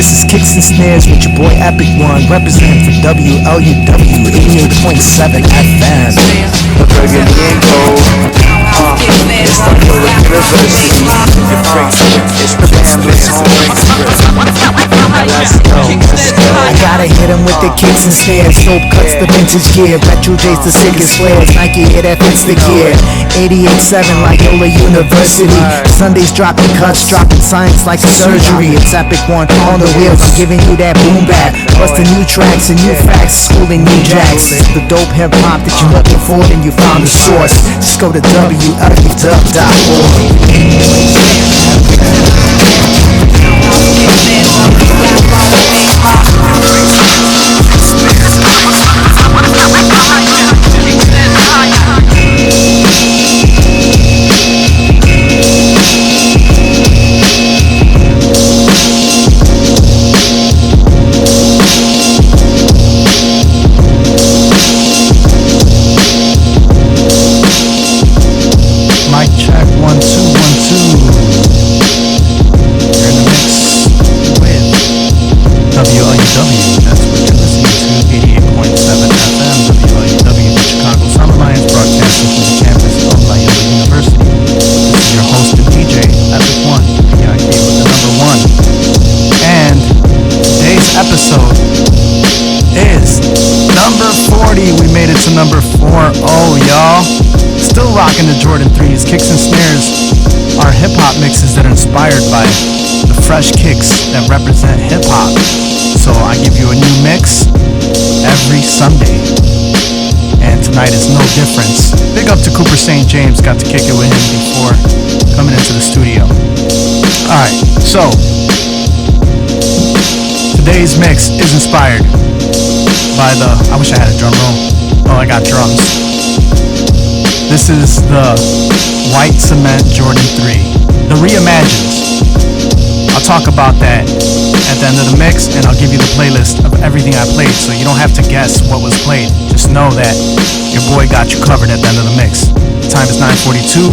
This is Kicks and Snares with your boy Ep-40, representing for WLUW 88.7 FM. The burgundy and gold. It's the university. It's the family's home. Let's go. I gotta hit him with the kicks and snares. Soap cuts the vintage gear. Retro J's the sickest flares. Nike hit that fits the gear. 88.7 like Yola University. Sundays dropping cuts, dropping science like a surgery. It's Ep-40 on the wheels. I'm giving you that boom bap. Plus the new tracks and new facts. Schooling new jacks. The dope hip hop that you're looking for, then you found the source. Just go to WLUW.org. Mic check 1 2 1 2. You're in the mix with WLUW. That's what you're listening to. 88.7 FM. WLUW, the Chicago Summer Lions, broadcasting from the campus of Loyola University. This is your host and DJ, Ep-40, PIK with the number 1. And today's episode is number 40. We made it to number 40, y'all. Still rocking the Jordan 3s. Kicks and Snares are hip-hop mixes that are inspired by the fresh kicks that represent hip-hop. So I give you a new mix every Sunday, and tonight is no difference. Big up to Cooper St. James, got to kick it with him before coming into the studio. Alright, so today's mix is inspired by the, I wish I had a drum roll. Oh, I got drums. This is the White Cement Jordan 3, the Reimagines. I'll talk about that at the end of the mix, and I'll give you the playlist of everything I played, so you don't have to guess what was played. Just know that your boy got you covered at the end of the mix. The time is 9:42.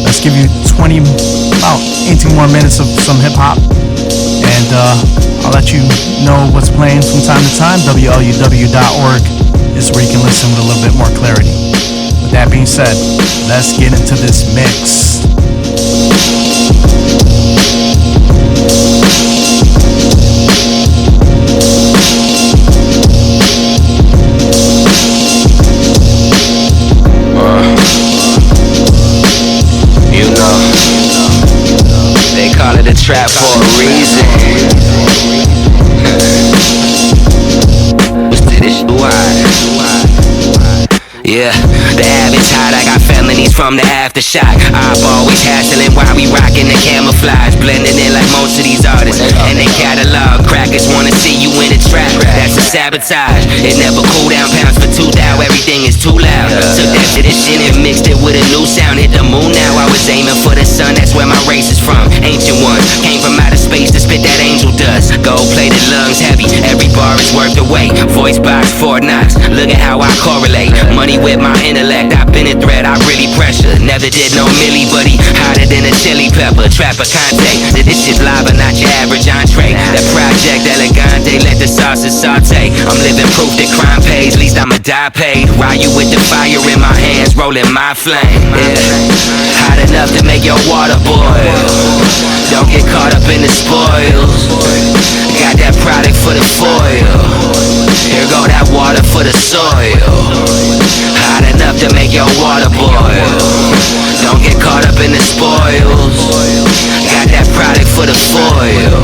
Let's give you about 18 more minutes of some hip-hop, and I'll let you know what's playing from time to time. WLUW.org is where you can listen with a little bit more clarity. That being said, let's get into this mix. You know, they call it a trap for a reason. What's this? Why? Yeah, the habit's hot, I got felonies from the aftershock. I'm always hassling while we rockin' the camouflage, blending in like most of these artists and they catalog. Crackers wanna see you in a trap, that's a sabotage. It never cool down, pounds for 2 thou, everything is too loud. Took that shit and mixed it with a new sound, hit the moon now. I was aiming for the sun, that's where my race is from. Ancient ones, came from outer space to spit that angel dust. Gold-plated lungs heavy, every bar is worth the wait. Voice box, Fort Knox, look at how I correlate. Money with my intellect, I've been a threat, I really pressure. Never did no milli, buddy, hotter than a chili pepper. Trapper Conte, this shit live but not your average entree. That project elegante, let the sauces saute. I'm living proof that crime pays, least I'ma die paid. While you with the fire in my hands, rolling my flame. Yeah, hot enough to make your water boil. Don't get caught up in the spoils. Got that product for the foil. Here go that water for the soil. Hot enough to make your water boil. Don't get caught up in the spoils. Got that product for the foil.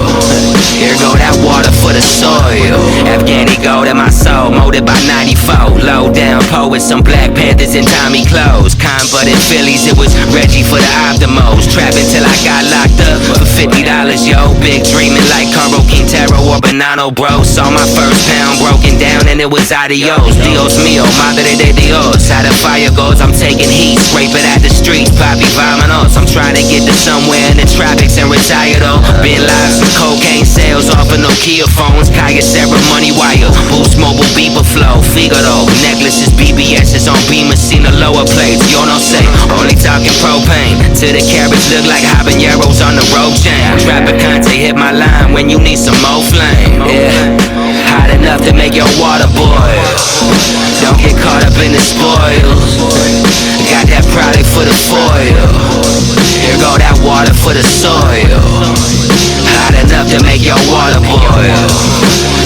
Here go that water for the soil. Afghani gold in my soul, molded by 94. Low down poets, some Black Panthers and Tommy clothes. But in Phillies, it was Reggie for the Optimos. Trapping till I got locked up for $50, yo. Big dreaming like Carlo Quintero or Bonanno, bro. Saw my first pound broken down and it was adios. Dios mío, madre de Dios. How the fire goes, I'm taking heat. Scrape it at the streets, Papi Vamanos. I'm trying to get to somewhere in the tropics and retire though. Been live some cocaine sales off of Nokia phones. Kaya ceremony wire, boost mobile beeper flow. Figaro, necklaces, BBS's on Beamer. Seen the lower plates, yo no say. Only talking propane. To the carrots look like habaneros on the road chain. rapper Conte hit my line when you need some more flame. Yeah, hot enough to make your water boil. Don't get caught up in the spoils. Got that product for the foil. Here go that water for the soil. Hot enough to make your water boil.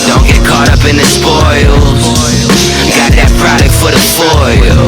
Don't get caught up in the spoils. Got that product for the foil.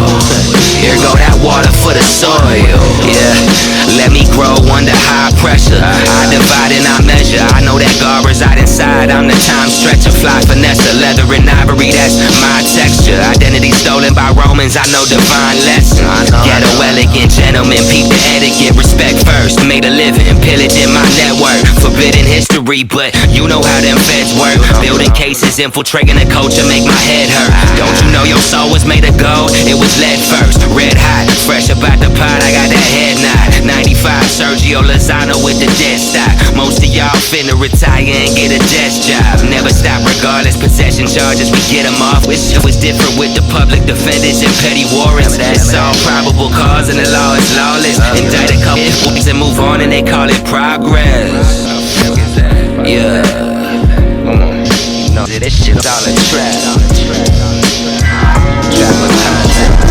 Here go that water for the soil. Yeah, let me grow under high pressure. I divide and I measure. I know that God reside inside. I'm the time stretcher, fly finesse, leather and ivory. That's my texture. Identity stolen by Romans. I know divine lesson. Ghetto elegant gentlemen, peep the etiquette. Respect first. Made a living, pillaging my network. Forbidden history, but you know how them feds work. Building cases, infiltrating the culture, make my head hurt. Don't you know your soul was made of gold? It was lead first, red hot, fresh about the pot. I got that head nod. 95 Sergio Lozano with the dead stock. Most of y'all finna retire and get a desk job. Never stop regardless, possession charges, we get them off. Wish it was different with the public defenders and petty warrants. It's all probable cause and the law is lawless. Indict a couple weeks and move on and they call it progress. Yeah, come on, you know this shit's all a trap. Trapper's content.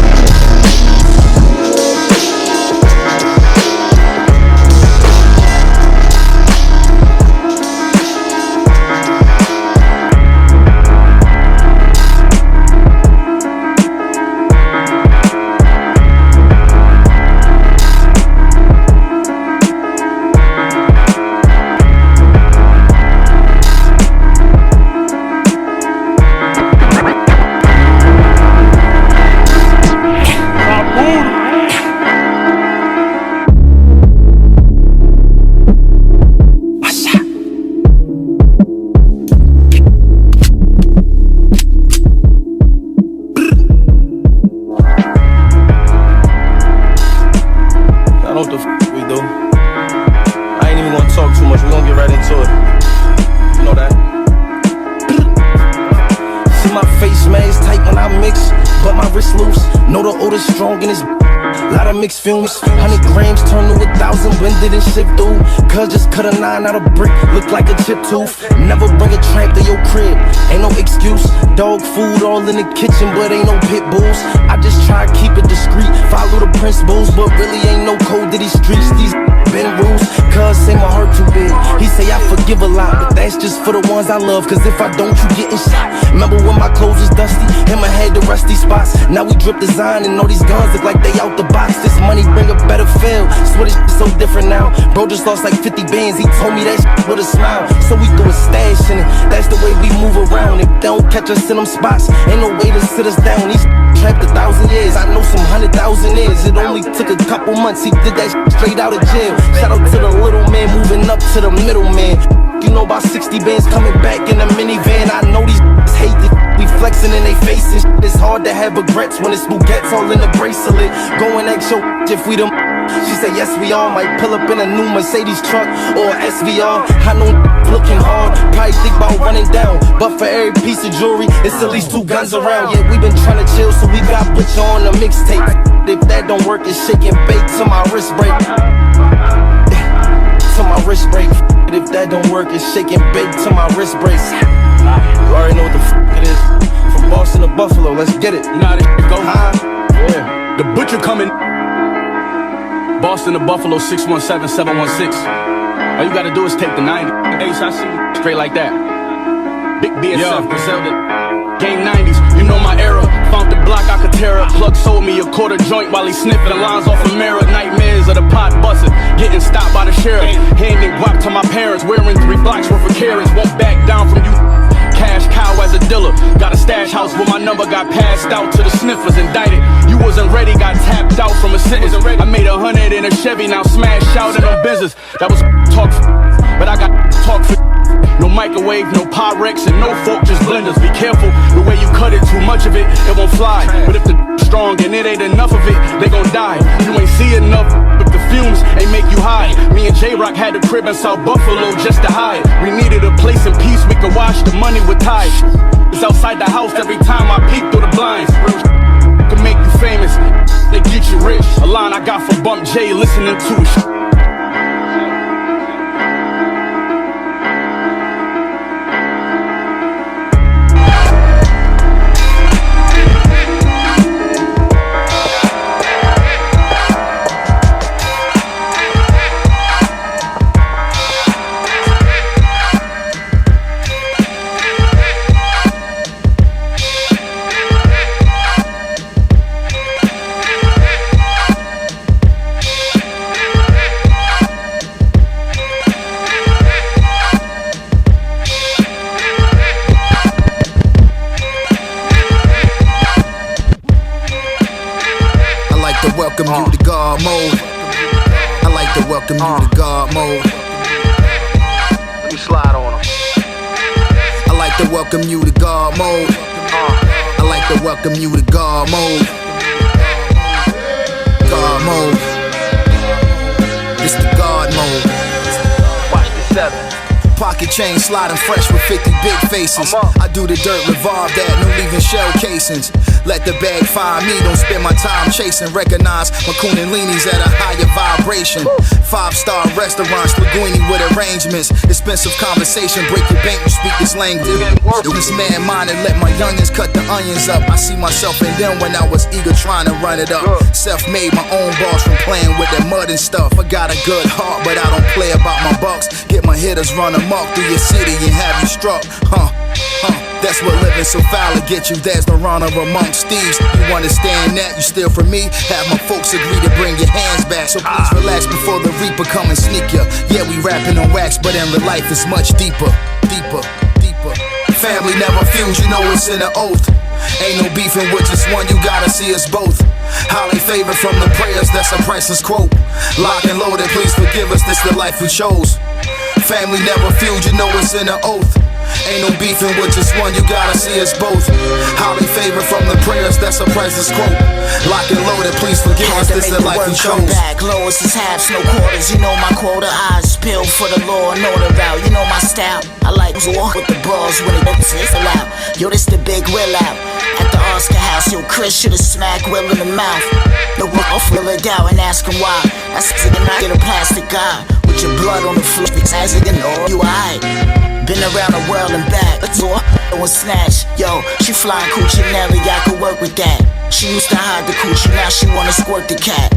Mixed fumes, 100 grams turn to 1,000. When did it shift through? Cuz just cut a 9 out of brick, look like a chip tooth. Never bring a tramp to your crib, ain't no excuse. Dog food all in the kitchen, but ain't no pit bulls. I just try to keep it discreet, follow the principles, but really ain't no code to these streets. These been rules, cuz say my heart too big. He say I forgive a lot, but that's just for the ones I love. Cause if I don't, you getting shot. Remember when my clothes was dusty, and my head the rusty spots. Now we drip design and all these guns look like they out the box. This money bring a better feel, swear this so different now. Bro just lost like 50 bands, he told me that with a smile. So we threw a stash in it, that's the way we move around. If they don't catch us in them spots, ain't no way to sit us down. These trapped 1,000 years, I know some 100,000 years. It only took a couple months, he did that straight out of jail. Shout out to the little man moving up to the middle man. You know about 60 bands coming back in a minivan. I know these hate it, we flexing in they faces. It's hard to have regrets when it's Bugatti all in the bracelet. Going extra if we them. She said yes we all might pull up in a new Mercedes truck or SVR. I know looking hard, probably think about running down. But for every piece of jewelry, it's at least 2 guns around. Yeah, we been trying to chill, so we got Butcher on the mixtape. If that don't work, it's shake and bake till my wrist break. Till my wrist break. If that don't work, it's shake and bake till my wrist breaks. You already know what the it is. From Boston to Buffalo, let's get it. You know how this shit go? Yeah. The Butcher coming. Boston to Buffalo, 617-716. All you gotta do is take the 90. Ace, I see you. Straight like that. Big BSF, Griselda. Game 90s, you know my era. Found the block, I could tear up. Plug sold me a quarter joint while he sniffing lines off a mirror. Nightmares of the pot busting, getting stopped by the sheriff. Handing guap to my parents, wearing 3 blocks worth of carrots. Won't back down from you. Cash cow as a dealer. Got a stash house where my number got passed out to the sniffers. Indicted, you wasn't ready, got tapped out from a sentence. I made 100 in a Chevy, now smash out in no business. That was talk for, but I got talk for. No microwave, no Pyrex, and no fork, just blenders. Be careful, the way you cut it, too much of it, it won't fly. But if the strong and it ain't enough of it, they gon' die. You ain't see enough, but the fumes ain't make you high. Me and J-Rock had the crib in South Buffalo just to hide. We needed a place in peace, we could wash the money with tide. It's outside the house every time I peek through the blinds. Can make you famous, they get you rich. A line I got for Bump J, listening to it. God mode. I like to welcome you to God mode. Let me slide on him. I like to welcome you to God mode. I like to welcome you to God mode. God mode. It's the God mode. Watch the 7. Pocket chain sliding fresh with 50 big faces. I do the dirt, revolve that, no leaving shell casings. Let the bag find me, don't spend my time chasing. Recognize my Kundalini's at a higher vibration. 5-star restaurants, Linguini with arrangements. Expensive conversation, break your bank, you speak this language. This man minded, let my youngins cut the onions up. I see myself in them when I was eager trying to run it up. Self-made, my own boss from playing with that mud and stuff. I got a good heart, but I don't play about my bucks. Get my hitters run amok through your city and have you struck. That's what living so foul will get you. There's no honor amongst thieves. You understand that? You steal from me? Have my folks agree to bring your hands back. So please relax before the reaper come and sneak ya. Yeah, we rapping on wax, but in real life it's much deeper. Deeper, deeper. Family never fuse, you know it's in the oath. Ain't no beefing with just one, you gotta see us both. Highly favored from the prayers, that's a priceless quote. Lock and loaded, please forgive us, this the life we chose. Family never fuse, you know it's in the oath. Ain't no beefing with just one, you gotta see us both. Highly favored from the prayers, that's a priceless quote. Lock and loaded, please forgive us, this the life we chose. Back, lowest is halves, no quarters, you know my quota. Eyes peeled for the law, know the route, you know my style. I like to walk with the bras when it's allowed. Yo, this the big will out. At the Oscar house, yo, Chris should've smacked Will in the mouth. No, I'll fill it out and ask him why. That's and I get a plastic guy with your blood on the floor. As you know, you aight. Been around the world and back. Tour and snatch. Yo, she flying Coochie Nelly, I could work with that. She used to hide the coochie, now she wanna squirt the cat.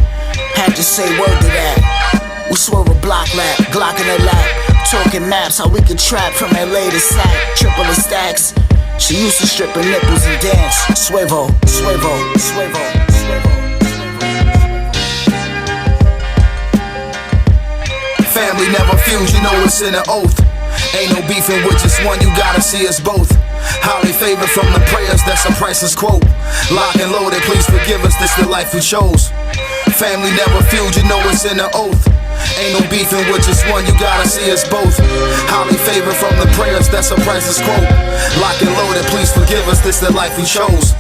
Had to say word to that. We swerve a block lap, Glock in her lap. Talking maps, how we could trap from LA to Sac. Triple the stacks. She used to strip her nipples and dance. Swivel, swivel, swivel, swivel. Family never fuse, you know it's in the oath. Ain't no beefing with just one, you gotta see us both. Highly favored from the prayers, that's a priceless quote. Lock and loaded, please forgive us, this the life we chose. Family never fuse, you know it's in the oath. Ain't no beefing with just one, you gotta see us both. Highly favored from the prayers, that's a priceless quote. Lock and loaded, please forgive us, this the life we chose.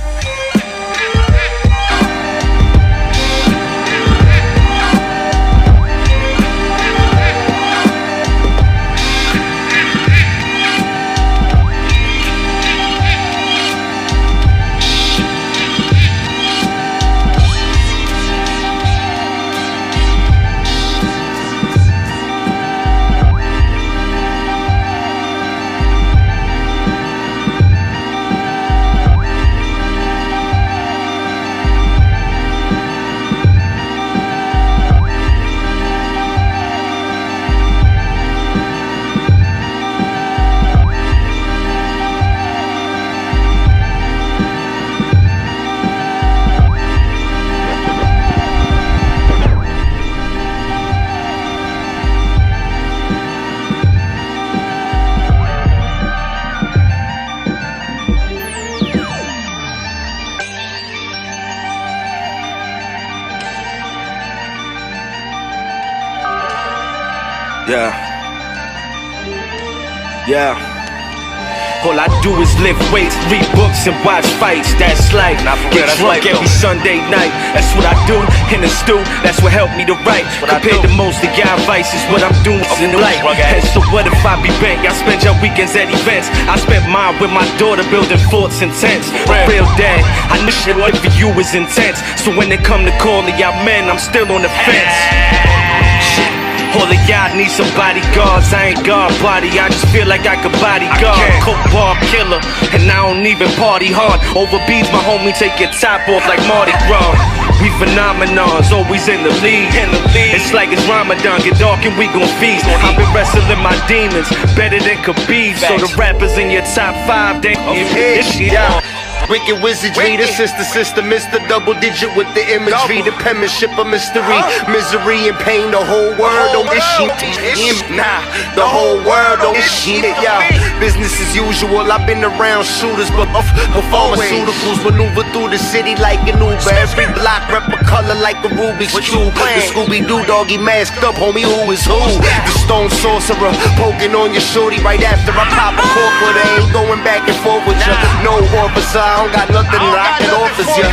Yeah. All I do is lift weights, read books, and watch fights. That's life. Get drunk every Sunday night. That's what I do in the stew. That's what helped me to write. Compared to most of y'all vices, what I'm doing in life. And so what if I be bent? Y'all spend your weekends at events. I spent mine with my daughter building forts and tents. A real dad, I knew shit like for you was intense. So when they come to calling y'all men, I'm still on the fence. All of y'all need some bodyguards. I ain't God body, I just feel like I could bodyguard. Coke bar killer, and I don't even party hard. Over beats, my homie take your top off like Mardi Gras. We phenomenons, always in the lead. It's like it's Ramadan, get dark and we gon' feast. I've been wrestling my demons, better than Khabib. So the rappers in your top 5, they this shit out. wicked wizardry. The sister, Mr. Double Digit with the imagery. The penmanship of mystery, misery and pain. The whole world on this shit. Nah, the whole world on this shit. Yeah, business as usual. I've been around shooters, but pharmaceuticals maneuver through the city like an Uber. Every block rep a color like a Rubik's Cube. The Scooby-Doo doggy masked up, homie, who is who? The stone sorcerer poking on your shorty right after I pop a cork with her. Ain't going back and forth with ya. No officer, I don't got nothing that I can offer ya.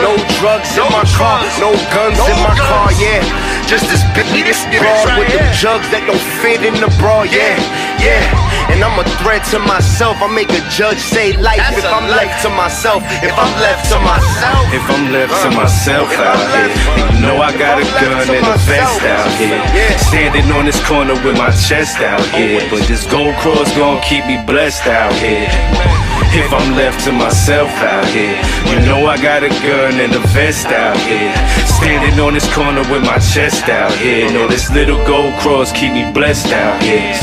No drugs in my car, no guns in my car, yeah. Just this this broad with the jugs that don't fit in the bra, yeah, yeah. And I'm a threat to myself. I make a judge say life if I'm left to myself. If I'm left to myself. If I'm left to myself out here, you know I got a gun and a vest out here. Standing on this corner with my chest out here, but this gold cross gon' keep me blessed out here. If I'm left to myself out here, you know I got a gun and a vest out here. Standing on this corner with my chest out here. Know this little gold cross keep me blessed out here.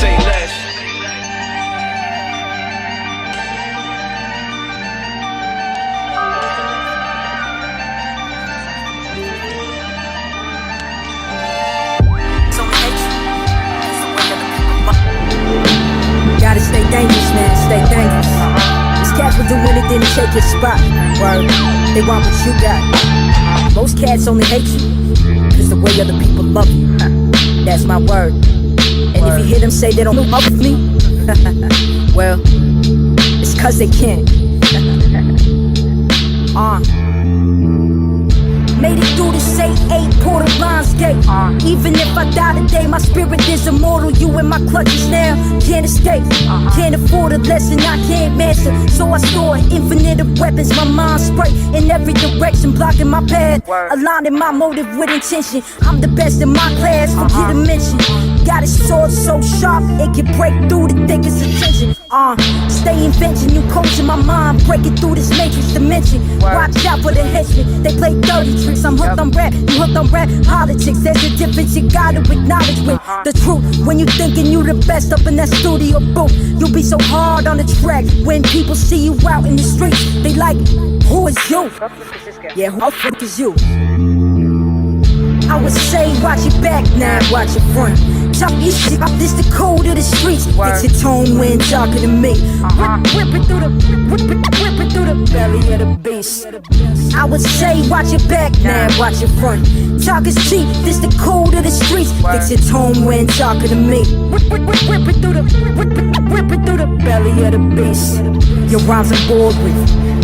Gotta stay dangerous, man, stay dangerous. These cats will do anything to take your spot. Word, they want what you got. Most cats only hate you cause the way other people love you. That's my word. And if you hear them say they don't know up with me, well, it's cause they can't. Made it through the say 8 portal lines gate. Even if I die today, my spirit is immortal. You in my clutches now, can't escape. Can't afford a lesson I can't master. So I store infinite of weapons. My mind spray in every direction, blocking my path, aligning my motive with intention. I'm the best in my class, forget to mention. Got a sword so sharp, it can break through the thickest of tension. Stay inventing new codes in my mind, breaking through this matrix dimension. Watch out for the henchmen, they play dirty tricks. I'm hooked on rap, you hooked on rap politics. There's a difference you gotta acknowledge with the truth. When you thinking you the best up in that studio booth, you'll be so hard on the track. When people see you out in the streets, they like, who is you? Yeah, who the fuck is you? I would say watch your back, now watch your front. Talk your shit, this the code of the streets. It's your tone when talking to me. Whip it through the belly of the beast. I would say watch your back, now watch your front. Talk is cheap, this the code of the streets. Fix your tone when talking to me. Whip it through the belly of the beast. Your rhymes I'm bored with.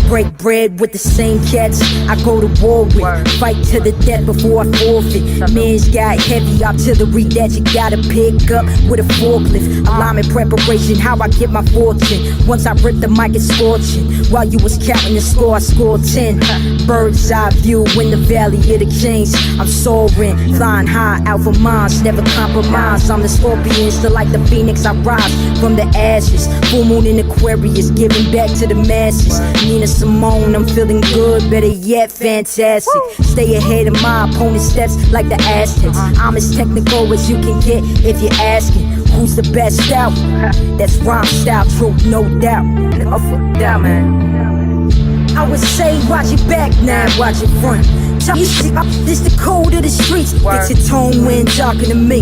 Break bread with the same cats I go to war with. Fight to the death before I forfeit. Man's got heavy artillery that you gotta pick up with a forklift. Alignment preparation, how I get my fortune. Once I rip the mic, it's scorching. While you was counting the score, I scored 10. Bird's eye view in the valley of the kings. I'm soaring, flying high, alpha minds, never compromise. I'm the scorpion, still like the phoenix, I rise from the ashes. Full moon in Aquarius, giving back to the masses. Nina Simone, I'm feeling good, better yet, fantastic. Stay ahead of my opponent's steps like the Aztecs. I'm as technical as you can get if you're asking who's the best out. That's rhyme style, truth, no doubt. Oh, fuck that, man. I would say watch your back, now watch your front. Talk your shit, this the code of the streets. It's your tone when talking to me.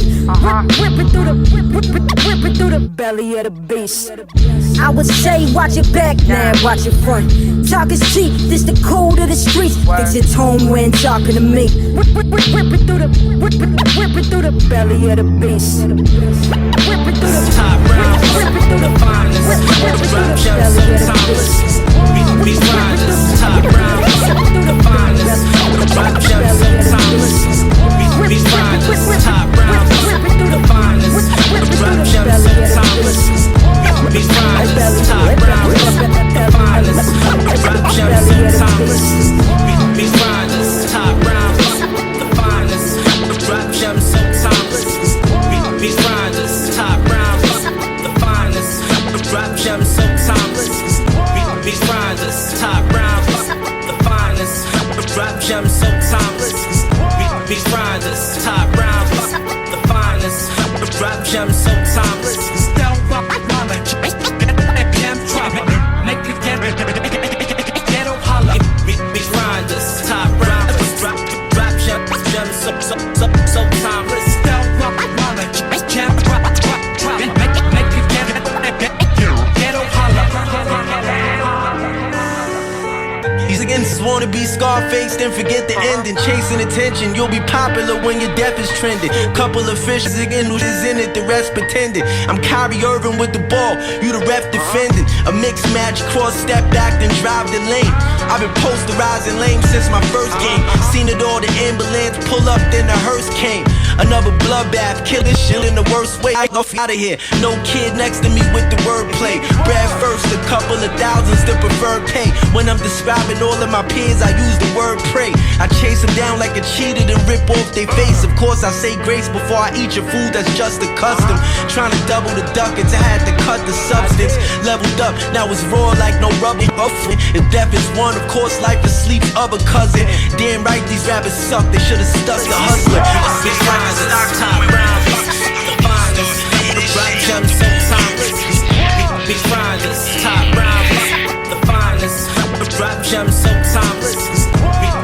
Whip it through the belly of the beast. I would say watch your back, now watch your front. Talk is cheap, this the code of the streets. Fix your tone when talking to me. Whip it through the belly of the beast. Whip it through the top round, whip it through the finest. Whip it through the belly of the beast. These riders, top round, the finest. Rap jumps so timeless. These riders, top round, the finest. Rap jumps so timeless. These riders, top round, the finest. Rap jumps so timeless. These riders, top round, the finest. Rap jumps so timeless. These riders, top round, the finest. Rap wanna be Scarface, then forget the ending. Chasing attention, you'll be popular when your death is trending. Couple of fishes again, who's in it, the rest pretending. I'm Kyrie Irving with the ball, you the ref defending. A mixed match, cross step back, then drive the lane. I've been posterizing lame since my first game. Seen it all, the ambulance pull up, then the hearse came. Another bloodbath, kill this shit in the worst way. I go out of here, no kid next to me with the wordplay. Brad first, a couple of thousands, the preferred pay. When I'm describing all of my peers, I use the word pray. I chase them down like a cheater, then rip off their face. Of course I say grace before I eat your food, that's just a custom. Trying to double the ducats, I had to cut the substance. Leveled up, now it's raw like no rubber. If death is one, of course life is sleep's other cousin. Damn right these rappers suck, they should've stuck the hustler. Right jump sometimes. Big grinders, top rounders, the finest. Drop gems sometimes.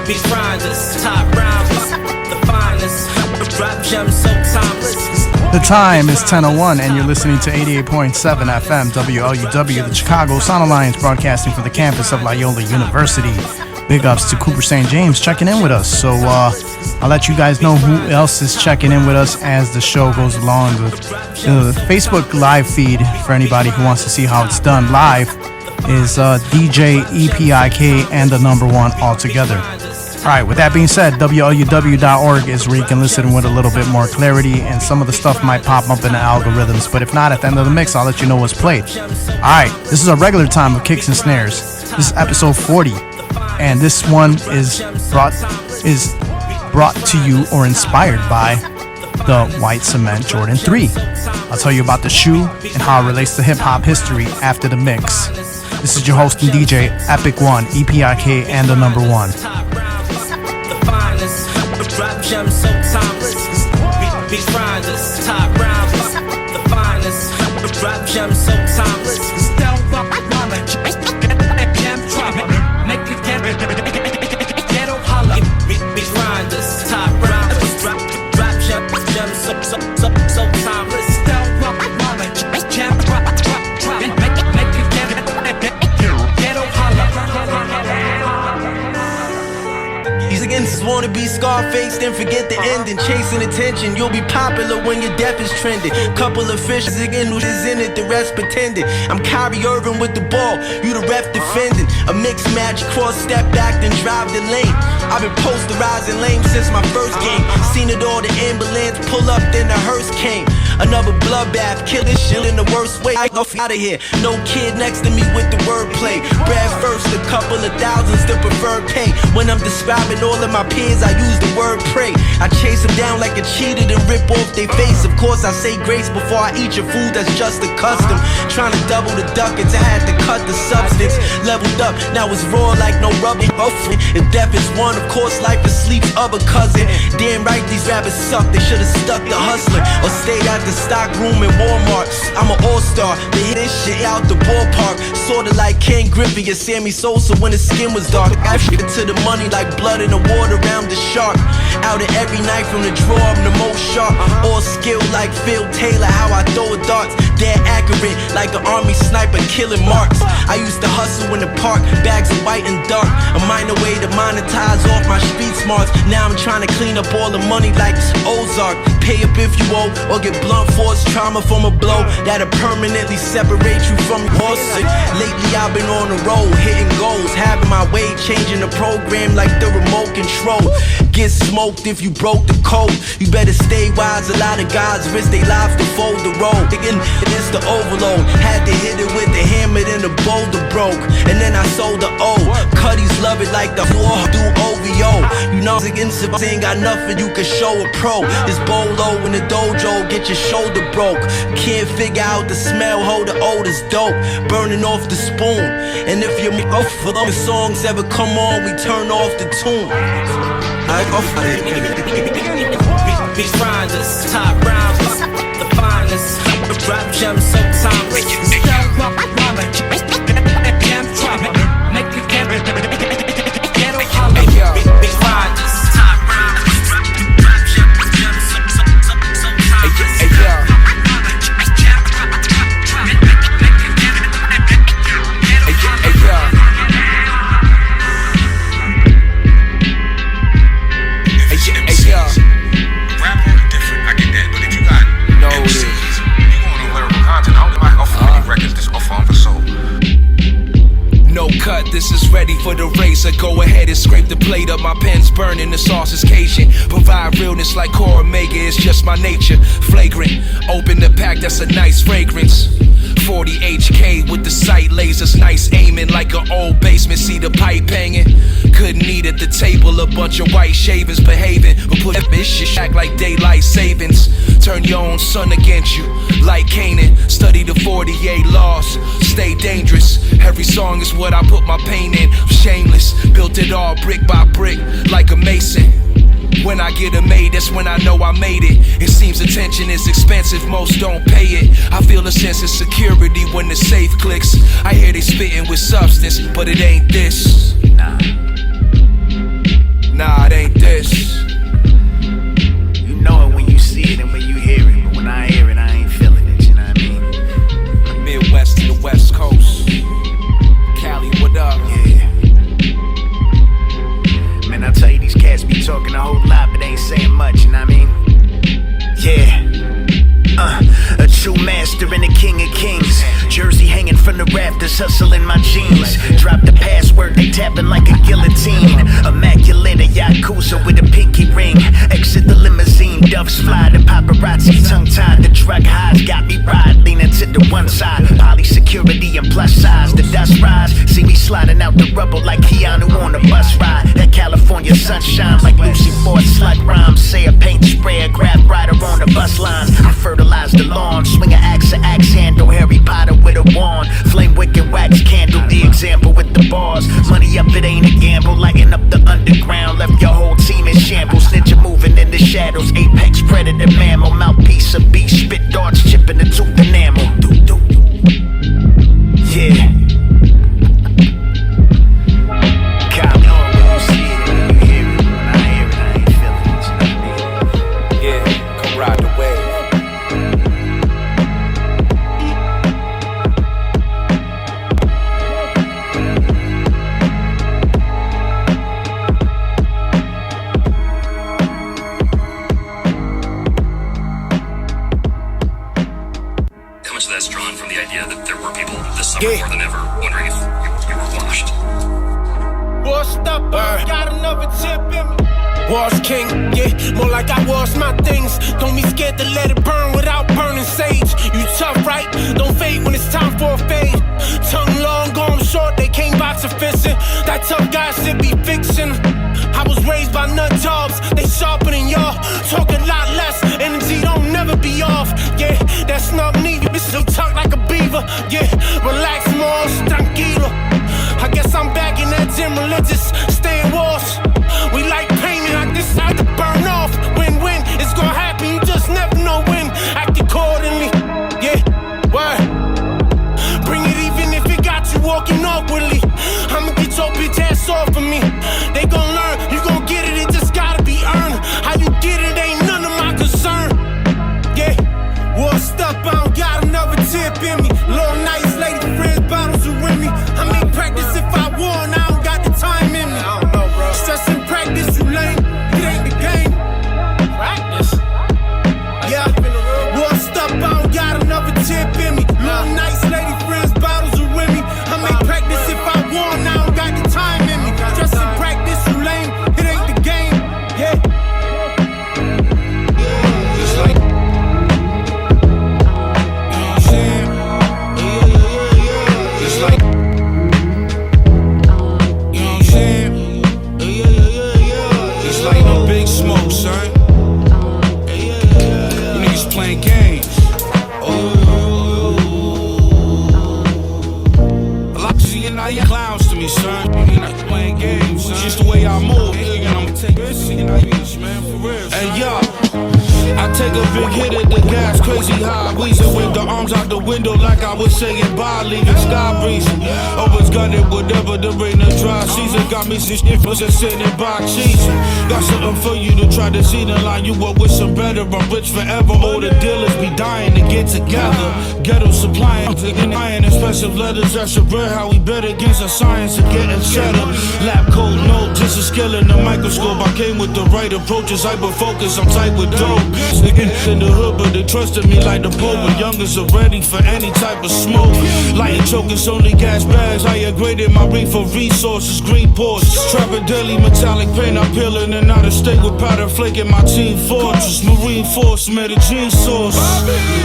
Big grinders, top rounders, the finest. Drop gems sometimes. The time is 10:01 and you're listening to 88.7 FM WLUW, the Chicago Sound Alliance, broadcasting from the campus of Loyola University. Big ups to Cooper St. James checking in with us. So I'll let you guys know who else is checking in with us as the show goes along. The Facebook live feed, for anybody who wants to see how it's done live, is DJ EPIK and the number 1 all together. Alright, with that being said, WLUW.org is where you can listen with a little bit more clarity, and some of the stuff might pop up in the algorithms, but if not, at the end of the mix, I'll let you know what's played. Alright, this is a regular time of Kicks and Snares. This is episode 40, and this one is brought to you or inspired by the White Cement Jordan 3. I'll tell you about the shoe and how it relates to hip-hop history after the mix. This is your host and DJ, Epic One, EPIK, and the number 1. Drop gems sometimes. Big grinders, top rounders, the finest. Drop gems sometimes. Make it ghetto holla. Big grinders, top rounders, drop gems sometimes. Wanna be Scarface, then forget the ending. Chasing attention, you'll be popular when your death is trending. Couple of fishes again, who's in it, the rest pretending. I'm Kyrie Irving with the ball, you the ref defending. A mixed match, cross step back, then drive the lane. I've been posterizing lame since my first game. Seen it all, the ambulance pull up, then the hearse came. Another bloodbath, kill this shit in the worst way. I go out of here, no kid next to me with the wordplay. Brad first, a couple of thousands, the preferred pay. When I'm describing all of my peers, I use the word pray. I chase them down like a cheater, then rip off their face. Of course I say grace before I eat your food, that's just a custom. Trying to double the ducats, I had to cut the substance. Leveled up, now it's raw like no rubber. If death is one, of course life is sleep's other cousin. Damn right these rappers suck, they should've stuck the hustler or stayed at the stock room in Walmart. I'm an all-star, they hit this shit out the ballpark. Sorta like Ken Griffey or Sammy Sosa when his skin was dark. I fit to the money like blood in the water around the shark. Out of every night from the draw, I'm the most sharp. All skilled like Phil Taylor, how I throw a darts. Dead accurate like an army sniper killing marks. I used to hustle in the park, bags of white and dark. A minor way to monetize off my street smarts. Now I'm trying to clean up all the money like Ozark. Pay up if you owe, or get blunt force trauma from a blow that'll permanently separate you from your horse. Lately I've been on the road, hitting goals, having my way, changing the program like the remote control. Get smoked if you broke the code. You better stay wise, a lot of guys risk their lives to fold the road. Again, it's the overload. Had to hit it with the hammer, then the boulder broke. And then I sold the O. Cuddies love it like the do OVO. You know, against if I ain't got nothing, you can show a pro. It's bolo in the dojo, get your shoulder broke. Can't figure out the smell, hold the odor's dope. Burning off the spoon. And if you off for the songs ever come on, we turn off the tune. I go for it. Big grinders, top rounders, the finest. Drop gems sometimes. Make it ghetto holla. Big grinders, top rounders, drop gems sometimes. Hey yo. ready for the razor. Go ahead and scrape the plate up. My pen's burning, the sauce is Cajun. Provide realness like Cora Mega, it's just my nature. Flagrant, open the pack, that's a nice fragrance. 40 HK with the sight lasers, nice aiming like an old basement. See the pipe hanging. Couldn't eat at the table, a bunch of white shavings behaving. But put that bitch shit act like daylight savings. Turn your own son against you, like Canaan. Study the 48 laws, stay dangerous. Every song is what I put my pain in. I'm shameless, built it all brick by brick, like a mason. When I get it made, that's when I know I made it. It seems attention is expensive, most don't pay it. I feel a sense of security when the safe clicks. I hear they spitting with substance, but it ain't this. Nah, it ain't this. You know it when you see it and when you hear it, but when I hear it, I ain't feeling it, you know what I mean? The Midwest to the West Coast. Cali, what up? Yeah. Man, I tell you, these cats be talking a whole lot, but they ain't saying much, you know what I mean? Yeah. A true master and a king of kings. Jersey hanging from the rafters, hustling my jeans. Drop the password, they tapping like a guillotine. Immaculate, a Yakuza with a pinky ring. Exit the limousine, doves fly, the paparazzi tongue-tied. The drug highs got me ride, leaning to the one side. Poly security and plus size, the dust rise. See me sliding out the rubble like Keanu on a bus ride. That California sunshine like Lucy Ford slut rhymes. Say a paint sprayer, grab rider on the bus lines. I fertilize the lawn, swing an axe handle. Harry Potter with a wand, flame wicked wax candle. The example with the bars, money up, it ain't a gamble. Lighting up the underground, left your whole team in shambles. Ninja moving in the shadows, apex predator mammal. Mouthpiece of beast, spit darts, chipping the tooth enamel. Yeah. More than ever, wondering if you were washed. Washed up, got another tip in me. Was king, yeah, more like I was my things. Don't be scared to let it burn without burning sage. You tough, right? Don't fade when it's time for a fade. Tongue long, arm short, they can't box a fishing. That tough guy should be fiction. I was raised by nut jobs, they sharper than y'all. Talk a lot less, energy don't never be off. Yeah, that's not needed, bitch, so talk like a beaver. Yeah, relax more, tranquilo. I guess I'm back in that gym, religious, staying walls. We like painting like this, I have to burn off. Win-win, it's gonna happen, you just never know when. Act accordingly, yeah, word. Bring it even if it got you walking awkwardly. I'ma get your bitch ass off of me. They gon' learn, you gon' get it, it just gotta be earned. How you get it ain't none of my concern. Yeah, washed up, I don't got another tip in me. Little nice lady friends, bottles are with me. I make practice if I won, I don't got the time in me. I don't know, bro. Stress and practice, you lame, it ain't the game. Practice? Yeah, washed up, I don't got another tip in me. Little nice lady friends, bottles are with me. I make practice if I won, I don't got the time in me. Stress and practice, you lame, it ain't the game. Yeah. It's like, it's like, you know what I'm saying? It's like the big smoke, son. You niggas playing games. A lot of you know, you clowns to me, son. You're not playing games, son. It's just the way I move. I'ma take this, you know, man, for real. Hey, yo. I take a big hit at the gas, crazy high, wheezing with the arms out the window like I was saying bye, leaving sky breezing. Always got it, whatever the rain or dry season. Got me some shit for just sitting box cheesing. Got something for you to try to see the line you up with some better. I'm rich forever, all the dealers be dying to get together. Ghetto supplying, taking iron, expensive letters. That's a bread, how we bet against the science of getting cheddar. Lab coat, no, just a skill in the microscope. I came with the right approaches, hyper focus, I'm tight with dope. in the hood, but they trusted me like the Pope. But youngers are ready for any type of smoke. Lighting chokers, only gas bags. I upgraded my reefer resources, green Porsche. Trapping daily metallic paint, I'm peeling and out of state with powder flaking my team fortress. Marine Force, Medellin sauce.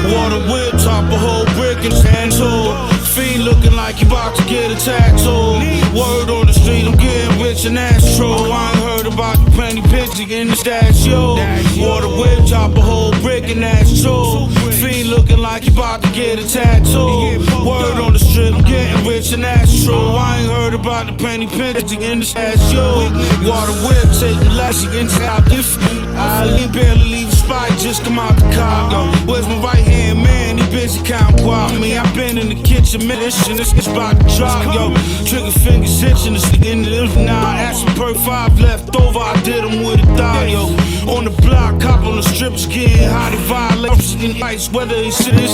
Water whip, top a whole brick and hand tool. Fiend looking like you about to get a tattoo. Word on the street, I'm getting rich and that's true. I ain't heard about the penny picture in the stash, yo. Water whip, chop a whole brick and that's true. Fiend looking like you about to get a tattoo. Word on the street, I'm getting rich and that's true. I ain't heard about the penny picture in the stash, yo. Water whip, take the last you into out this. I barely leave the spot, just come out the car, yo. Where's my right hand man? He busy counting wild me. I been in the kitchen, mission, this about to drop, yo. Trigger fingers itching, this in the now. Ask for per 5 left over, I did him with a thigh, yo. On the block, cop on the strips, getting hot and violence in lights, whether he sit in the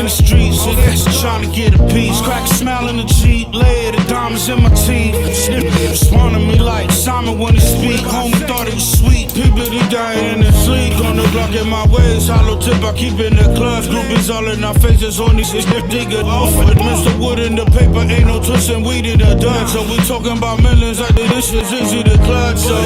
streets, niggas trying to get a piece. Crack a smile in the cheek, layer the diamonds in my teeth. Responding me like Simon when he speak. Homie thought it was sweet, people he dying in their sleep. On the block in my ways, hollow tip, I keep in the clubs. Groupies all in our faces, on these digger off with Mr. Wood in the paper, ain't no twisting weed in the dud. So we talking about millions, like this is easy to clutch. So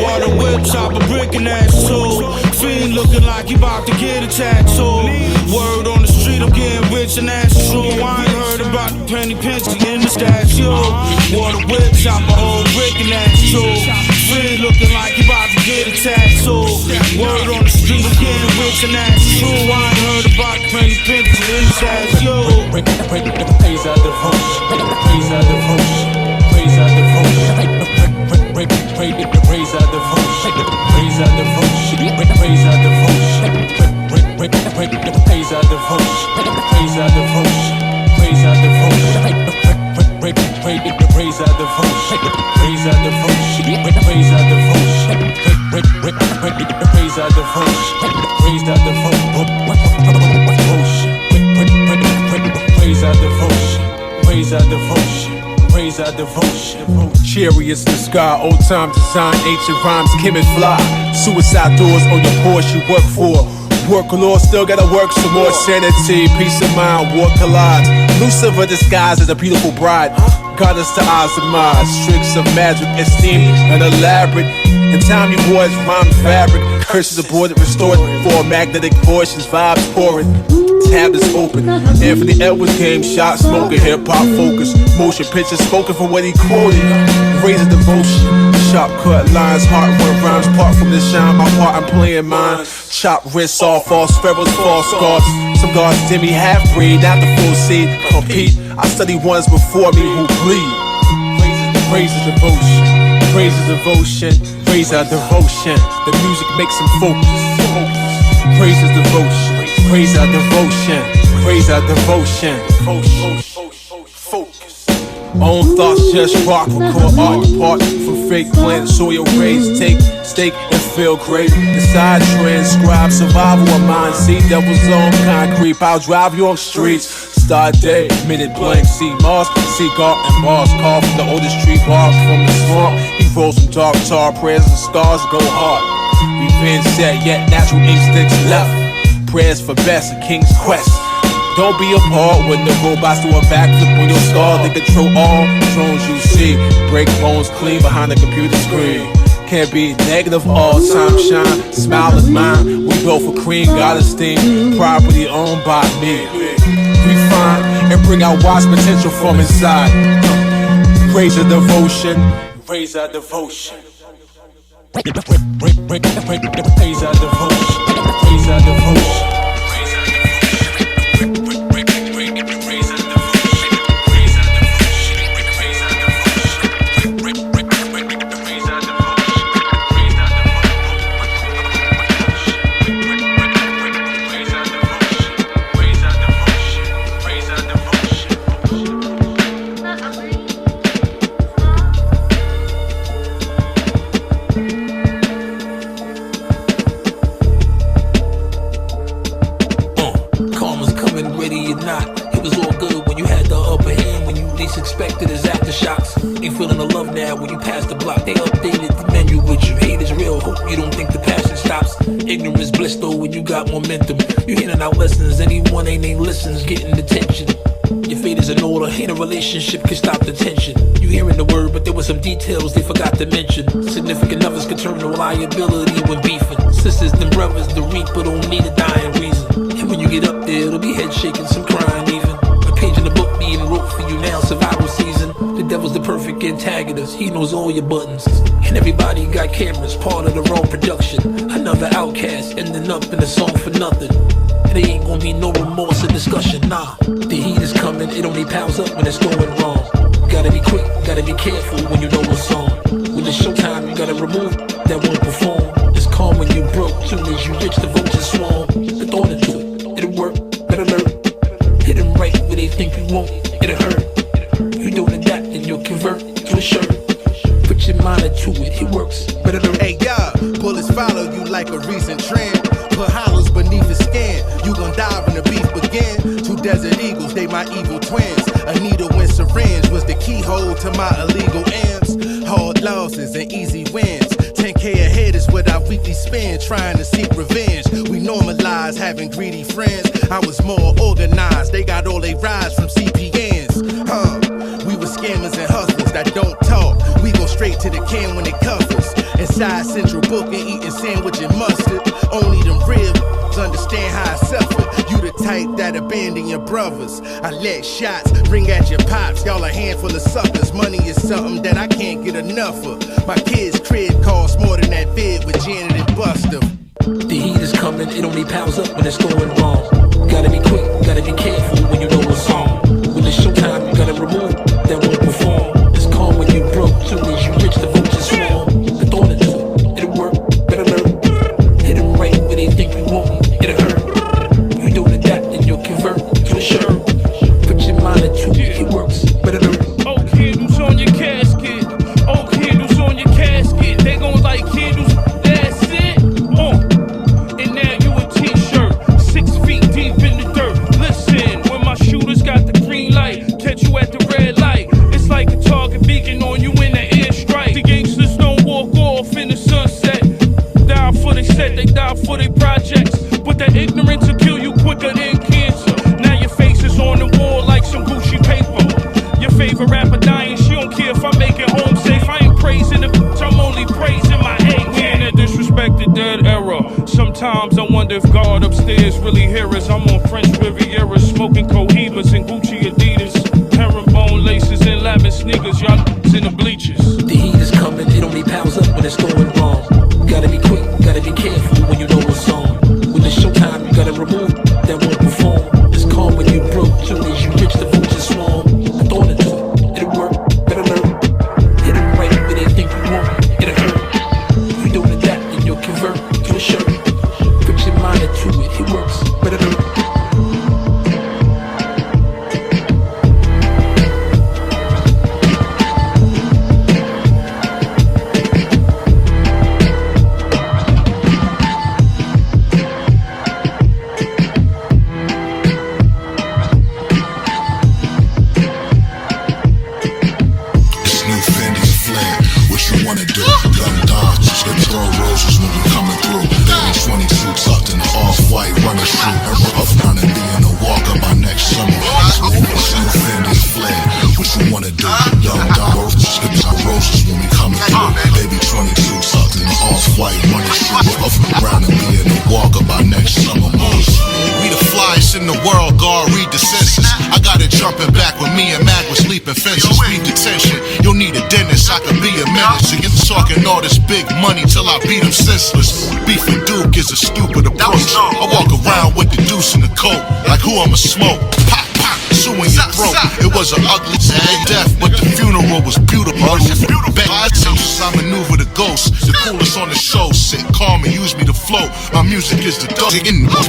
water whip, chop a brick and that's too. Fiend looking like he about to get a tattoo. Word on the street, I'm getting rich and that's true. I ain't heard about the penny pinch in the stash, yo. Water whip, chop a whole brick and that's true. Fiend looking like he about to get a tattoo. Word on the street, I'm getting rich and that's true. I ain't heard about the penny pinch in the stash, yo. Praise our devotion, praise our devotion, praise our devotion, praise our devotion, praise our devotion, praise our devotion, praise our devotion, praise our devotion, praise our devotion, praise our devotion, praise our devotion, praise our devotion, praise our devotion, praise our devotion. Praise our devotion, praise our devotion, praise our devotion. Chariots in the sky, old time design, ancient rhymes, chemists fly. Suicide doors on your Porsche you work for. Work Lord, still gotta work some more sanity, peace of mind, war collides. Lucifer disguised as a beautiful bride. Goddess to eyes and minds, tricks of magic, esteem and elaborate. In time you boys rhyme fabric. Curses aborted, restored for magnetic voices, vibes pouring. Tablets open. Anthony Edwards game shot, smoking hip-hop focus. Motion pictures spoken for what he quoted. Razor devotion, sharp cut lines, heart one rhymes. Part from the shine, my part I'm playing mine. Chop wrists off, false sparrows, false guards. Some guards dim me half-breed, not the full seed. Compete, I study ones before me who bleed. Praise the devotion, praise the devotion, praise our devotion. The music makes them focus. Praise his devotion, praise our devotion, praise our devotion. Focus. Own thoughts just rock, record art apart from fake plant, soil raised, take stake and feel great. Decide, transcribe, survival of mind. See devils on concrete, I'll drive you on streets. Start day, minute blank, see Mars, cigar and bars. Call from the oldest tree bark from the swamp. He rolls some dark tar, prayers and scars go hard. We've been set, yet natural instincts left. Prayers for best, a king's quest. Don't be apart when the robots do a backflip on your skull. They control all drones you see. Break bones clean behind the computer screen. Can't be negative all time, shine. Smile is mine. We go for cream, got esteem. Property owned by me. Refine and bring out wise potential from inside. Praise our devotion, praise our devotion. Praise our devotion, praise our devotion. Ignorance bliss though when you got momentum. You handing out lessons, anyone ain't listens, getting attention. Your fate is in order, ain't a relationship can stop the tension. You hearing the word, but there were some details they forgot to mention. Significant others could turn to liability when beefing. Sisters and brothers, the reaper don't need a dying reason. And when you get up there, it'll be head shaking, some crying even. A page in the book being wrote for you now, survival season. The devil's the perfect antagonist, he knows all your buttons. And everybody got cameras, part of the wrong production. Another outcast, ending up in a song for nothing. And there ain't gonna be no remorse or discussion, nah. The heat is coming, it only piles up when it's going wrong. Gotta be quick, gotta be careful when you know what's on. When it's showtime, you gotta remove that won't perform. It's calm when you broke, soon as you rich, the vultures swarm. The thought into it, it'll work, better learn. Hit them right where they think you won't, it'll hurt. You don't adapt and you'll convert to a shirt. Put your mind into it, it works, better learn. Hey, yeah, bullets follow you like a recent trend. Put hollows beneath his skin, you gon' dive when the beef begin. Two desert eagles, they my evil twins. A needle and syringe was the keyhole to my illegal ends. Hard losses and easy wins. 10K ahead is what I weekly spend, trying to seek revenge. We normalize having greedy friends. I was more organized, they got all they rise from CPNs. We were scammers and hustlers that don't talk. We go straight to the can when they cuff us. Inside Central Booking, eating sandwich and mustard. Only them real understand how I suffer. You the type that abandon your brothers. I let shots ring at your pops. Y'all a handful of suckers. Money is something that I can't get enough of. My kids' crib costs more than that vid with Janet and Buster. The heat is coming, it only piles up when it's going wrong. Gotta be quick, gotta be careful when you know what's on. When it's showtime, you gotta remove that won't perform. It's calm when you broke, soon as you rich, the vultures swarm. The thought into it, it'll work, better learn. Hit them right where they think you won't, it'll hurt. You don't adapt and you'll convert to a shirt. Put your mind into it, it works, better learn. Oh, candles on your casket. Oh, candles on your casket. They gon' light candles, that's it. And now you a t-shirt, 6 feet deep in the dirt. Listen, when my shooters got the green light, catch you at the red light. It's like a target beacon on you in the airstrike. The gangsters don't walk off in the sunset. Die for they set, they die for they projects. But that ignorance will kill you quicker than cancer. Now your face is on the wall like some Gucci paper. Your favorite rapper dying, she don't care if I make it home safe. I ain't praising the bitch, I'm only praising my hate. We in a disrespected dead era. Sometimes I wonder if God upstairs really hear us. I'm on French Riviera, smoking Cohibas and Gucci Adidas. Herringbone laces and lavin sneakers, y'all in the bleachers. The heat is coming, it only piles up when it's going wrong. Gotta be quick, gotta be careful when you know what's on. When it's showtime, you gotta remove that won't perform. It's calm when you broke, soon as you rich, the vultures swarm. I thought into it, it'll work, better learn. Hit them right where they think you won't, it'll hurt. You don't adapt and you'll convert to a shirt. Put your mind into it, it works, better learn. In the world, God read the census. I got it jumping back when me and Mag was leaping fences. Speed detention, you'll need a dentist. I could be a menace. You get talking all this big money till I beat him senseless. Beef and Duke is a stupid approach. I walk around with the deuce in the coat, like who I'ma smoke. Pop, pop, suing your throat. It was an ugly death, but the funeral was beautiful. I maneuver the ghost, the coolest on the show. Sit calm and use me to float. My music is the dog.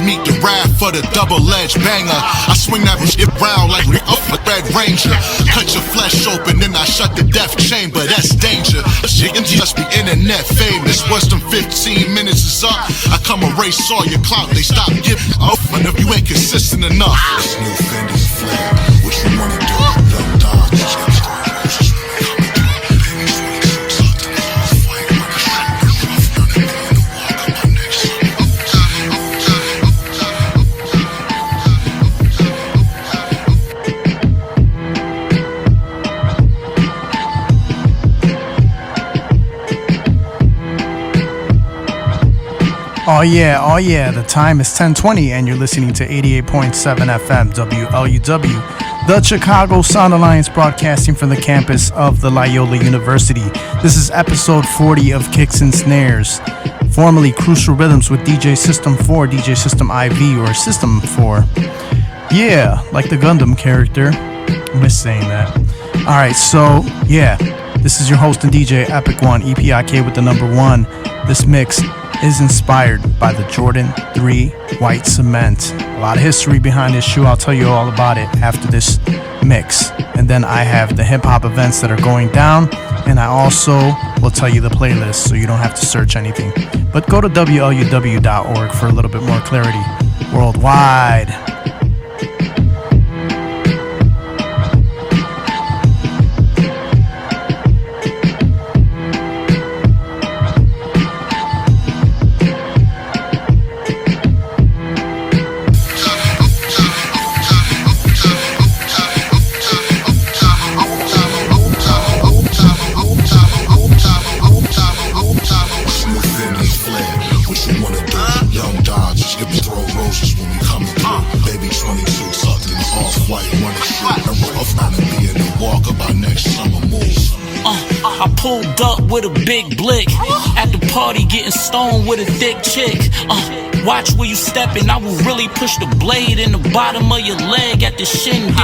Meet the rap for the double-edged banger. I swing that shit round like a Red Ranger. Cut your flesh open, then I shut the death chamber. That's danger. Shit just be internet famous. Once them 15 minutes is up, I come erase all your clout. They stop giving up, and if you ain't consistent enough. This new Fendi's flare. What you wanna do? Young dog. Oh yeah, the time is 10:20 and you're listening to 88.7 FM WLUW, the Chicago Sound Alliance, broadcasting from the campus of the Loyola University. This is episode 40 of Kicks and Snares, formerly Crucial Rhythms with DJ System 4, DJ System IV, or System 4. Yeah, like the Gundam character. I miss saying that. Alright, so yeah, this is your host and DJ Epic One, EPIK with the number 1. This mix is inspired by the Jordan 3 White Cement. A lot of history behind this shoe. I'll tell you all about it after this mix. And then I have the hip-hop events that are going down, and I also will tell you the playlist so you don't have to search anything. But go to WLUW.org for a little bit more clarity worldwide. I pulled up with a big blick at the party, getting stoned with a thick chick. Watch where you steppin', I will really push the blade in the bottom of your leg at the shindig.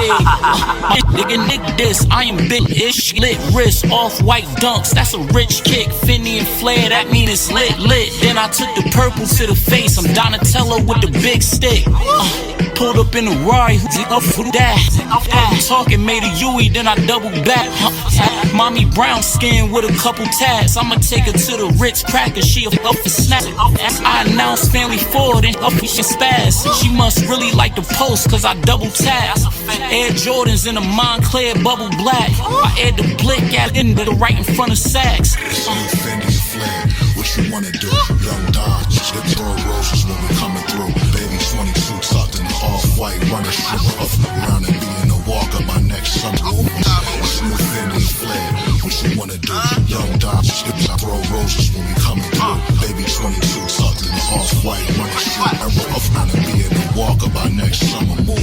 Nigga, this, I am big-ish, lit wrist, off-white dunks, that's a rich kick. Finny and Flair, that mean it's lit. Then I took the purple to the face, I'm Donatello with the big stick. Pulled up in a Rari, up for that. Talking, made a Yui, then I double back. Mommy brown skin with a couple tats. I'ma take her to the Ritz cracker, she a up for snack. I announced family 4, then up she spaz. She must really like the post, cause I double tap. Air Jordans in a Montclair bubble black. I add the blick at into the right in front of Saks. What you wanna do? Young Dodge, the throw roses when we coming through. Baby 22 tucked in the off-white, running stripper up around and be in the walk of my next summer. Smooth Fendi flare. What you wanna do? Young Dodge, the throw roses when we coming through. Baby 22 tucked in the off-white, running stripper up around and be in the walk of my next summer move.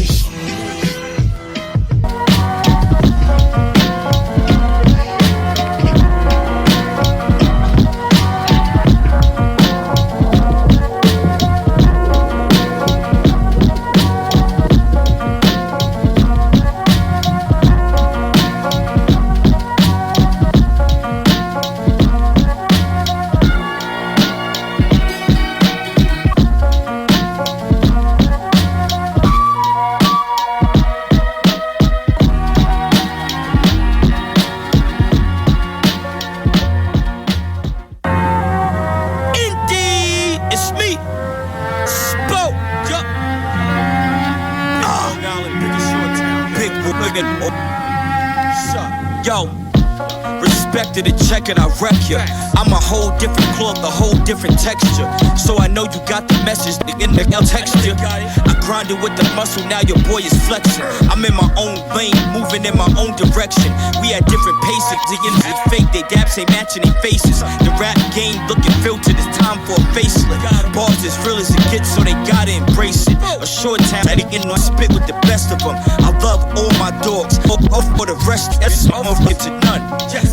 To the check it, I wreck ya. I'm a whole different cloth, a whole different texture. So I know you got the message in the texture. I grinded with the muscle, now your boy is flexing. I'm in my own lane, moving in my own direction. We at different paces, digging fake, they daps ain't matching their faces. The rap game looking filtered, it's time for a facelift. Bars as real as it gets, so they gotta embrace it. A short time, I didn't know I spit with the best of them. I love all my dogs, off for the rest, that's all to none.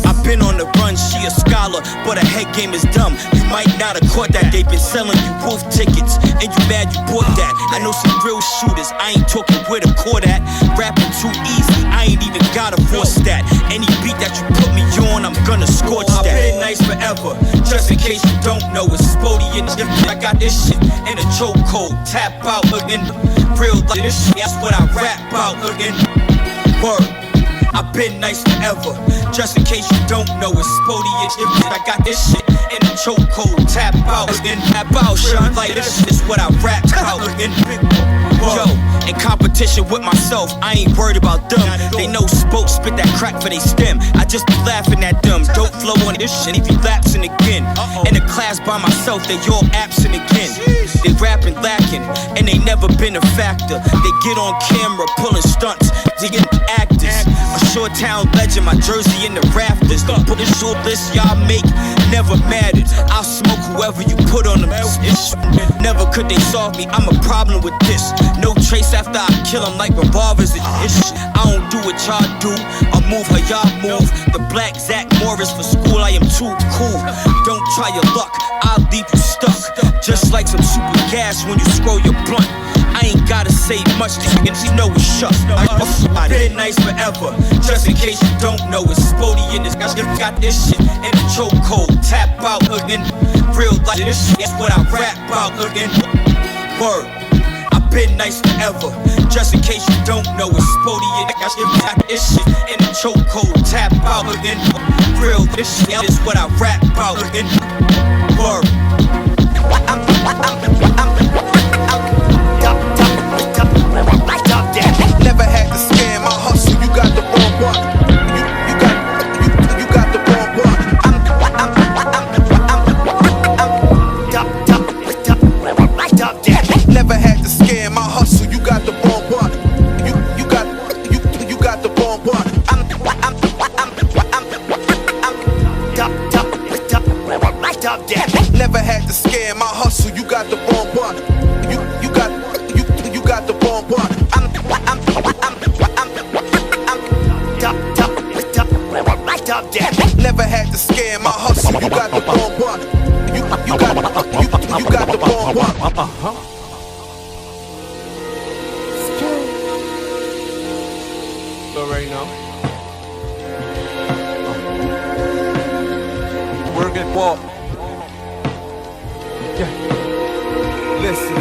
I've been on the run, she a scholar, but her head game is dumb. You might not have caught that, they've been selling you wolf tickets, and you mad you bought that. I know some real shooters, I ain't talking where the court at. Rapping too easy, I ain't even gotta force that. Any beat that you put me on, I'm gonna scorch that. I've been nice forever, just in case you don't know, it's Spody and shit. I got this shit in a chokehold, tap out, looking real like this shit, that's what I rap out, looking word. I've been nice forever, just in case you don't know, it's Spody and shit. I got this shit in a chokehold, tap out, then tap out, shine like this shit is what I rap out, looking big. Yo, in competition with myself, I ain't worried about them. They know Spoke spit that crack for they stem. I just be laughing at them. Dope flow on this shit, if you lapsing again. In the class by myself, they all absent again. They rapping lacking, and they never been a factor. They get on camera pulling stunts, they get actors. A short Short town legend, my jersey in the rafters. The short list y'all make never mattered. I'll smoke whoever you put on them. Never could they solve me, I'm a problem with this. No trace after I kill them like revolvers. I don't do what y'all do, I move how y'all move. The black Zach Morris for school, I am too cool. Don't try your luck, I'll leave you stuck. Just like some super gas when you scroll your blunt. I ain't gotta say much, these niggas know it's shut. I've been nice forever, just in case you don't know. It's Spody in this, got this shit in the chokehold. Tap out again, real life, this shit is what I rap about again. Word, I've been nice forever, just in case you don't know. It's Spody in this shit in the chokehold. Tap out again, real, this shit is what I rap about again. Word. Never had to scam my hustle, you got the wrong one. You got the wrong one. Never had to scam my hustle, you got the wrong one. You got the wrong one. Never had to scam my hustle, you got the wrong one. You got the wrong one. Never had to scam my hustle, you got the wrong one. You got the wrong one. You already know. Work and walk. Yeah. Listen.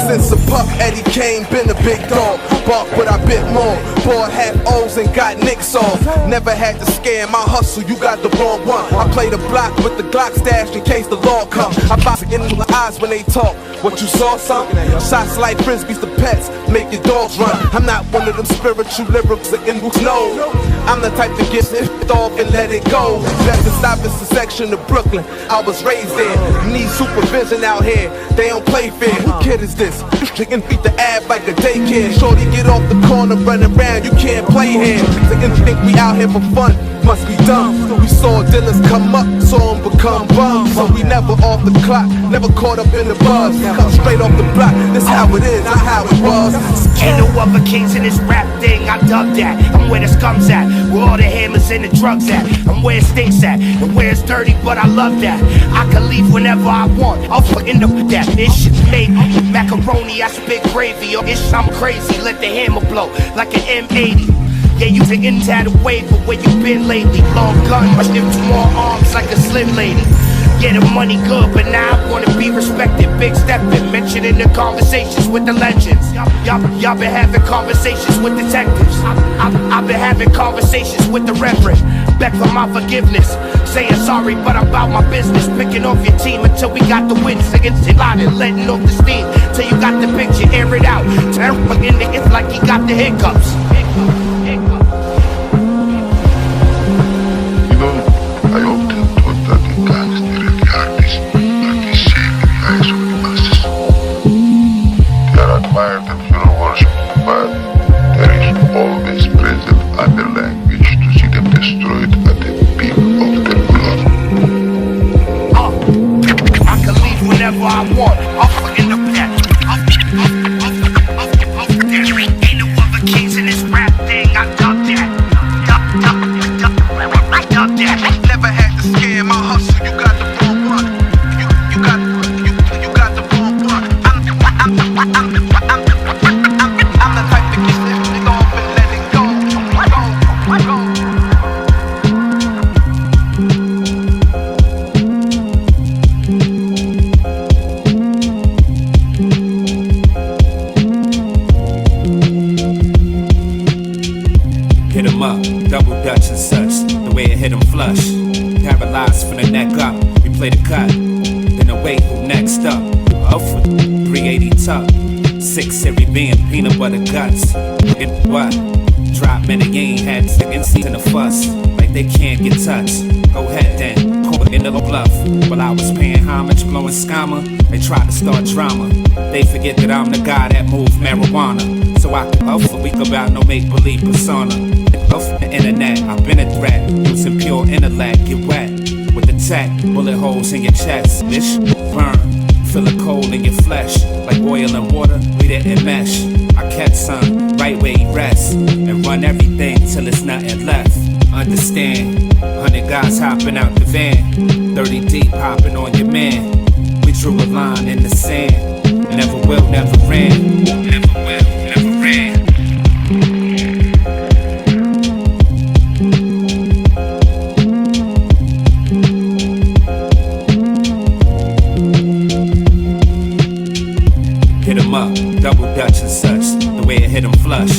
Since a pup, Eddie Kane been a big dog. Bark, but I bit more. Boy had O's and got nicks off. Never had to scam my hustle, you got the wrong one. I play the block with the Glock stashed in case the law come. I box in the eyes when they talk. What you saw, something? Shots like frisbees to pets, make your dogs run. I'm not one of them spiritual lyrics that in no. I'm the type to get it off and let it go. That's the stoppest section of Brooklyn. I was raised there. You need supervision out here. They don't play fair. Who kid is this? They can beat the ab like a daycare. Shorty get off the corner, running around. You can't play here. They think we out here for fun. Must be dumb. We saw dealers come up, saw them become bums. So we never off the clock, never caught up in the buzz. Come straight off the block, this how it is, not how it was. Ain't no other kings in this rap thing, I dub that. I'm where the scum's at, where all the hammers and the drugs at. I'm where it stinks at, and where it's dirty, but I love that. I can leave whenever I want, I'll end up with that. This shit made macaroni, I spit gravy. Or ish, I'm crazy, let the hammer blow like an M80. Yeah, you taking that away, but where you been lately? Long gun, my stiff two more arms like a slim lady. Yeah, the money good, but now I wanna be respected. Big steppin', mentioned in the conversations with the legends. Y'all been having conversations with detectives. I've been having conversations with the reverend. Beg for my forgiveness, saying sorry, but I'm about my business. Picking off your team until we got the wins against it. And letting off the steam till you got the picture, air it out. Turn in the it's like he got the hiccups. I often thought that the gangster and the artist are the same guys with masses. They are admired and hero worshipped, but there is always present underlying wish to see them destroyed at the peak of their glory. I can leave whenever I want. I'll end up that. Ain't no other kings in this rap thing. I dub that. Never had to scam my hustle, you got the wrong one. You got the wrong one. I'm the type to get it off and let it go. Hit 'em up, double dutch and such. The way it hit 'em flush. Paralyzed from the neck up, we play the cut. Then await who next up. Up for 380 tuck. 6 every being peanut butter guts. And what? Drop man, you ain't had seconds in the fuss. Like like they can't get touched. Go ahead then, call it in the bluff. While I was paying homage, blowing scammer, they tried to start drama. They forget that I'm the guy that moved marijuana. So I can speak about no make-believe persona. Off the internet, I've been a threat, using pure intellect, get wet. With the tech, bullet holes in your chest, bitch, burn. Feel a cold in your flesh, like oil and water, we didn't mesh. I catch some, right where he rests, and run everything till it's nothing left. Understand, 100 guys hopping out the van, 30 deep hopping on your man. We drew a line in the sand, never will, never ran. Never will, never ran. Hit 'em up, double dutch and such, the way it hit 'em flush.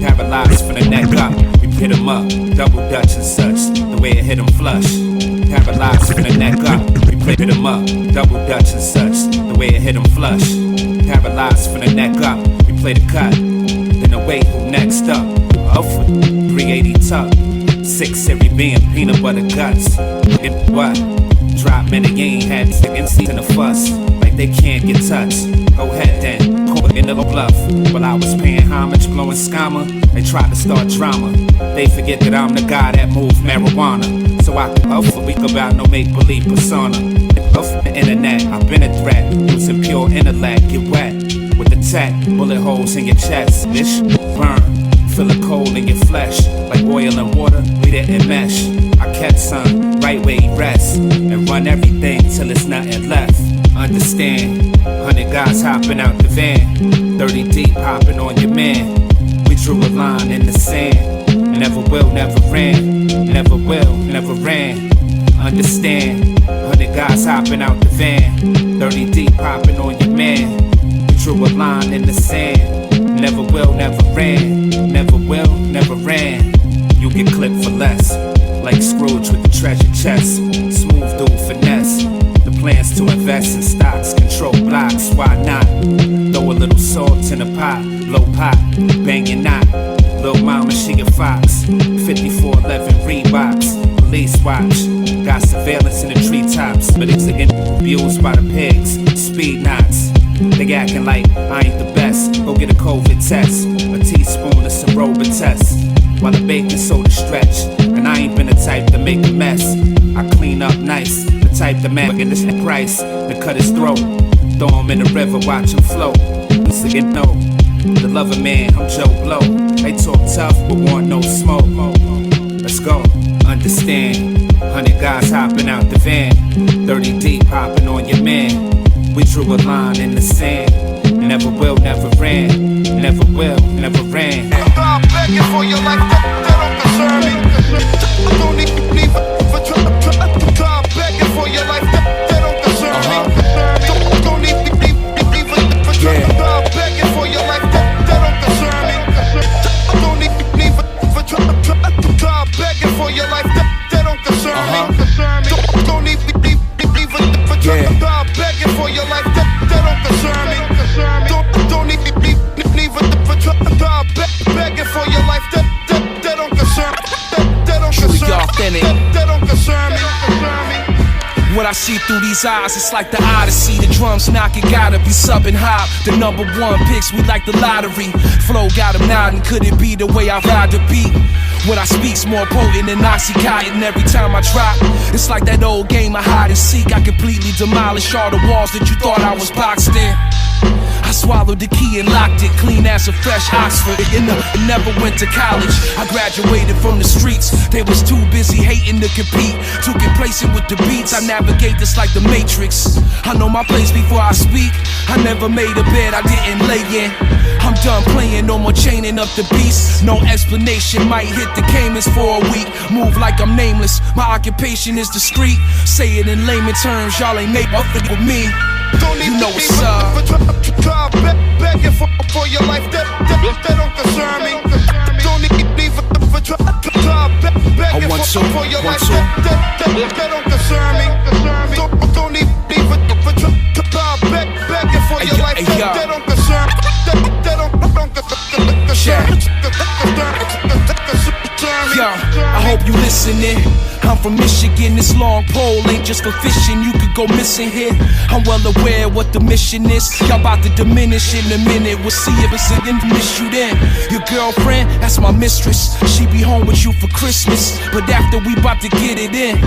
Paralyzed from the neck up, we hit 'em up, double dutch and such, the way it hit 'em flush. Paralyzed from the neck up, we hit 'em up, double dutch and such, the way it hit 'em flush. Paralyzed from the neck up, we play the cut, then await who next up. Up for 380 tuck, 6 series being peanut butter guts. Get what? Drop man, they ain't had seconds in a fuss, like they can't get touched. Go ahead then, call it in the bluff. While I was paying homage, blowing scammer, they tried to start drama. They forget that I'm the guy that moved marijuana. So I can speak about no make-believe persona. Off the internet, I've been a threat, using pure intellect, get wet. With the tech, bullet holes in your chest, bitch, burn. Feel a cold in your flesh, like oil and water, we didn't mesh. I catch some, right where he rests, and run everything till it's nothing left. Understand, 100 guys hopping out the van, 30 deep hopping on your man. We drew a line in the sand, never will, never ran. Never will, never ran. Understand, 100 guys hopping out the van, 30 deep hopping on your man. We drew a line in the sand, never will, never ran. Never will, never ran. You get clipped for less, like Scrooge with the treasure chest. Smooth dude finesse. The plans to invest in stocks, control blocks, why not? Throw a little salt in a pot, low pot, bang your knot. Lil' mama, she a fox, 5411 Reeboks, police watch. Got surveillance in the treetops, but it's getting abused by the pigs, speed knots. They acting like I ain't the best, go get a COVID test, a teaspoon of Robitussin, while the baking soda stretch. And I ain't been the type to make a mess, I clean up nice, the type to man get this price, to cut his throat, throw him in the river, watch him float. So you know, the lover man, I'm Joe Blow. They talk tough, but want no smoke. Let's go, understand, 100 guys hopping out the van, 30 deep hopping on your man. We drew a line in the sand, never will, never ran. Never will, never ran. I'm begging for your life, that don't concern me. I don't need for try begging for your life, that don't concern me. Don't need for try begging for your life, that don't concern me. I don't need for try begging for your life, that don't concern me. Don't need for try begging for your life, that don't concern me. Don't need begging for your life, that don't concern me. That don't concern me. What I see through these eyes, it's like the Odyssey. The drums knock, it gotta be subbing high. The #1 picks, we like the lottery. Flow got him nodding, could it be the way I ride the beat? What I speak's more potent than Oxycontin. Every time I drop, it's like that old game of hide and seek. I completely demolish all the walls that you thought I was boxed in. I swallowed the key and locked it, clean as a fresh Oxford. Never went to college, I graduated from the streets. They was too busy hating to compete, to complacent with the beats. I navigate this like the Matrix. I know my place before I speak. I never made a bed I didn't lay in. I'm done playing, no more chaining up the beast. No explanation, might hit the Caymans for a week. Move like I'm nameless, my occupation is discreet. Say it in layman terms, y'all ain't made nothing with me. You know what's up. Try begging for your life, that don't concern me. Don't need for try begging for your life, that don't concern me. Don't need for try begging for your life, that don't concern me. That don't concern me. Yo, I hope you listening. I'm from Michigan, this long pole ain't just for fishing. You could go missing here. I'm well aware what the mission is. Y'all about to diminish in a minute. We'll see if it's an miss you then. Your girlfriend, that's my mistress. She be home with you for Christmas, but after we about to get it in.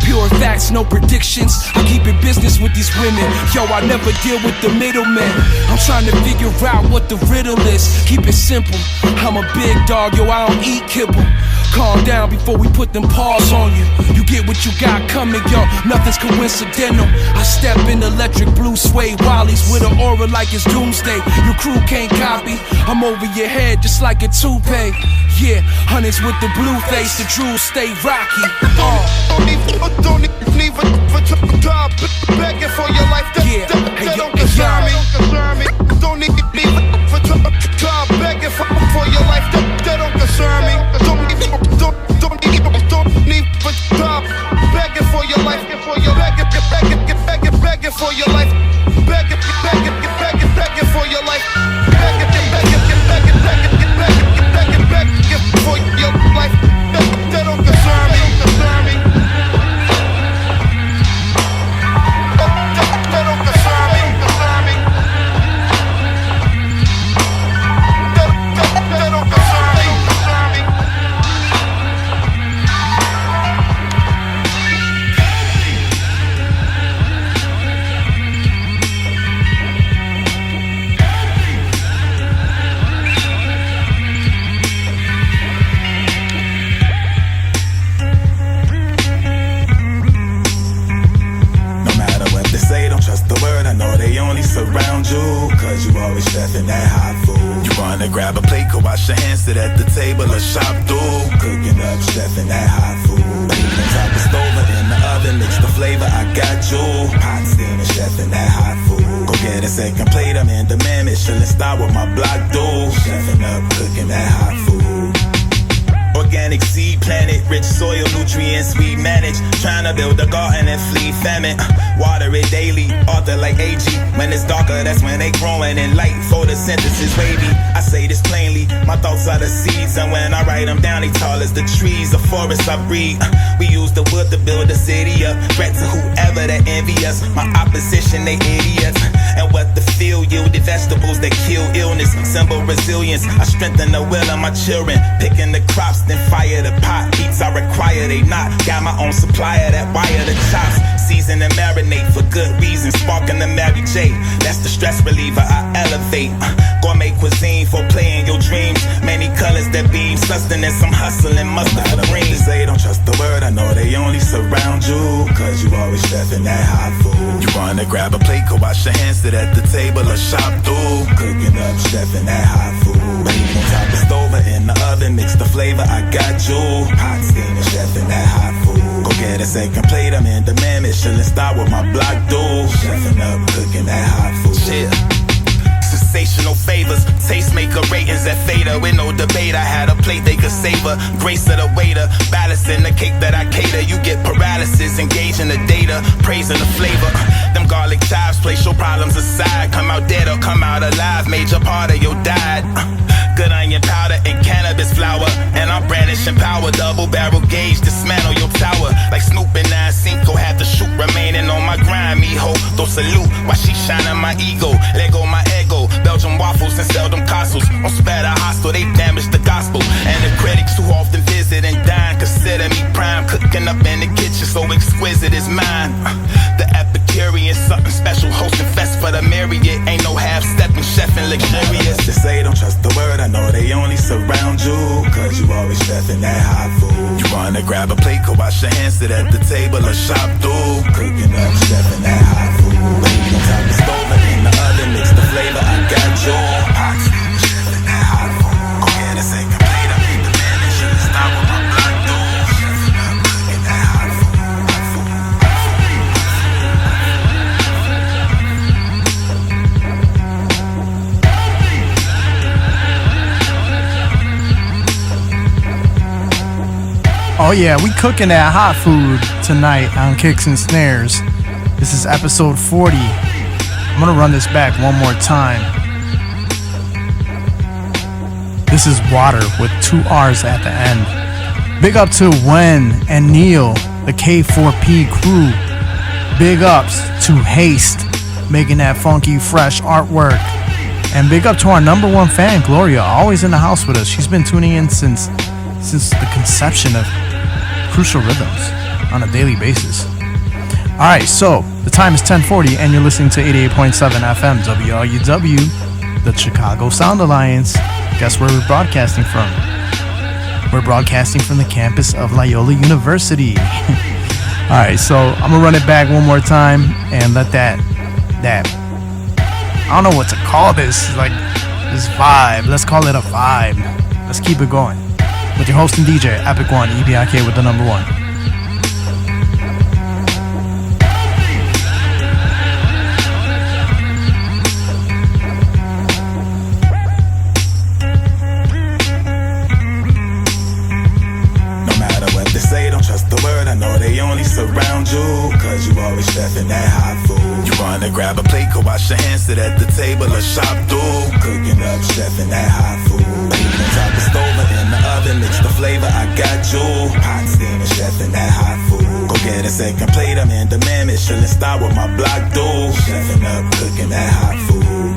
Pure facts, no predictions. I keep it business with these women. Yo, I never deal with the middlemen. I'm trying to figure out what the riddle is. Keep it simple. I'm a big dog, yo, I don't eat kibble. Calm down before we put them paws on you. You get what you got coming, yo, nothing's coincidental. I step in electric blue suede Wallies with an aura like it's doomsday. Your crew can't copy, I'm over your head just like a toupee. Yeah, hundreds with the blue face, the jewels stay rocky. Don't need for job, begging for your life. That don't concern me. Don't need for job, begging for your life. That don't concern me. Don't need for job, begging for your life. Begging for your life. Begging for your life. Begging for your life. That don't concern me. Around you, cause you always chefing that hot food. You wanna grab a plate, go wash your hands, sit at the table or shop through. Cooking up, chefing that hot food. Even top the stove or in the oven, mix the flavor, I got you. Hot steaming, chefing that hot food. Go get a second plate, I'm in demand, Michelin star with my block dude. Chefing up, cooking that hot food. Organic seed planet, rich soil nutrients we manage. Trying to build a garden and flee famine. Water it daily, author like AG. When it's darker, that's when they growing in light. Photosynthesis wavy, I say this plainly. My thoughts are the seeds, and when I write them down, they tall as the trees. The forests I breed. We use the wood to build the city up. Threat to whoever that envy us. My opposition, they idiots. And what the field yielded vegetables that kill illness. Symbol resilience, I strengthen the will of my children. Picking the crops, then fire the pot. Beats I require, they not. Got my own supplier that wire the chops. Season and marinate for good reason. Sparking the Mary J. That's the stress reliever I elevate. Gourmet cuisine for playing your dreams. Many colors that beam. Sustenance, I'm hustling mustard for greens. They don't trust the word, I know they only surround you. Cause you always chefing that hot food. You wanna grab a plate, go wash your hands, sit at the table or shop through. Cooking up, chefing that hot food. Even top the stove or in the oven, mix the flavor, I got you. Hot steaming, chefing that hot food. Go get a second plate, I'm in demand, Michelin star with my block dude. Chefing up, cooking that hot food. Yeah. Sensational favors, tastemaker ratings at Fader. With no debate, I had a plate they could savor. Grace of the waiter, balancing the cake that I cater. You get paralysis, engaging the data, praising the flavor. Them garlic chives, place your problems aside. Come out dead or come out alive, major part of your diet. Good onion powder and cannabis flower. And I'm brandishing power, double barrel gauge, dismantle your tower. Like Snoop and 9-5, had to shoot, remaining on my grind, mijo. Throw salute, while she shining my ego. Let go my ego, Belgian waffles and seldom castles. On spatter hostile, they damage the gospel. And the critics who often visit and dine consider me prime. Cooking up in the kitchen, so exquisite is mine. The Epicurean, something special, hosting fest for the myriad. Ain't no half-stepping, chefing luxurious. They say don't trust the word, I know they only surround you. Cause you always chefing that hot food. You wanna grab a plate, go wash your hands, sit at the table or shop through. Cooking up, chefing that hot food. Even top the stove and in the oven, mix the flavor, I got you. Hot steaming, chefing that hot food. Go get a second plate, I'm in the man, and shouldn't stop with my block dude. Chefing up, cooking that hot food. Oh yeah, we cooking that hot food tonight on Kicks and Snares. This is episode 40. I'm gonna run this back one more time. This is Water with 2 R's at the end. Big up to Wen and Neil, the K4P crew. Big ups to Haste, making that funky, fresh artwork. And big up to our number one fan, Gloria, always in the house with us. She's been tuning in since the conception of Crucial Rhythms on a daily basis. Alright, so the time is 10:40 and you're listening to 88.7 FM WRUW, the Chicago Sound Alliance. Guess where we're broadcasting from? We're broadcasting from the campus of Loyola University. Alright, so I'm gonna run it back one more time and let that I don't know what to call this, like this vibe. Let's call it a vibe. Let's keep it going. With your host and DJ, Epic One, EBIK with the number one. I know they only surround you, cause you always chefing that hot food. You wanna grab a plate, go wash your hands, sit at the table or shop through. Cooking up, chefing that hot food. Heat on top of stove or in the oven, mix the flavor, I got you. Hot steaming, chefing that hot food. Go get a second plate, I'm in demand, Michelin star with my block dude. Chefing up, cooking that hot food.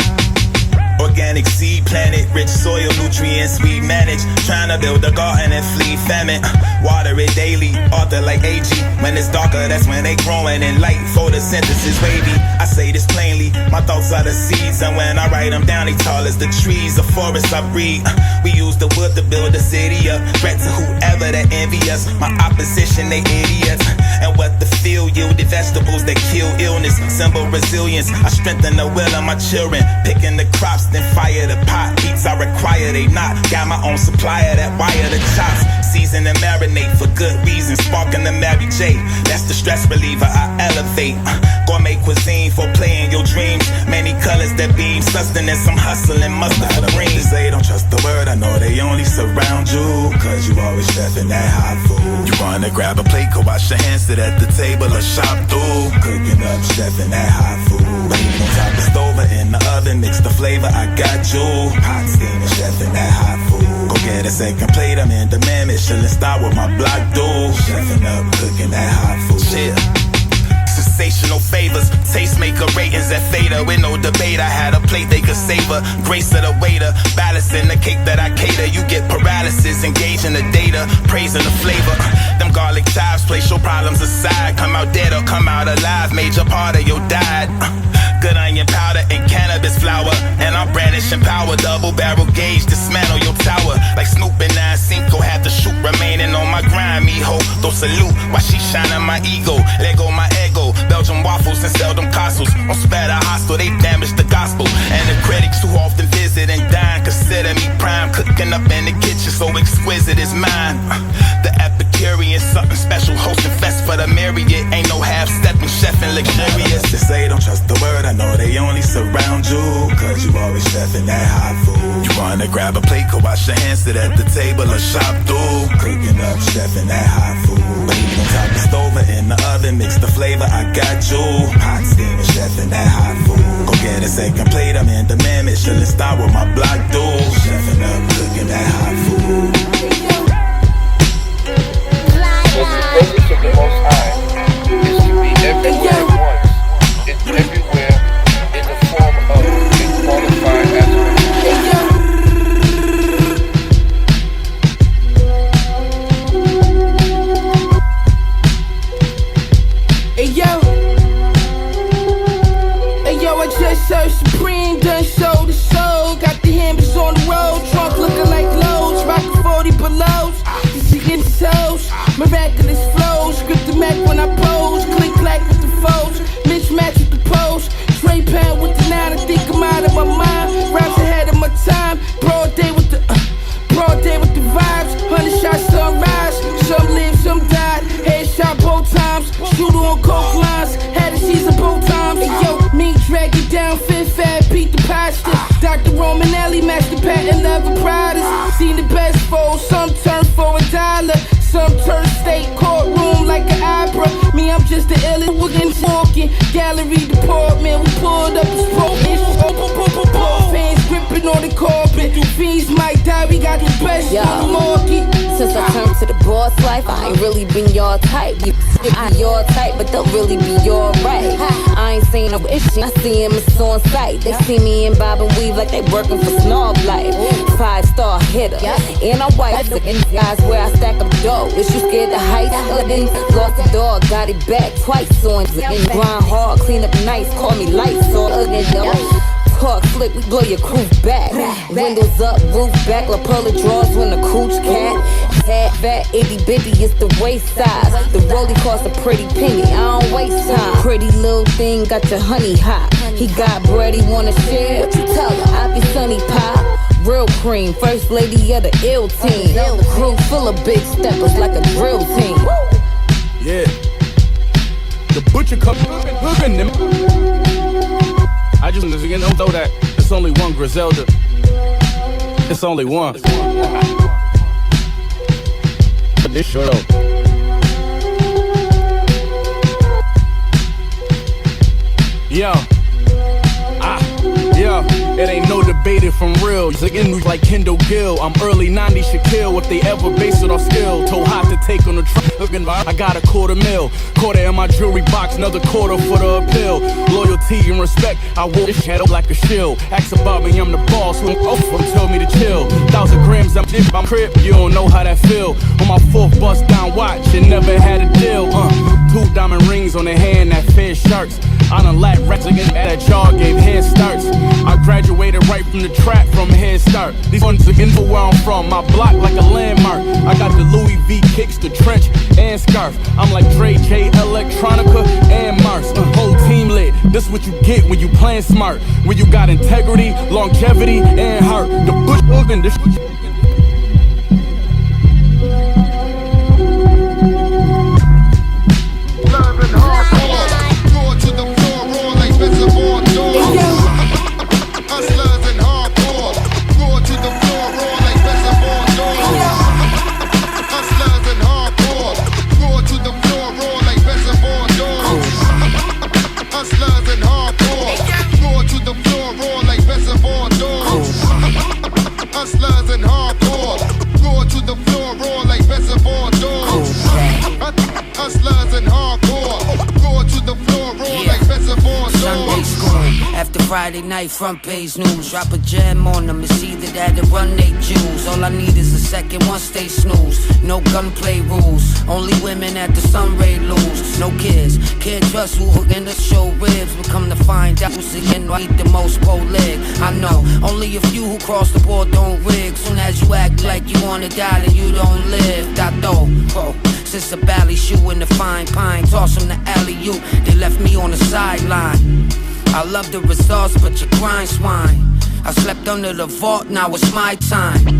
Organic seed planet, rich soil nutrients we manage. Trying to build a garden and flee famine. Water it daily, author like AG. When it's darker, that's when they growing in light. Photosynthesis wavy, I say this plainly. My thoughts are the seeds, and when I write them down, they tall as the trees. The forests I breed. We use the wood to build a city up. Threat to whoever that envy us. My opposition, they idiots. And what the field yielded vegetables that kill illness. Symbol resilience. I strengthen the will of my children. Picking the crops, then fire the pot. Beats I require, they not. Got my own supplier that wire the chops. Season and marinate for good reason. Sparking the Mary J. That's the stress reliever I elevate. Gourmet cuisine for playing your dreams. Many colors that beam. Sustenance, I'm hustling mustard for greens. They don't trust the word, I know they only surround you, cause you always chefing that hot food. You wanna grab a plate, go wash your hands, sit at the table or shop through. Cooking up, chefing that hot food. Heat on top of stove or in the oven, mix the flavor, I got you. Hot steaming, chefing that hot food. Go get a second plate, I'm in demand, Michelin star with my block dude. Chefing up, cooking that hot food. Yeah. Sensational favors, tastemaker ratings at Theta. With no debate, I had a plate they could savor. Grace of the waiter, balancing the cake that I cater. You get paralysis, engaging the data, praising the flavor. Them garlic chives, place your problems aside. Come out dead or come out alive, major part of your diet. Good onion powder and cannabis flower. And I'm brandishing power, double barrel gauge, dismantle your tower. Like Snoop and 9-5 had the shoot, remaining on my grind, mijo. Throw salute, while she shining my ego. Let go my ego, Belgian waffles and sell them castles. On spatter hostile, they damage the gospel. And the critics who often visit and dine consider me prime. Cooking up in the kitchen, so exquisite is mine. The Epicurean, something special, hosting fest for the myriad. Ain't no half-stepping, chefing luxurious. They say don't trust the word, I know they only surround you, cause you always chefing that hot food. You wanna grab a plate, go wash your hands, sit at the table or shop through. Cooking up, chefing that hot food. Heat on top of stove or in the oven, mix the flavor, I got you. Hot steaming, chefing that hot food. Go get a second plate, I'm in demand, Michelin star with my block dude. Chefing up, cooking that hot food. But the purpose of the Most High is to be everywhere at once. It's everywhere in the form of a qualified aspect. Hey yo, I just served Supreme, done soul to soul. Got the hammers on the road, trunk looking like loads. Rockin' 40 belows, this is getting toes. Miraculous flows, script the Mac when I pose. Click clack with the foes, mismatch with the pose. Trey pound with the 9, I think I'm out of my mind. Raps ahead of my time, broad day with the vibes. 100 shots sunrise, some live, some died. Headshot both times, shooter on coke lines. Had a season both times. Hey, yo, me drag it down, Fifth Fab, Pete the Pastor. Dr. Romanelli, Master Patent, Leather Priders. Seen the best foes, some turn for $1. Some turn state courtroom like an opera. Me, I'm just the illest within walking. Gallery department, we pulled up the stroke. Fans gripping on the carpet. Fiends might die, we got the best on the market. Since I turned to the boss, life, I ain't really been your type. I your type, but they'll really be your right. I ain't seen no issue, I see him, it's on sight. They see me in bob and weave like they working for Snob Life. 5-star hitter, and I'm white. In guys where I stack up dough. Is you scared to heights? Lost the dog, got it back twice on. And grind hard, clean up nice, call me lights on. Talk slick, we blow your crew back. Windows up, roof back, lapel of drawers when the cooch cat. Hat fat, itty bitty, it's the waist size. The rollie costs a pretty penny, I don't waste time. Pretty little thing, got your honey hot. He got bread, he wanna share. What you tell him? I be sunny pie. Real cream, first lady of the ill team. Crew full of big steppers like a drill team. Yeah. The butcher cup looking them. I just don't know that it's only one Griselda. It's only one. But this sure though. Yo. It ain't no debate if I'm real. Again, like Kendall Gill. I'm early 90s Shaquille. If they ever base it on skill, told hot to take on the truck. I got a $250,000. Quarter in my jewelry box, another quarter for the appeal. Loyalty and respect, I wore this shadow like a shield. Ask about me, I'm the boss. Who tell me to chill. 1,000 grams, I'm deep, I'm crib. You don't know how that feel. On my fourth bust down watch, and never had a deal. 2 diamond rings on the hand that fed sharks. I done lack rats again that jaw gave head starts. I graduated right from the trap from Head Start. These ones again for where I'm from. My block like a landmark. I got the Louis V kicks, the trench, and scarf. I'm like Dre, J, Electronica, and Mars. Whole team lit. This what you get when you playing smart. When you got integrity, longevity, and heart. The bush and this. Friday night, front page news. Drop a jam on them, it's either that or run they Jews. All I need is a second, one stay snooze. No gunplay rules, only women at the sunray lose. No kids, can't trust who hook in the show ribs. We come to find out who's again eat the most pro leg. I know, only a few who cross the board don't rig. Soon as you act like you wanna die, then you don't live. Dato, pro. Since a bally shoe in the fine pine, toss them the alley-oop. They left me on the sideline. I love the results, but you grind swine. I slept under the vault, now it's my time.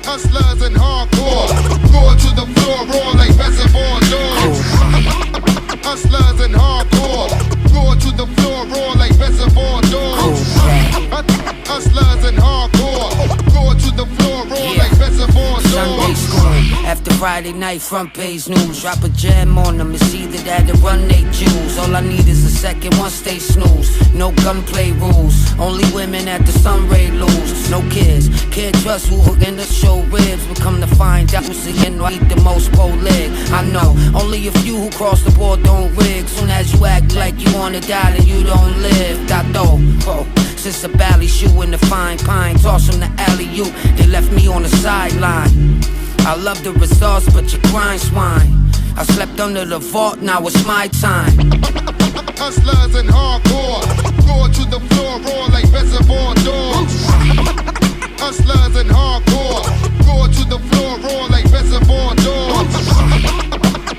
Hustlers and hardcore, roar to the floor, roar like reservoir dogs. Hustlers and hardcore, roar to the floor, roar like reservoir dogs. Hustlers and hardcore, roar to the floor, roar like reservoir dogs. Sunday school, after Friday night, front page news. Drop a jam on them, it's either that or run they Jews. All I need is a second, one stay snooze. No gunplay rules, only women at the sunray lose. No kids, can't trust who hook in the show ribs. We come to find out who's again eat the most pro leg. I know, only a few who cross the board don't rig. Soon as you act like you wanna die, then you don't live. Dato, pro. Since a bally shoe in the fine pine, toss them the alley-oop. They left me on the sideline. I love the results, but you grind swine. I slept under the vault, now it's my time. Hustlers and hardcore, roar to the floor, roar like reservoir dogs. Hustlers and hardcore, roar to the floor, roar like reservoir dogs.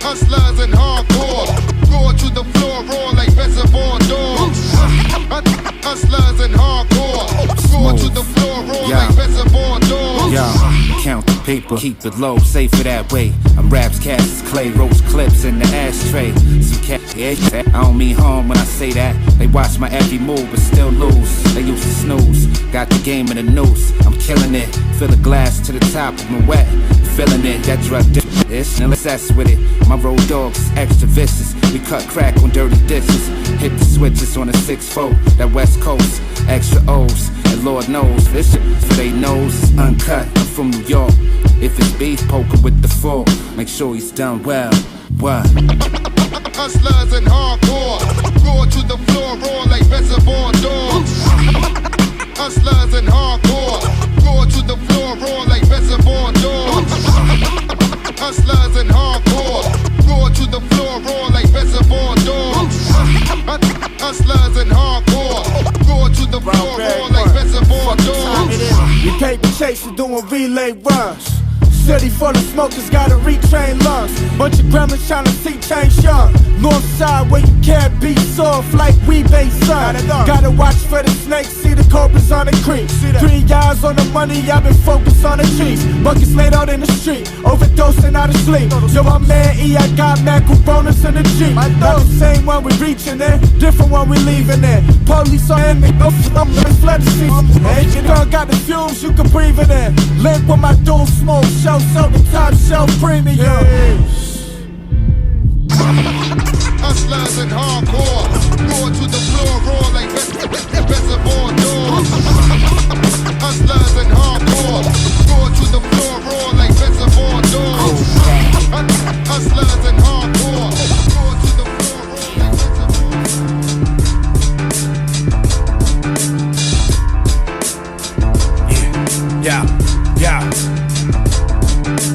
Hustlers and hardcore, roar to the floor, roar like reservoir dogs. Hustlers and hardcore, roar to the floor, roar like reservoir dogs. Yo, count the paper, keep it low, safer that way. I'm raps, casts, clay, roast clips in the ashtray. Some cat, I don't mean harm when I say that. They watch my every move but still lose. They used to snooze, got the game in the noose. I'm killing it, fill the glass to the top of my wet. Feeling it, that drug this, and obsessed with it. My road dogs is extra vicious. We cut crack on dirty dishes. Hit the switches on a 6-4, that West Coast. Extra O's, and Lord knows this shit for they knows is uncut. I'm from New York, If it's beef, poker with the fork, make sure he's done well. What? Hustlers and hardcore, roar to the floor, roar like reservoir dogs. Hustlers and hardcore, roar to the floor, roar like reservoir dogs. Hustlers and hardcore, roar to the floor, roar like reservoir dogs. Hustlers and hardcore, roar to the floor, roar like reservoir dogs. You can't be chasing, doing relay runs. City full of smokers, gotta retrain lungs. Bunch of gremlins trying to see change young. North side where you can't be soft like we base sun. Gotta watch for the snakes, see the cobras on the creek. 3 eyes on the money, I've been focused on the trees. Buckets laid out in the street, overdosing out of sleep. Yo, my man E, I got mad bonus in the Jeep. Not the same one we reaching there, different one we leaving there. Police on me, I'm flooded seats. And you done got the fumes, you can breathe in there. Link with my dual smoke show, so the top shelf premium. Hustlers and hardcore, roar to the floor, roar like reservoir dogs. Hustlers and hardcore, roar to the floor, roar like reservoir dogs. Hustlers and hardcore, roar to the floor, roar like reservoir dogs. Yeah.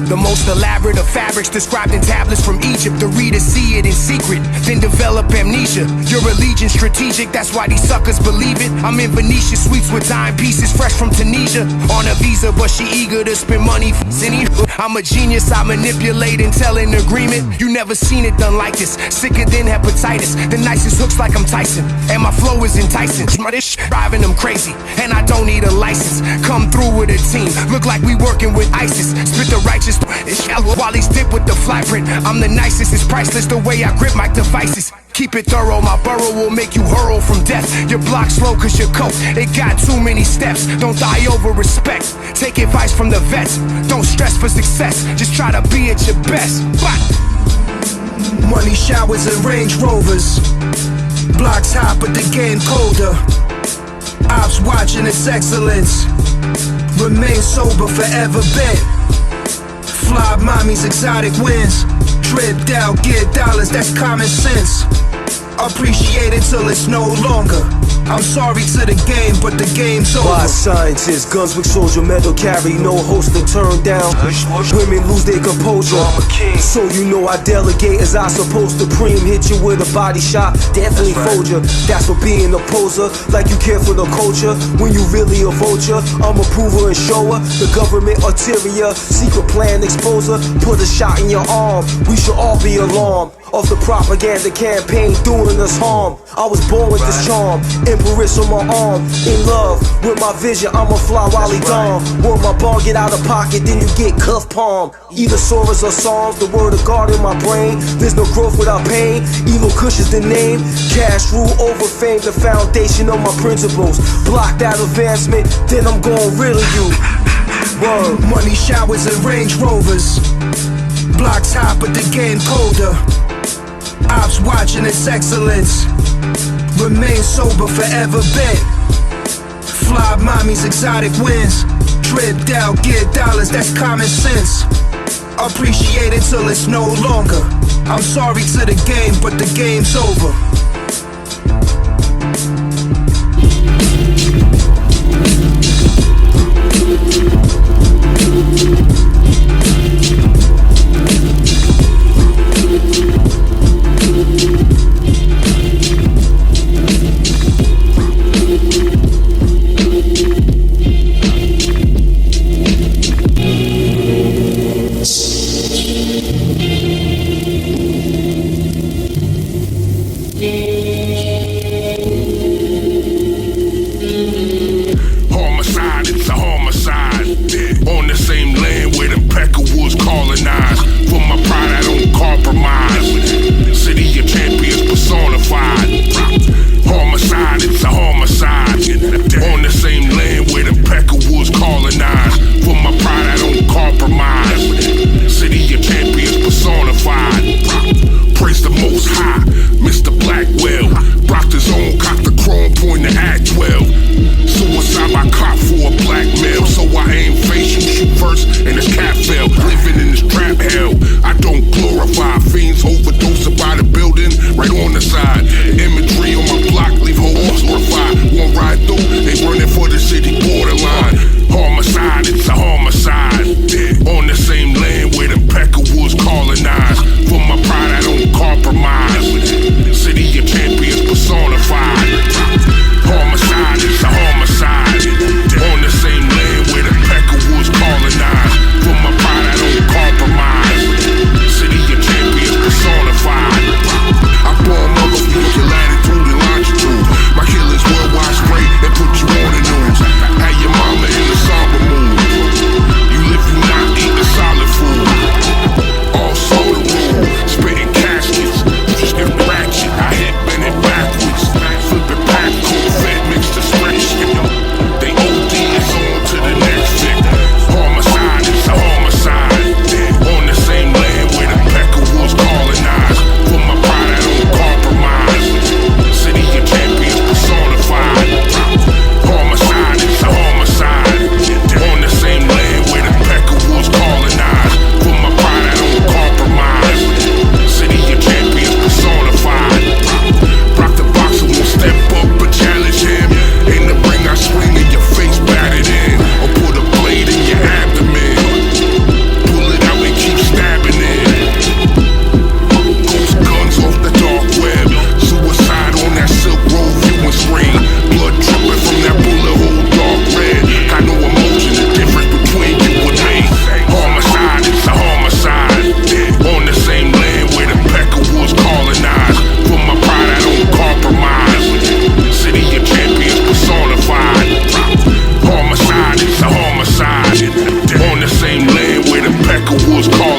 The most elaborate of fabrics described in tablets from Egypt. The readers see it in secret, then develop amnesia. Your allegiance strategic, that's why these suckers believe it. I'm in Venetian suites with timepieces fresh from Tunisia. On a visa, but she eager to spend money for any. I'm a genius, I manipulate and tell an agreement. You never seen it done like this, sicker than hepatitis. The nicest hooks like I'm Tyson, and my flow is enticing. This driving them crazy, and I don't need a license. Come through with a team, look like we working with ISIS. Spit the righteous, it's shallow while he's dipped with the fly print. I'm the nicest, it's priceless the way I grip my devices. Keep it thorough, my burrow will make you hurl from death. Your block slow cause your coat, it got too many steps. Don't die over respect, take advice from the vets. Don't stress for success, just try to be at your best. Money showers and Range Rovers, blocks hot but the game colder. Ops watching its excellence, remain sober forever bent. Fly mommies, exotic wins, tripped out, get dollars, that's common sense. Appreciate it till it's no longer. I'm sorry to the game, but the game's over. Wise scientists, guns with soldier metal carry no holster turned down. Women lose their composure, so you know I delegate as I supposed to. Preem hit you with a body shot, definitely fold you. That's for being a poser, like you care for the culture. When you really a vulture, I'm a prover and shower. The government ulterior, secret plan exposer. Put a shot in your arm, we should all be alarmed of the propaganda campaign doing us harm. I was born with this charm, Empress on my arm. In love with my vision, I'ma fly while he gone. Word my bar, get out of pocket, then you get cuff palm. Either surahs or psalms, the word of God in my brain. There's no growth without pain, Elo Kush is the name. Cash rule over fame, the foundation of my principles. Block that advancement, then I'm gon' riddle you. Word. Money showers and Range Rovers, blocks hot but the game colder. Ops watching its excellence, remain sober forever bent. Fly mommies, exotic wins, tripped out, get dollars, that's common sense. Appreciate it till it's no longer. I'm sorry to the game, but the game's over.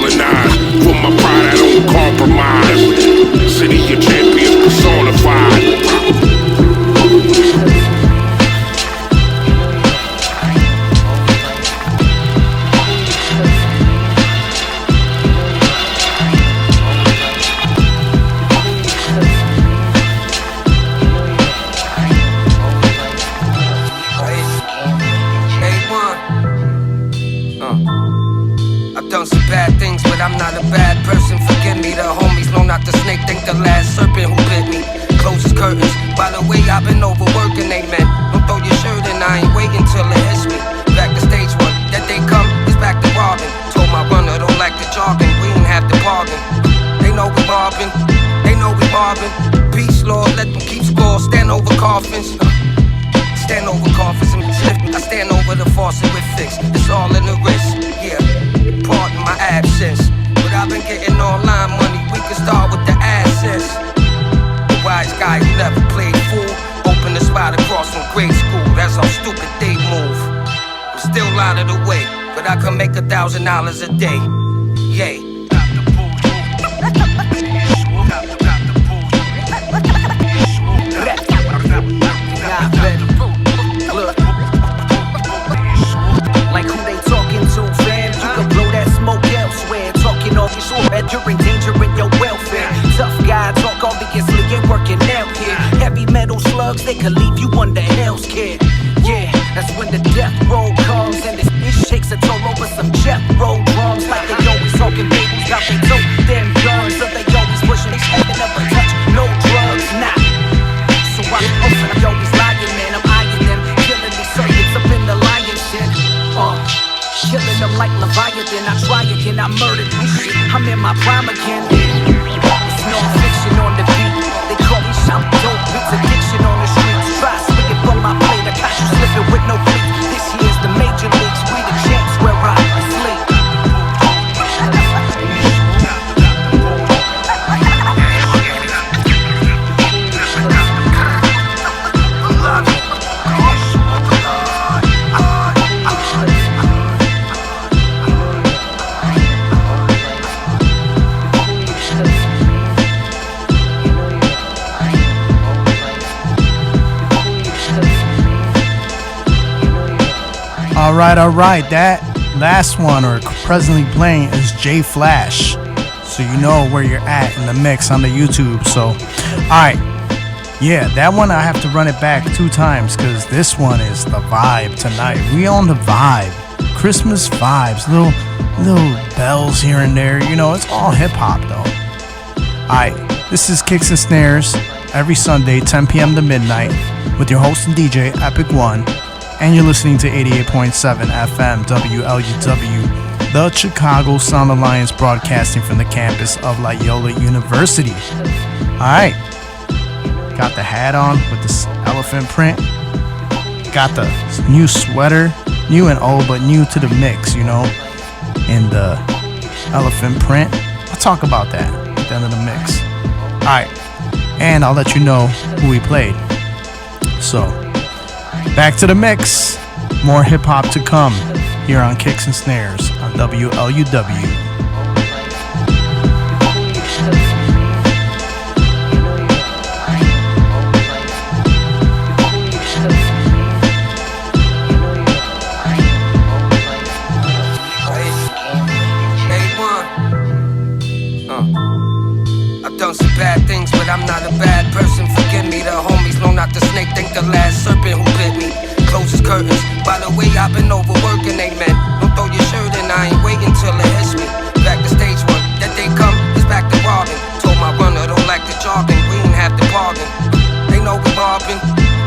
colonized. For my pride, I don't compromise. City of champions personified. I'm not a bad person, forgive me. The homies know not the snake, think the last serpent who bit me. Close his curtains, by the way I've been overworking, amen. Don't throw your shirt in, I ain't waiting till it hits me. Back to stage one, that they come, it's back to robbing. Told my runner, don't like the jogging, we ain't have to bargain. They know we mobbing, they know we mobbing. Peace, Lord, let them keep score, stand over coffins. Stand over coffins and sniff. I stand over the faucet with fix, it's all in the wrist, yeah. Pardon my absence, but I've been getting online money. We can start with the assets. The wise guy who never played fool, open the spot across from grade school. That's how stupid they move. I'm still out of the way, but I can make $1,000 a day. Yay. Like who they talking to, fam? You can blow that smoke elsewhere. Talking off your shoulder, you're endangering your welfare. Tough guy talk obviously ain't working out here. Heavy metal slugs, they could leave you under hell's care. Yeah, that's when the death roll comes and this bitch shakes a toll over some Jeff roll drums. Like they always talking babies, got they tote them guns. So they always pushing, they never touch no drugs, nah. So I'm always lying, man, I'm eyeing them. Killing these circuits up in the lion shit. Killing them like Leviathan, I try again, I murdered this shit. I'm in my prime again. It's no fiction on the beat. They call me shout dope, it's addiction on the streets. Try swinging from my plate, I got you slipping with no feet. This year's the major leagues, we the champs where I sleep. Alright, that last one, or presently playing, is J Flash. So you know where you're at in the mix on the YouTube. So, alright. Yeah, that one I have to run it back 2 times because this one is the vibe tonight. We on the vibe. Christmas vibes, little bells here and there. You know, it's all hip-hop though. Alright, this is Kicks and Snares every Sunday, 10 p.m. to midnight, with your host and DJ, Epic1. And you're listening to 88.7 FM WLUW, the Chicago Sound Alliance, broadcasting from the campus of Loyola University. Alright, got the hat on with this elephant print. Got the new sweater, new and old, but new to the mix, you know, in the elephant print. I'll talk about that at the end of the mix. Alright, and I'll let you know who we played. So, back to the mix. More hip hop to come here on Kicks and Snares on WLUW. Done some bad things, but I'm not a bad person, forgive me. The homies know not the snake, think the last serpent who bit me. Close his curtains, by the way I've been overworking, amen. Don't throw your shirt in, I ain't waiting till it hits me. Back to stage one, that they come, it's back to robbing. Told my runner, don't like the jogging, we ain't have to bargain. They know we mobbing,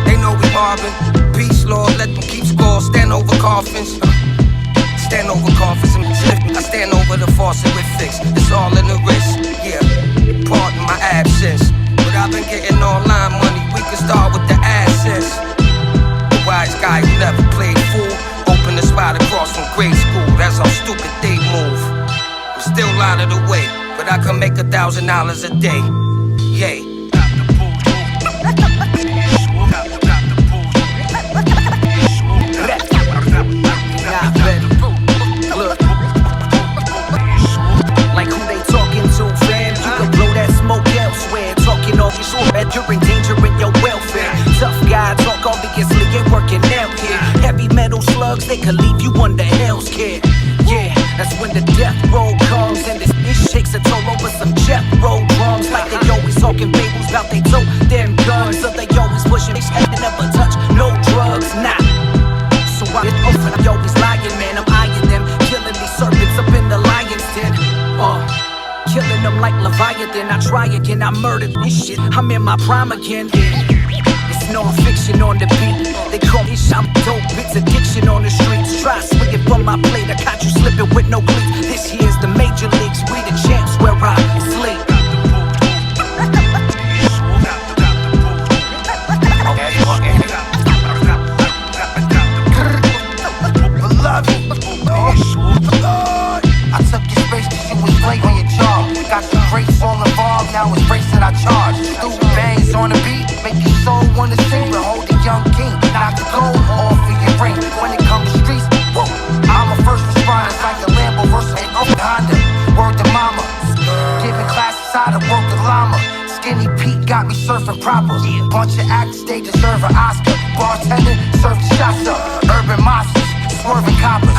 they know we mobbing. Peace, Lord, let them keep score, stand over coffins. Stand over coffins and sniff. I stand over the faucet with fix, it's all in the wrist, yeah. Pardon my absence, but I've been getting online money. We can start with the assets. The wise guy who never played fool, open the spot across from grade school. That's how stupid they move. I'm still out of the way, but I can make $1,000 a day. Yay. killing them like Leviathan. I try again, I murdered this shit. I'm in my prime again. It's non-fiction on the beat. They call me I'm dope, it's addiction on the streets. Try swinging from my plate, I caught you slipping with no cleats. This here's the major leagues, we the champs where I sleep. I took your space cause you was late on your job. Got the brakes all involved, now it's racing I charge. Stupid bangs on the beat, make your soul wanna sing. But hold the young king, knock the gold off of your ring. When it comes to streets, whoa, I'm a first responder. Like a Lambo versus an Honda. Word to mama, giving classes how to work the llama. Skinny Pete got me surfing proper. Bunch of actors, they deserve an Oscar. Bartender, serve the shots up. Urban monsters, swerving coppers.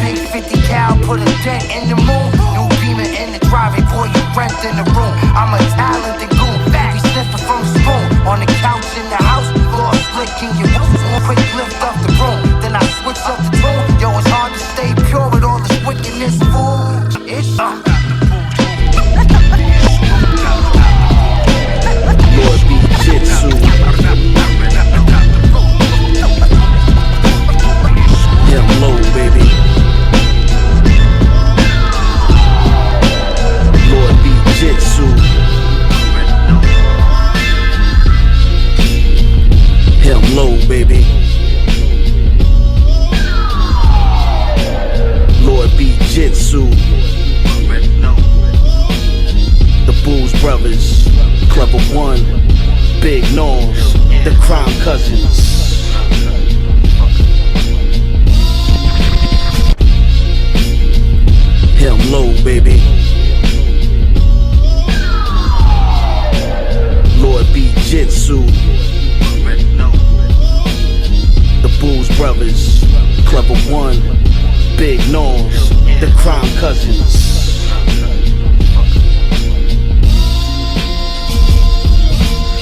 Big 50 cal, put a dent in the moon. New beamer in the driveway, boy, you rent in the room. I'm a talented goon, be sniffing from the spoon. On the couch in the house, floor slick in your room. Quick lift up the room, then I switch up the tune. Yo, it's hard to stay pure with all this wickedness, fool. It's Lord be jitsu. Yeah, low, baby. Lord be jitsu. Him low, baby. Lord be jitsu. The Bulls Brothers, Clever One, Big Nose, the Crime Cousins. Him low, baby. Lord be jitsu. The Bulls Brothers, Clever One, Big Nose, the Crime Cousins.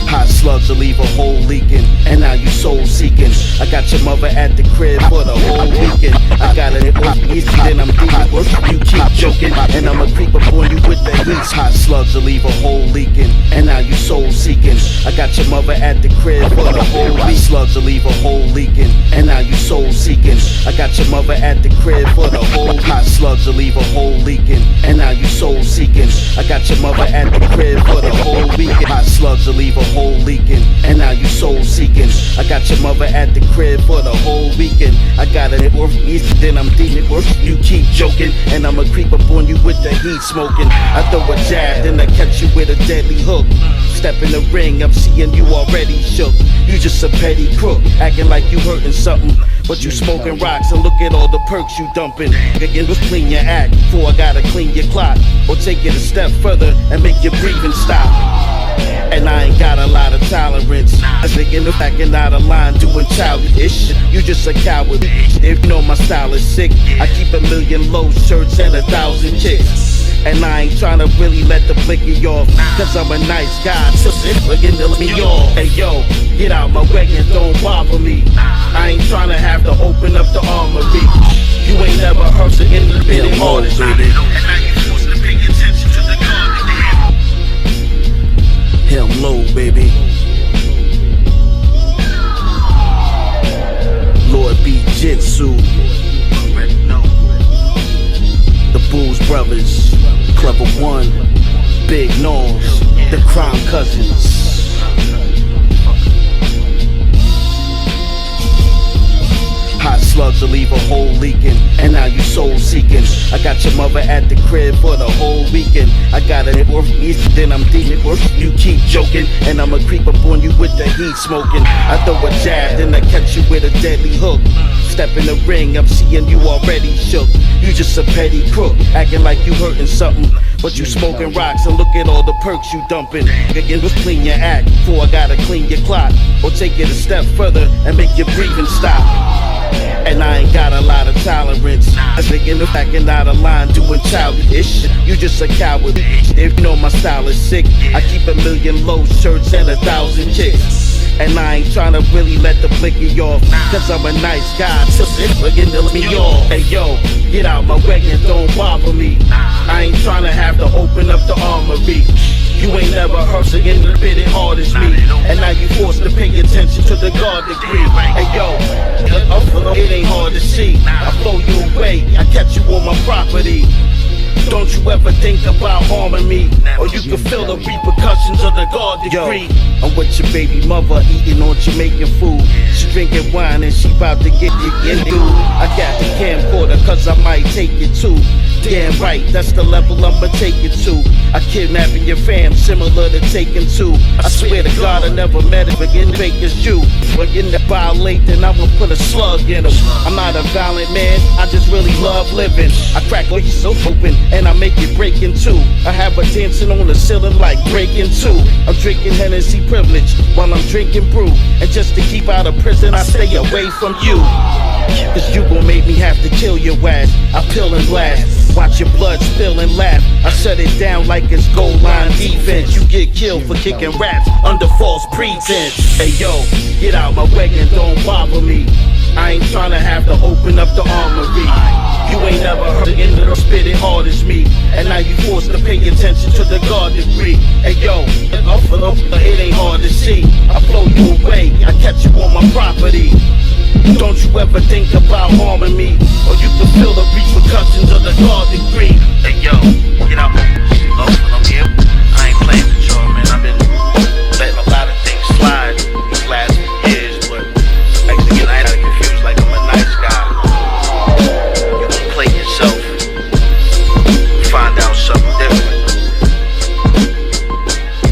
Hot slugs will leave a hole leaking, and now you soul seeking. I got your mother at the crib for the whole weekend. I got it easy, then I'm dealing with you. Keep joking, and I'ma creep up on you with the heat. Hot slugs will leave a hole leaking, and now you soul seeking. I got your mother at the crib for the whole week. Slugs will leave a hole leaking, and now you soul seeking. I got your mother at the crib for the whole week. Hot slugs will leave a hole leaking, and now you soul seeking. I got your mother at the crib for the whole weekend. Hot slugs will leave a hole leaking, and now you soul seeking. I got your mother at the crib for the whole weekend. I got it easy, then I'm dealing with you. Keep joking, and I'ma creep up on you with the heat smoking. I throw a jab, then I catch you with a deadly hook. Step in the ring, I'm seeing you already shook. You just a petty crook, acting like you hurting something, but you smoking rocks, and look at all the perks you dumping. Again, just clean your act before I gotta clean your clock, or take it a step further and make your breathing stop. And I ain't got a lot of tolerance. I think in the back and out of line doing childish. You just a coward. If you know my style is sick, I keep 1,000,000 low shirts and 1,000 chicks. And I ain't tryna really let the blicky off, cause I'm a nice guy, so sit fucking let me off. Hey yo, get out my way and don't bother me. I ain't tryna have to open up the armory. You ain't never heard the independent artist, baby. And now you forced to pay attention to the God. Him low, baby. Lord be jitsu. The Bulls Brothers, Clever One, Big Nose, the Crime Cousins. Hot slugs will leave a hole leaking, and now you soul seeking. I got your mother at the crib for the whole weekend. I got it easy, then I'm dealing with you. Keep joking, and I'ma creep up on you with the heat smoking. I throw a jab, then I catch you with a deadly hook. Step in the ring, I'm seeing you already shook. You just a petty crook, acting like you hurting something, but you smoking rocks, and look at all the perks you dumping. Again, just clean your act before I gotta clean your clock, or take it a step further and make your breathing stop. And I ain't got a lot of tolerance. I think in the back and out of line doing childish. You just a coward. If you know my style is sick, I keep 1,000,000 low shirts and 1,000 chicks. And I ain't tryna really let the blicky off, cause I'm a nice guy, so sit fucking let me off. Hey yo, get out my way and don't bother me. I ain't tryna have to open up the armory. You ain't never hustling in the bit hard as me. And now you forced to pay attention to the God degree. Hey yo, it ain't hard to see. I blow you away, I catch you on my property. Don't you ever think about harming me, or you can feel the repercussions of the God degree. Yo, I'm with your baby mother eating on Jamaican food. She drinking wine and she about to get into. I got the camcorder cause I might take it too. Damn right, that's the level I'ma take it to. I kidnapping your fam, similar to taking two. I swear to God I never met it, but in Baker's Jew. When in the violate, then I'ma put a slug in him. I'm not a violent man, I just really love living. I crack what he's so open, and I make it break in two. I have her dancing on the ceiling like breaking two. I'm drinking Hennessy privilege while I'm drinking brew. And just to keep out of prison, I stay away from you. Cause you gon' make me have to kill your ass. I pill and blast, watch your blood spill and laugh. I shut it down like it's goal line defense. You get killed for kicking raps under false pretense. Hey yo, get out my way and don't bother me. I ain't tryna have to open up the armory. You ain't never heard the end of the spit it hard as me. And now you forced to pay attention to the God degree. Hey yo, it ain't hard to see. I blow you away, I catch you on my property. Don't you ever think about harming me, or you can feel the repercussions of the God degree. Hey yo, get out my I'm here. I ain't playing with y'all, man. I've been letting a lot of things slide these last few years, but I used to get confused like I'm a nice guy. You can play yourself, find out something different.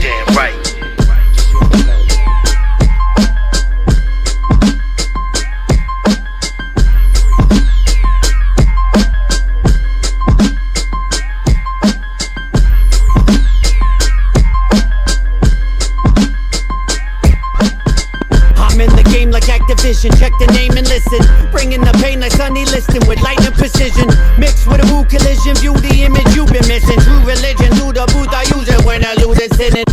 Damn right. Check the name and listen. Bringing the pain like Sunny Liston with lightning precision. Mixed with a woo collision. View the image you've been missing. True religion, do the booth I use it when I lose it sinning.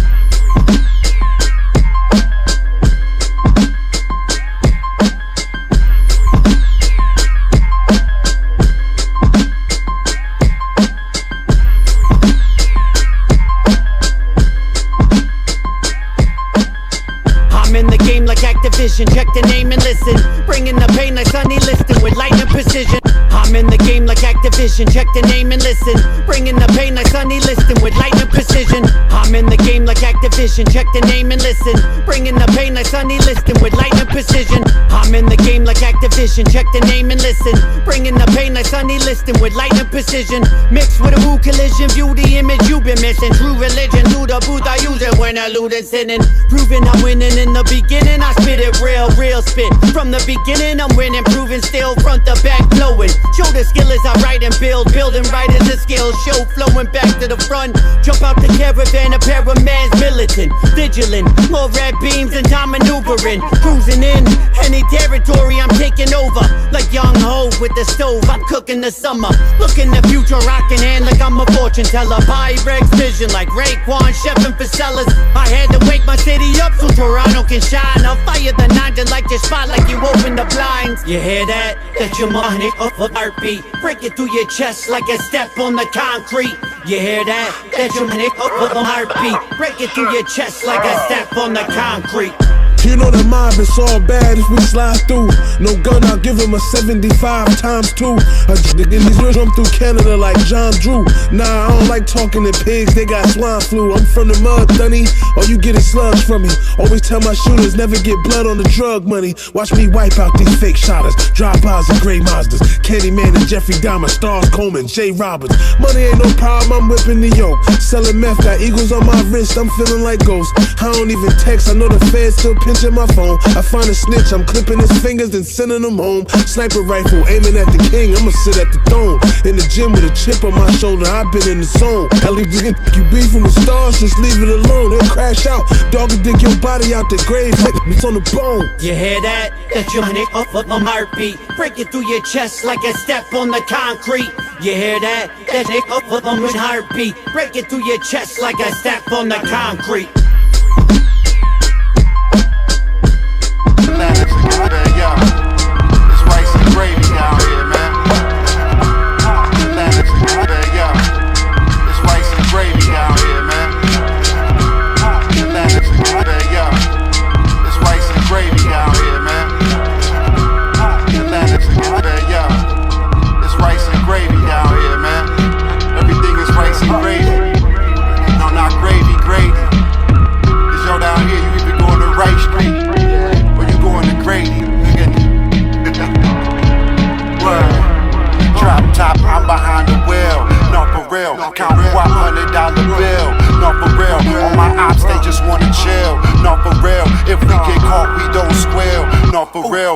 Check the name and listen. Bringing the pain like Sunny Liston with lightning precision. I'm in the game like Activision. Check the name and listen. Bringing the pain like Sunny Liston with lightning precision. I'm in the game like Activision. Check the name and listen. Bringing the pain like Sunny Liston with lightning precision. I'm in the game like Activision. Check the name and listen. Bringing the pain like Sunny Liston with lightning precision. Mixed with a woo collision. View the image you've been missing. True religion, do the booth I use it when I loot and sinning. Proving I'm winning in the beginning. I spit it real spit. From the beginning I'm winning, proving still front to back flowing. Show the skill as I write and build, building right as a skill show. Flowing back to the front, jump out the caravan, a pair of mans militant, vigilant, more red beams and time maneuvering. Cruising in any territory I'm taking over. Like young ho with the stove, I'm cooking the summer. Looking the future, rocking hand like I'm a fortune teller. Pyrex vision like Raekwon, chefing for sellers. I had to wake my city up so Toronto can shine. I'll fire the 9 to like your spot like you open the blinds. You hear that? That's your money off a heartbeat. Break it through your chest like a step on the concrete. You hear that? That's your money off a heartbeat. Break it through your chest like a step on the concrete. You know the mob is all bad if we slide through. No gun, I'll give him a 75 times 2. And these girls run through Canada like John Drew. Nah, I don't like talking to pigs, they got swine flu. I'm from the mud, Dunny, all you get is slugs from me. Always tell my shooters never get blood on the drug money. Watch me wipe out these fake shotters, drive-bys and gray Mazdas. Candyman and Jeffrey Dahmer, Stars Coleman, Jay Roberts. Money ain't no problem, I'm whipping the yoke. Selling meth, got eagles on my wrist, I'm feeling like ghosts. I don't even text, I know the feds still pinching my phone. I find a snitch, I'm clipping his fingers and sending him home. Sniper rifle aiming at the king, I'ma sit at the throne. In the gym with a chip on my shoulder, I've been in the zone. Hell, if you beef from the stars, just leave it alone. He'll crash out, dog will dig your body out the grave, it's on the bone. You hear that? That's your money off of a heartbeat. Break it through your chest like a step on the concrete. You hear that? That's it off of a heartbeat. Break it through your chest like a step on the concrete. It's rice and gravy down here, man. It's rice and gravy down here, man.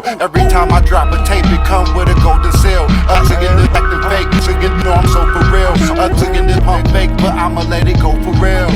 real. Every time I drop a tape, it come with a golden seal. Again, this acting fake, again, no, I'm so for real. Again, this pump fake, but I'ma let it go for real.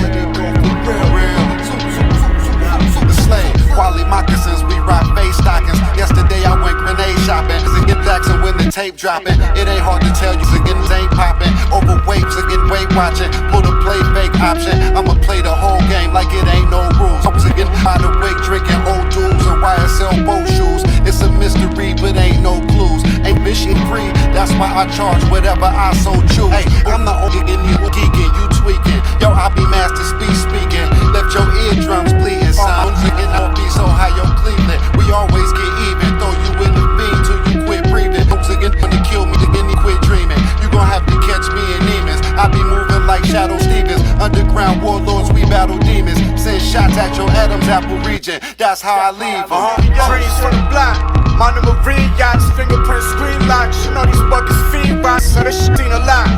The slave, quality moccasins, we rock face stockings. Yesterday I went grenade shopping. Again, Jackson when the tape dropping. It ain't hard to tell you, again, ain't popping. Overweight, again, weight watching. Pull the play fake option. I'ma play the whole game like it ain't no rules. I'm again, by the way, drinking old dudes and YSL boat shoes. It's a mystery, but ain't no clues. Ain't fishing free, that's why I charge whatever I so choose. Hey, I'm the only in you geeking, you tweaking. Yo, I be master speaking. Left your eardrums bleeding, son. Again, I'll be so high, yo, Cleveland. We always get even, throw you in the fiend till you quit breathing. Again, when you kill me, again, you quit dreaming. You gon' have to catch me in demons. I be moving like Shadow Stevens. Underground warlords, we battle demons. Send shots at your Adam's apple region. That's how I leave. Trees from the block. Monomarine yachts, fingerprint screen locks. You know these buckets feed bots, so this shit ain't a lot.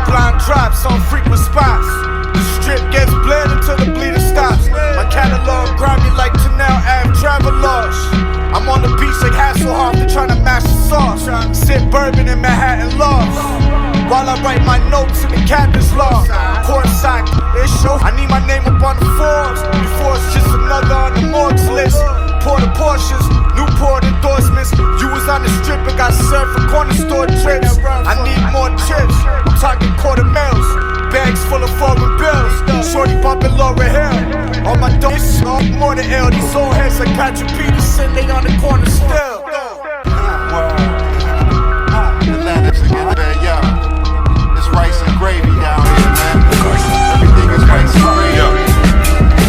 Blind drops on frequent spots. The strip gets bled until the bleeding stops. My catalog grind me like Canal Ave travelers. I'm on the beach like Hasselhoff to try to mash the sauce. Sip bourbon in Manhattan loft while I write my notes in the captain's log. Courtside, it's show. I need my name up on the Forbes before it's just another on the morgues list. Porter Porsches, Newport endorsements. You was on the strip and got served for corner store trips. I need more chips. I'm talking quarter mils. Bags full of foreign bills. Shorty bumping Laura Hill. All my dogs more than L. These old heads like Patrick Peterson, they on the corner still. Atlantic's again, man, yo. It's rice and gravy down here, man. Everything is rice and gravy.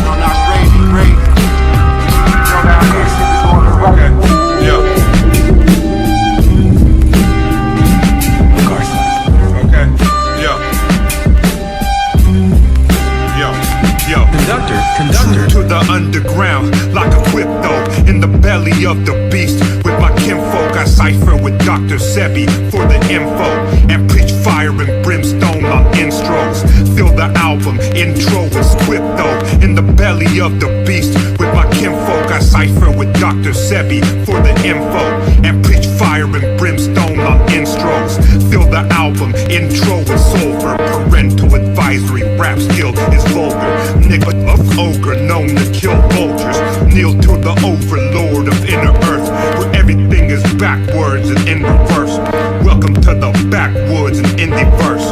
No, not gravy, gravy. Okay, yeah. Okay, yeah. Yo. Conductor. To the underground, like a crypto in the belly of the beast. With my kinfolk, I cipher with Dr. Sebi for the info and preach fire and brimstone on intros. Fill the album intro with crypto in the belly of the beast. With my kinfolk, I cipher with Dr. Sebi for the info and preach fire and brimstone on intros. Fill the album intro with sulfur. Parental advisory, rap skill is vulgar. Nigga of ogre known to kill vultures. Kneel to the overlord of inner earth, where everything is backwards and in reverse. Welcome to the backwoods and indie verse.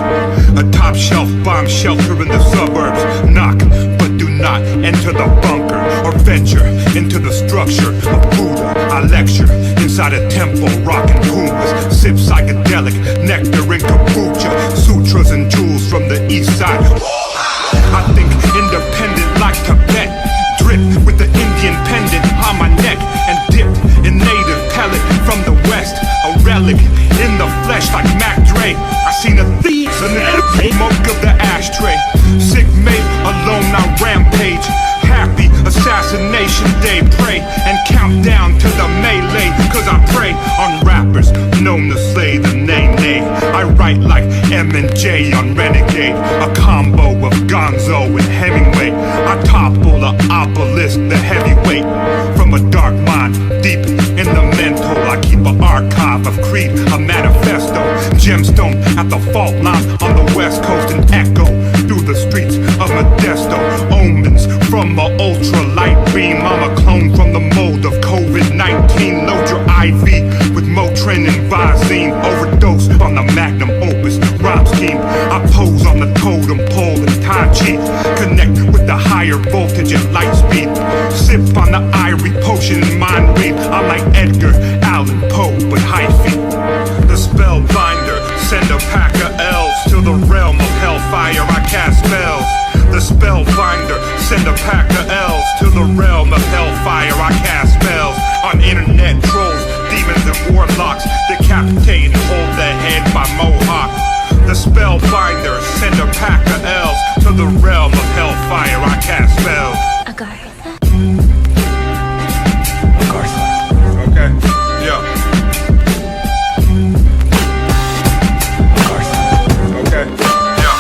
A top shelf bomb shelter in the suburbs. Knock, but do not enter the bunker or venture into the structure of Buddha. I lecture inside a temple, rockin' pumas. Sip psychedelic nectar in kombucha. Sutras and jewels from the east side. I think independent like Tibet. Drip with the Indian pendant on my neck and dip in native pellet from the west. A relic in the flesh like Mac Dre. I seen a thief in the smoke of the ashtray. Sick mate alone I rampage. Happy assassination day, pray and count down to the melee. Cause I prey on rappers known to slay the nay. I write like M&J on Renegade. A combo of Gonzo and Hemingway. I topple the obelisk, the heavyweight. From a dark mind, deep in the mental. I keep an archive of creed, a manifesto. Gemstone at the fault line on the west coast. And echo through the streets of Modesto. Omens from an ultralight beam. I'm a clone from the mold of COVID-19. Load your IV with Motrin and Visine. Overdose on the magnum opus rhyme scheme. I pose on the totem pole and Tai Chi. Connect with the higher voltage and light speed. Sip on the ivory potion and mind read. I'm like Edgar Allan Poe with high feet. The spellbinder, send a pack of elves to the realm of hellfire. I cast spells. The spellbinder, send a pack of elves to the realm of hellfire. I cast spells on internet trolls, demons and warlocks. Decapitate and hold the head by Mohawk. The spellbinder, send a pack of elves to the realm of hellfire. I cast spells. Okay, yeah. Okay, yeah.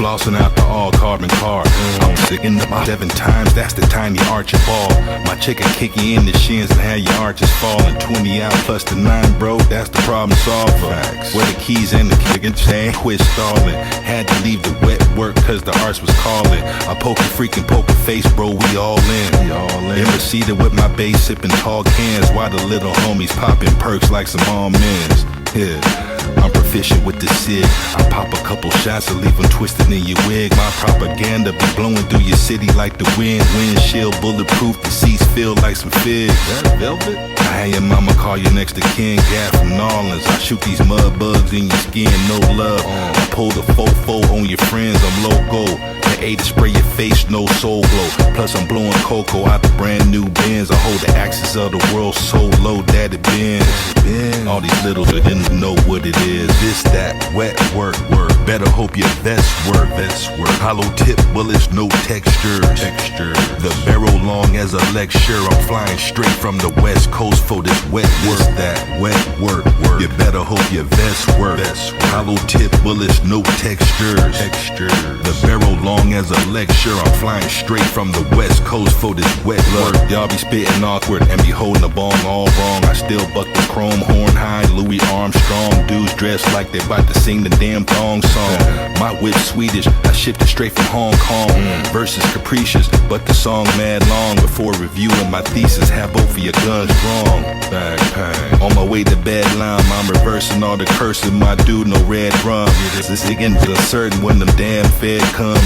flossing out the all-carbon car. I'm sick in my 7 times, that's the tiny arch ball. My chicken kick you in the shins and have your arches falling. 20 out plus the 9, bro, that's the problem solver. Where the keys and the kick and chain, quit stalling. Had to leave the wet work cause the arts was calling. I poker face, bro, we all in. And proceeded with my bass, sipping tall cans while the little homies popping perks like some almonds. Yeah, I'm proficient with the SIG. I pop a couple shots and leave them twisted in your wig. My propaganda be blowing through your city like the wind. Windshield bulletproof, the seats feel like some figs. That velvet? I had your mama call you next to King Gat from Nolans. I shoot these mud bugs in your skin, no love. I pull the fofo on your friends, I'm loco. The A to spray your face, no soul glow. Plus I'm blowing cocoa out the brand new Benz. I hold the axis of the world so low that it bends. All these little didn't know what it is. This, that, wet work. Better hope your vest work. Hollow tip bullets, no texture. The barrel long as a lecture. I'm flying straight from the west coast for this wet work. This, that, wet work. You better hope your vest work. Hollow tip bullets, no textures. The barrel long as a lecture. I'm flying straight from the west coast for this wet work. Y'all be spitting awkward and be holding the bong all wrong. I still buck the chrome horn high, Louis Armstrong. Dudes dressed like they about to sing the damn thong song. My whip Swedish, I shipped it straight from Hong Kong. Verses capricious, but the song mad long. Before reviewing my thesis, have both of your guns drawn. Back pain. On my way to bed lime, I'm reversing all the cursing. My dude, no red rum. This again is uncertain when them damn fed come.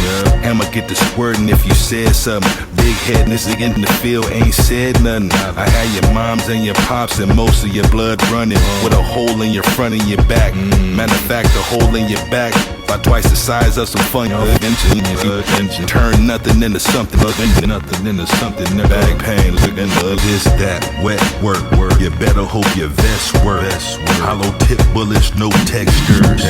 Hammer get the squirting if you said something. Big head, this again in the field ain't said nothing. I had your moms and your pops and most of your blood running with a hole in your front and your back. Matter of fact, a hole in your back about twice the size of some fun. Turn nothing into something. Back pain. This, that, wet work. You better hope your vest work. Hollow tip bullets, no textures.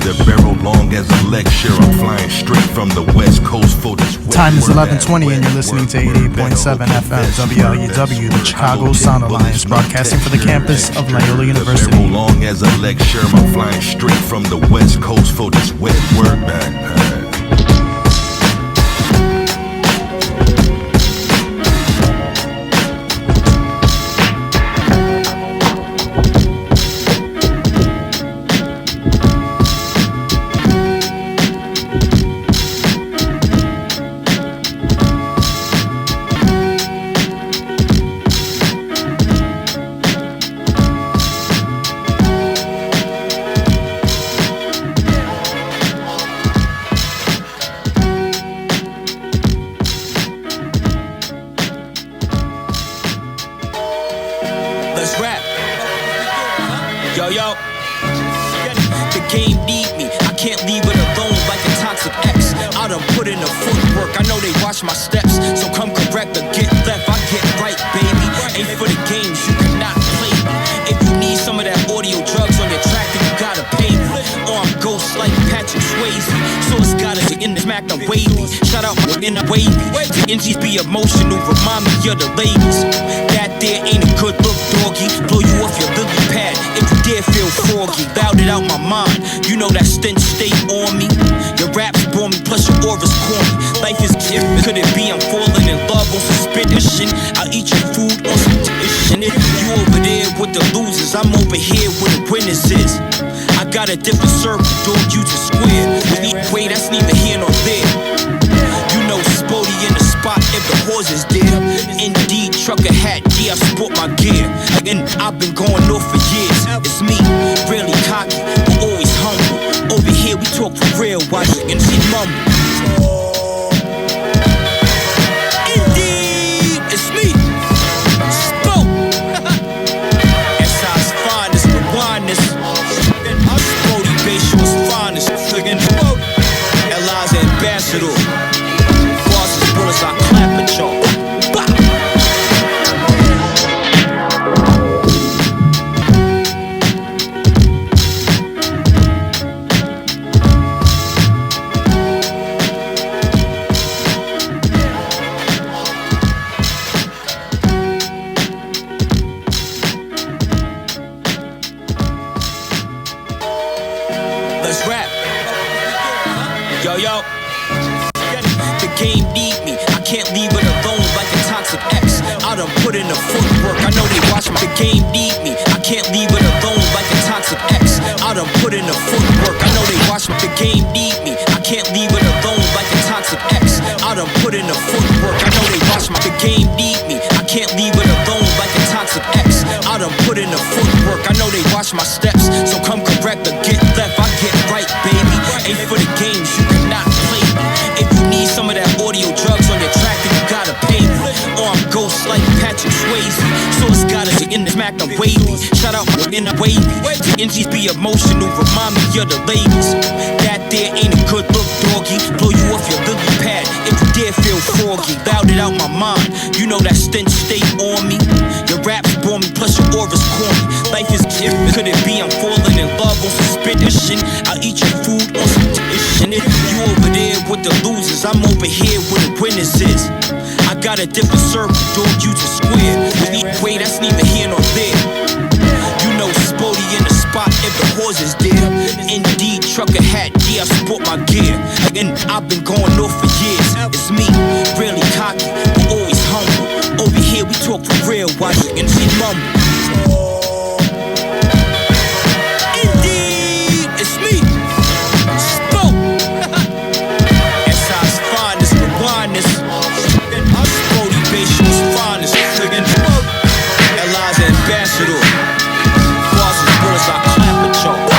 The barrel long as a lecture. I'm flying straight from the west coast for this wet Time is 11:20 and you're listening to 88.7 FM WLUW, the Chicago Sound Alliance, broadcasting for the campus of Loyola University. The barrel long as a lecture. I'm flying straight from the west coast for this wet work. Backpack. My steps, so come correct or get left. I get right, baby. Ain't for the games, you cannot play me. If you need some of that audio drugs on your track, then you gotta pay me. Or I'm ghost like Patrick Swayze, so it's gotta be in the smack the wavy. Shout out in the wavy. The NGs be emotional, remind me of the ladies. That there ain't a good look, doggy. Blow you off your lily pad if you dare feel froggy. Loud it out my mind, you know that stench stay on me. Your raps bore me, plus your aura's corny. Life is different. Could it be I'm falling in love on suspicion? I'll eat your food on suspicion. You over there with the losers, I'm over here where the winners is. I got a different circle, don't use a square. Wait, that's neither here nor there. You know Spody in the spot if the horse is there. Indeed, trucker hat, yeah, I sport my gear. And I've been going off for years. It's me, really cocky, but always humble. Over here we talk for real, watch the MC mumble. Bosses, bullets, I clap at y'all. Yo. The game need me, I can't leave it alone like a toxic ex. I done put in the footwork, I know they watch me. The game need me, I can't leave it alone like a toxic ex. I done put in the footwork, I know they watch me. The game need me, I can't leave it alone like a toxic ex. I done put in the footwork, I know they watch me. The game need me, I can't leave it alone like a toxic ex. I done put in the footwork, I know they watch my steps. So come correct or get left, I get right, baby. Ain't for the games, you cannot play me. If you need some of that audio drugs on your track, then you gotta pay me. Or I'm ghost like Patrick Swayze, so it's gotta be in the smack and wavy. Shout out in the wavy. The NGs be emotional, remind me of the ladies. That there ain't a good look, doggy. Blow you off your lily pad if you dare feel foggy. Loud it out my mind, you know that stench stay on me. Your raps bore me, plus your aura's corny. Life is different, could it be I'm falling in love on suspicion? I'll eat your food on suspicion. You over there with the losers, I'm over here where the winners is. I got a different circle, dog, you just square. Wait, that's neither here nor there. You know Spody in the spot if the horse is there. Indeed, trucker hat, yeah, I sport my gear. And I've been going off for years. It's me, really cocky, but always humble. Over here we talk for real, while you can see mumble. Indeed, it's me, Spoke. SI's finest, the winest. I'm Spody, Bayshaw's finest. Eliza Ambassador. Bosses, bullets, I clap at y'all.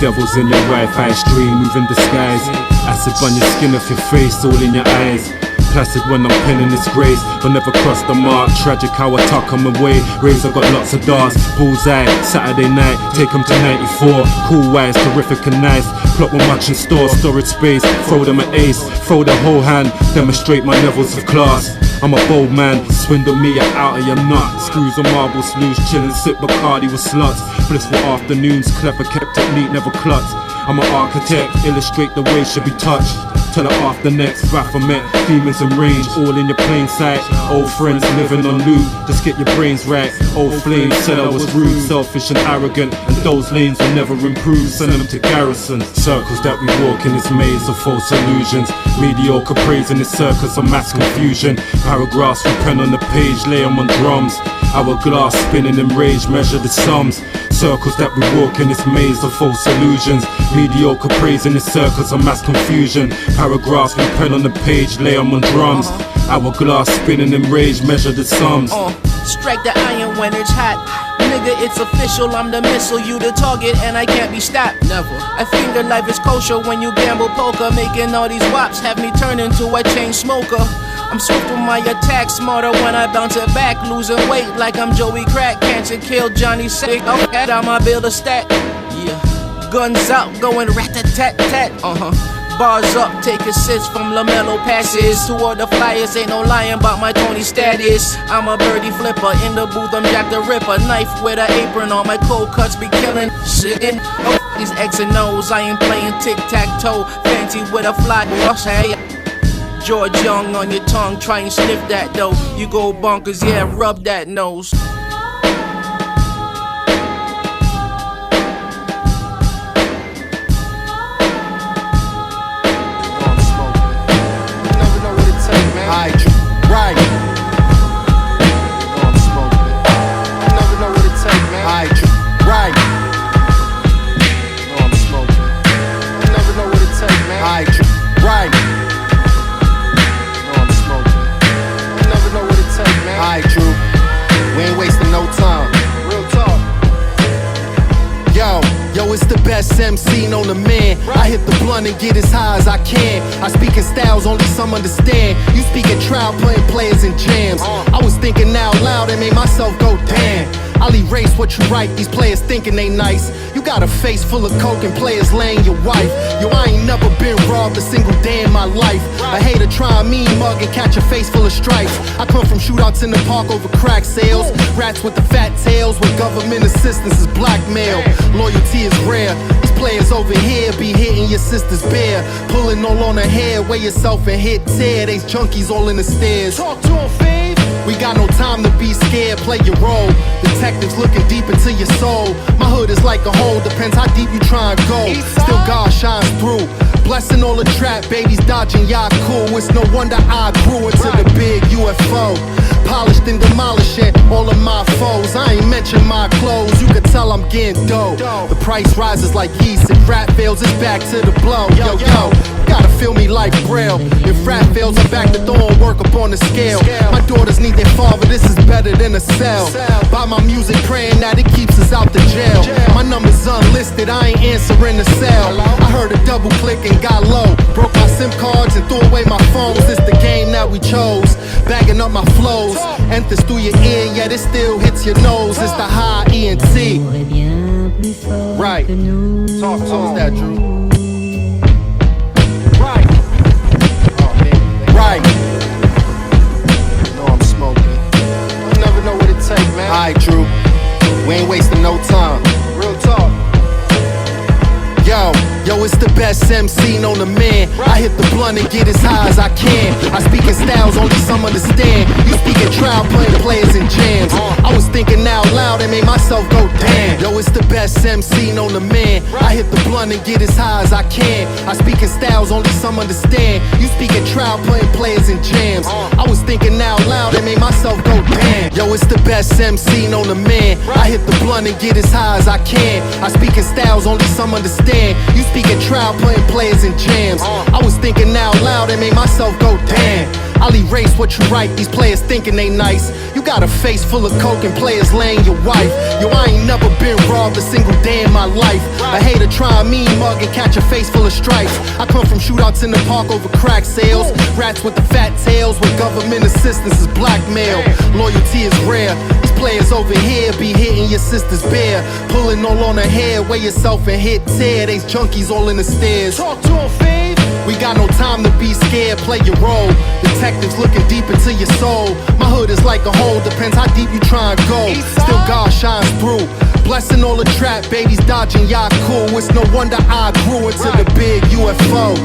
Devils in your Wi-Fi stream, moving disguise. Acid on your skin off your face, all in your eyes. Placid when I'm penning this grace, but never cross the mark. Tragic how I tuck 'em away. Razor got lots of darts. Bullseye, Saturday night, take 'em to 94. Cool wise, terrific and nice. Plot with much in store, storage space. Throw them an ace, throw the whole hand. Demonstrate my levels of class. I'm a bold man, swindle me out of your nut. Screws and marbles loose, chillin', sip Bacardi with sluts. Blissful afternoons, clever kept technique, never clutch. I'm an architect, illustrate the way should be touched. Till the after next, Baphomet, demons in range, all in your plain sight. Old friends living on loot, just get your brains right. Old flames said I was rude, selfish and arrogant, and those lanes will never improve. Send them to garrison. Circles that we walk in this maze of false illusions. Mediocre praise in this circus of mass confusion. Paragraphs we pen on the page, lay them on drums. Hourglass spinning in rage, measure the sums. Circles that we walk in this maze of false illusions. Mediocre praise in this circus of mass confusion. Paragraphs we pen on the page, lay them on drums. Hourglass spinning in rage, measure the sums. Strike the iron when it's hot. Nigga, it's official, I'm the missile, you the target, and I can't be stopped. Never. I think that life is kosher when you gamble poker. Making all these wops have me turn into a chain smoker. I'm swift with my attack, smarter when I bounce it back. Losing weight like I'm Joey Crack. Cancer killed Johnny Sick. I'ma build a stack. Yeah. Guns out, going rat-a-tat-tat. Bars up, take assists from LaMelo passes. Toward the Flyers, ain't no lying about my Tony status. I'm a birdie flipper, in the booth I'm Jack the Ripper. Knife with an apron on, my cold cuts be killing shit. These X and O's, I ain't playing tic-tac-toe. Fancy with a fly, hey. George Young on your tongue, try and sniff that though. You go bonkers, yeah, rub that nose. Right. I'm smoking. You never know what it take, man. Right. I'm smoking. You never know what it take, man. Right. I'm smoking. You never know what it take, man. Alright, Drew. We ain't wasting I hit the blunt and get as high as I can. I speak in styles only some understand. You speak in trial, playing players in jams. I was thinking out loud and made myself go damn. I'll erase what you write, these players thinking they nice. You got a face full of coke and players laying your wife. Yo, I ain't never been robbed a single day in my life. A hater try a mean mug and catch a face full of stripes. I come from shootouts in the park over crack sales. Rats with the fat tails with government assistance is blackmail. Loyalty is rare. These players over here be hitting your sister's bear. Pulling all on her hair, weigh yourself and hit tear. These junkies all in the stairs. Talk to them, Fave. We got no time to be scared, play your role. Detectives looking deep into your soul. My hood is like a hole, depends how deep you try and go. Still God shines through. Blessing all the trap babies dodging y'all cool. It's no wonder I grew into the big UFO. Polished and demolishing all of my foes. I ain't mention my clothes, you can tell I'm getting dough. The price rises like yeast and rap fails, it's back to the blow. Yo, yo, gotta feel me like Braille. If rap fails, I'm back to throwing work up on the scale. My daughters need their father, this is better than a cell. Buy my music praying that it keeps us out the jail. My number's unlisted, I ain't answering the cell. I heard a double click and got low. Broke my SIM cards and threw away my phones. It's the game that we chose. Bagging up my flows. Enters through your ear, yet it still hits your nose. It's the high ENT. Right. Talk to us that, Drew. Right. Oh, man. Right. You know I'm smoking. You never know what it takes, man. Alright, Drew. We ain't wasting no time. Real talk. Yo, it's the best MC known to man. I hit the blunt and get as high as I can. I speak in styles only some understand. You speak in trial, playing players in jams. I was thinking out loud and made myself go damn. Yo, it's the best MC known to man. I hit the blunt and get as high as I can. I speak in styles only some understand. You speak in trial, playing players in jams. I was thinking out loud and made myself go damn. Yo, it's the best MC known to man. I hit the blunt and get as high as I can. I speak in styles only some understand. You speak in trial, playing players in jams. I was thinking out loud and made myself go damn. I'll erase what you write, these players thinking they nice. You got a face full of coke and players laying your wife. Yo, I ain't never been robbed a single day in my life. A hater try a mean mug and catch a face full of stripes. I come from shootouts in the park over crack sales. Rats with the fat tails with government assistance is blackmail. Loyalty is rare. These players over here be hitting your sister's bear. Pulling all on her hair, weigh yourself and hit tear. These junkies all in the stairs. Talk to them, Fave. We got no time to be scared, play your role. Detectives looking deep into your soul. My hood is like a hole, depends how deep you try and go. Still God shines through. Blessing all the trap babies dodging y'all cool. It's no wonder I grew into the big UFO.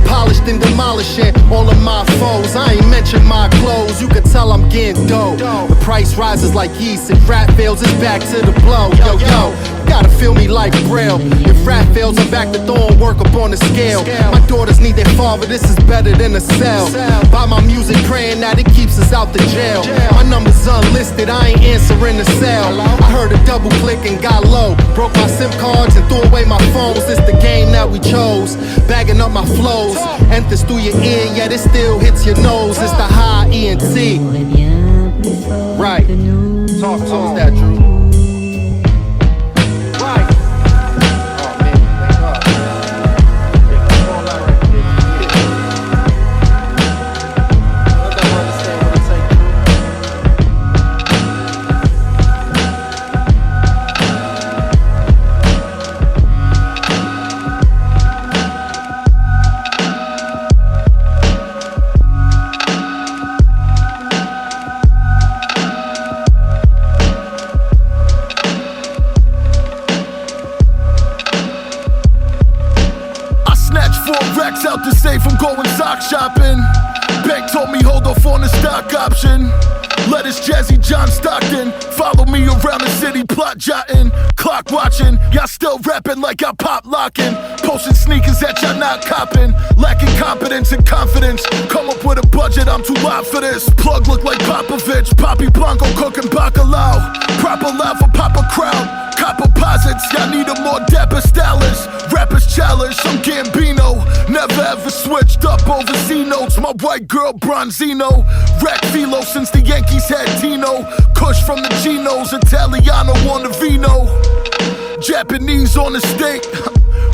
Polished and demolishing all of my foes. I ain't mention my clothes, you can tell I'm getting dough. The price rises like yeast and rap fails, it's back to the blow. Yo, yo, gotta feel me like Braille. If rap fails, I'm back to throwing work up on the scale. My daughters need their father, this is better than a cell. Buy my music praying that it keeps us out the jail. My number's unlisted, I ain't answering the cell. I heard a double click and got low. Broke my SIM cards and threw away my phones. It's the game that we chose. Bagging up my flows. Enters through your ear, yet it still hits your nose. It's the high ENT. Right. Talk to us that, Drew. Out the safe, I'm going sock shopping. Bank told me hold off on the stock option. Lettuce, Jazzy, John Stockton. Follow me around the city, plot jotting. Clock watching, y'all still rapping like I pop locking. Posting sneakers that y'all not copping. Lacking competence and confidence. Come up with a budget, I'm too loud for this. Plug look like Popovich. Poppy Blanco cooking bacalao. Proper loud for Papa crowd. Copper posits, y'all need a more dapper stylist. Rappers challenge, I'm Gambino. Never ever switched up over C notes. My white girl Bronzino. Rack Philo since the Yankees had Tino. Kush from the Ginos, Italiano on the Vino. Japanese on the steak.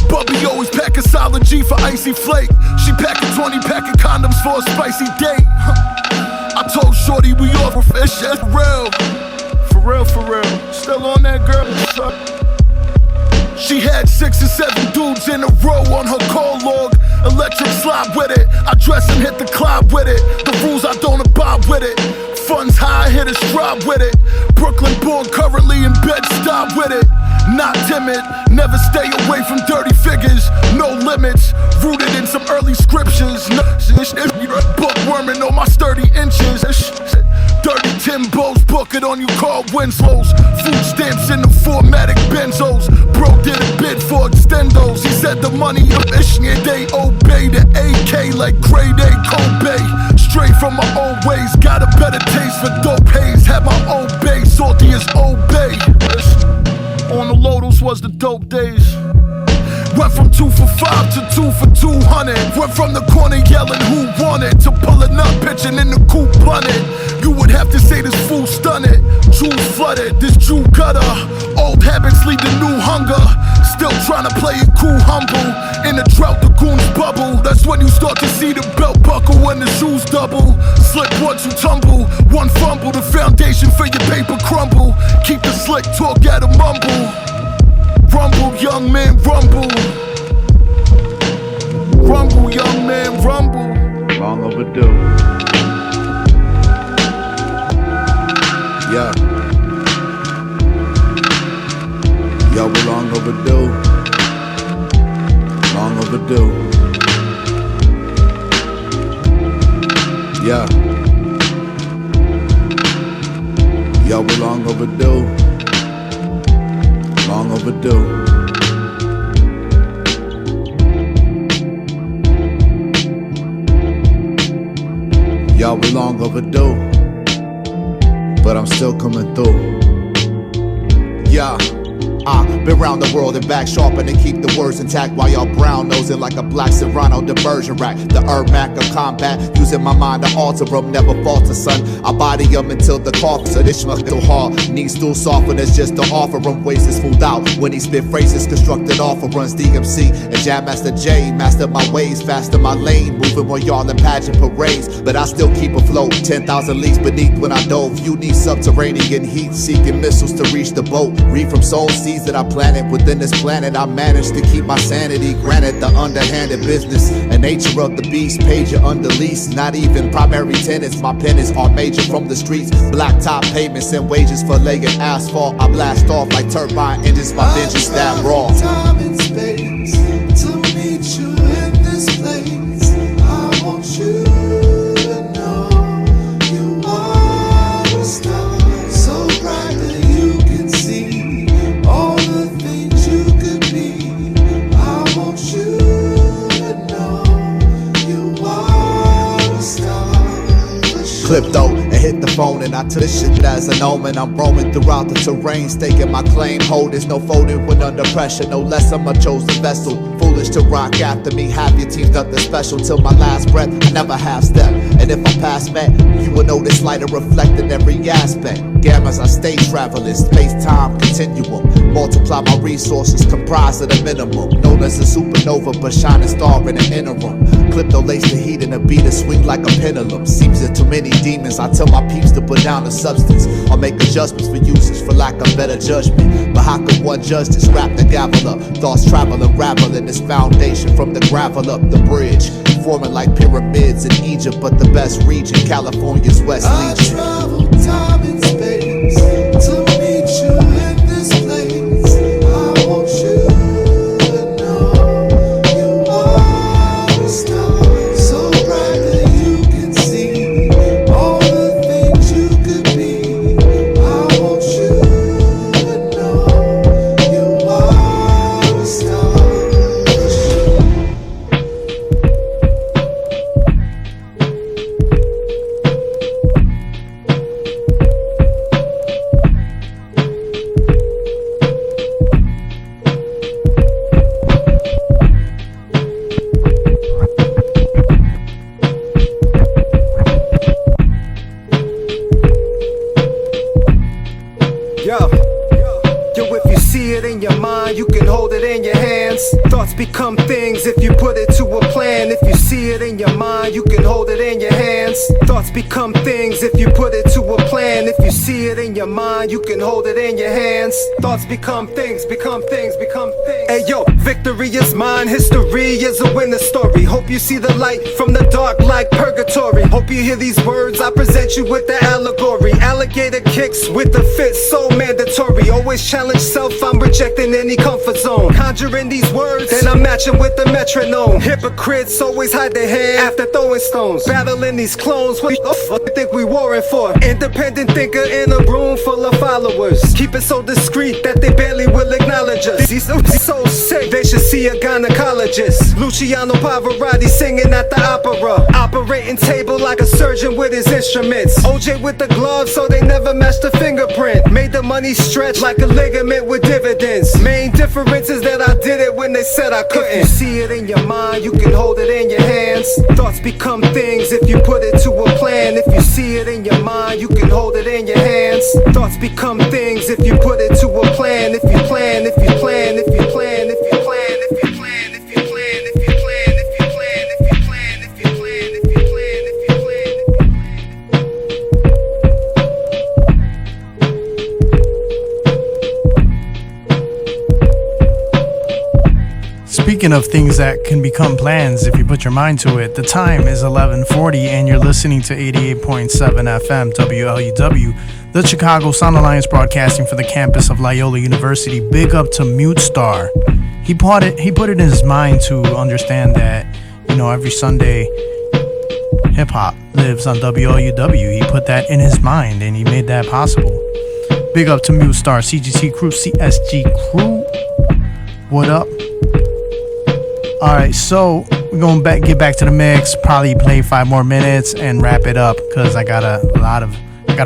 Bubby always pack a solid G for icy flake. She pack a 20 pack of condoms for a spicy date. I told Shorty we off for fish, that's real. For real, for real. Still on that girl. She had 6 or 7 dudes in a row on her call log. Electric slide with it. I dress and hit the club with it. The rules I don't abide with it. Funds high, hit a stride with it. Brooklyn born, currently in bed, stop with it. Not timid, never stay away from dirty figures. No limits, rooted in some early scriptures. Bookworming on my sturdy inches. Dirty Timbos, book it on you, Carl Winslow's. Food stamps in the 4matic benzos. Bro did a bid for extendos. He said the money of Ishnia, they obey the AK like grade A Kobe. Straight from my old ways, got a better taste for dope haze. Had my own base, salty as Obey. On the low, those was the dope days. Went from 2 for 5 to 2 for 200. Went from the corner yelling who wanted to pulling up, pitching in the coupe blunted. You would have to say this fool stunted. Jewels flooded, this Jew gutter. Old habits lead to new hunger. Still trying to play it cool, humble. In a drought, the goons bubble. That's when you start to see the belt buckle when the shoes double. Slip once you tumble. One fumble, the foundation for your paper crumble. Keep the slick talk at a mumble. Rumble, young man, rumble. Rumble, young man, rumble. Long overdue. Yeah. Yo, we long overdue. Long overdue. Yeah. Yo, we long overdue. Long overdue. Yo, we long overdue. But I'm still coming through. Yeah. Been round the world and back sharpen and keep the words intact while y'all brown nosing like a black Serrano diversion rack. The Mac of combat, using my mind to alter them, never falter, son. I body them until the cough, so this schmuck too hard. Knees still soften, it's just to offer them ways is fooled out. When he spit phrases constructed off of runs DMC and Jam Master J, master my ways, faster my lane, moving while y'all in pageant parades. But I still keep afloat, 10,000 leagues beneath when I dove. You need subterranean heat, seeking missiles to reach the boat. Read from soul seeds that I planted within this planet. I managed to keep my sanity. Granted, the underhanded business and nature of the beast. Pager under lease, not even primary tenants. My penance are major from the streets. Blacktop payments and wages for laying asphalt. I blast off like turbine engines. My vengeance stab raw. Time and space to meet you in this place. I want you to know you are a star, so bright that you can see all the things you could be. I want you to know you are a star. Clipped though and hit the phone and I took this shit as an omen. I'm roaming throughout the terrain, staking my claim. Hold is no folding when under pressure. No less I'm a chosen vessel. Foolish to rock after me. Have your team nothing special till my last breath. I never half step. And if I pass met, you will know this light reflect in every aspect. Gammas I stay traveling, space-time continuum. Multiply my resources, comprised of the minimum. Known as a supernova, but shining star in the interim. Clipto lace the heat and the beat swing like a pendulum. Seems that too many demons. I tell my peeps to put down the substance or make adjustments for usage for lack of better judgment. But how can one judge this? Wrap the gavel up. Thoughts travel and ravel in this foundation from the gravel up the bridge. Forming like pyramids in Egypt, but the best region, California's West Legion. I travel time and space to meet you in this place. I want you to know you are a star, so bright that you can see all the things you could be. I want you to know you are a star. Thoughts become things if you put it to a plan. If you see it in your mind, you can hold it in your hands. Thoughts become things if you put it to a plan. If you see it in your mind, you can hold it in your hands. Thoughts become things, become things, become things. Hey yo, victory is mine, history is a winner story. Hope you see the light from the dark like purgatory. Hope you hear these words, I present you with the allegory. Alligator kicks with the fit, so mandatory. Always challenge self, I'm rejecting any comfort zone. Conjuring these words, then I'm matching with the metronome. Hypocrites always hide their hand after throwing stones. Battling these clones, what the fuck you think we warring for? Independent thinker in a room full of followers. Keep it so discreet that they barely will acknowledge us. He's so sick, they should see a gynecologist. Luciano Pavarotti singing at the opera. Operating table like a surgeon with his instruments. OJ with the gloves so they never match the fingerprint. Made the money stretch like a ligament with dividends. Main difference is that I did it when they said I couldn't. If you see it in your mind, you can hold it in your hands. Thoughts become things if you put it to a plan. If you see it in your mind, you can hold it in your hands. Thoughts become things if you put it to a plan. If you plan, if you plan, if you plan, if you plan, if you plan, if you plan, if you plan, if you plan, if you plan, if you plan, if you plan, if you plan. Speaking of things that can become plans if you put your mind to it, the time is 11:40 and you're listening to 88.7 FM WLUW, the Chicago Sound Alliance, broadcasting for the campus of Loyola University. Big up to Mute Star. He put it in his mind to understand that, every Sunday hip-hop lives on WLUW. He put that in his mind and he made that possible. Big up to Mute Star, CGT crew, CSG crew. What up? Alright, so we're going to get back to the mix, probably play 5 more minutes and wrap it up because I got to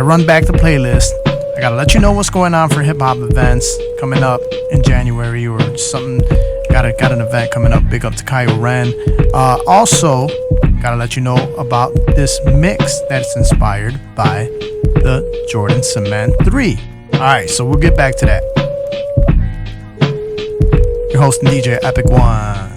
run back the playlist. I got to let you know what's going on for hip-hop events coming up in January or something. Got an event coming up. Big up to Kyle Ren. Also, got to let you know about this mix that's inspired by the Jordan Cement 3. Alright, so we'll get back to that. Your host and DJ, Epic One.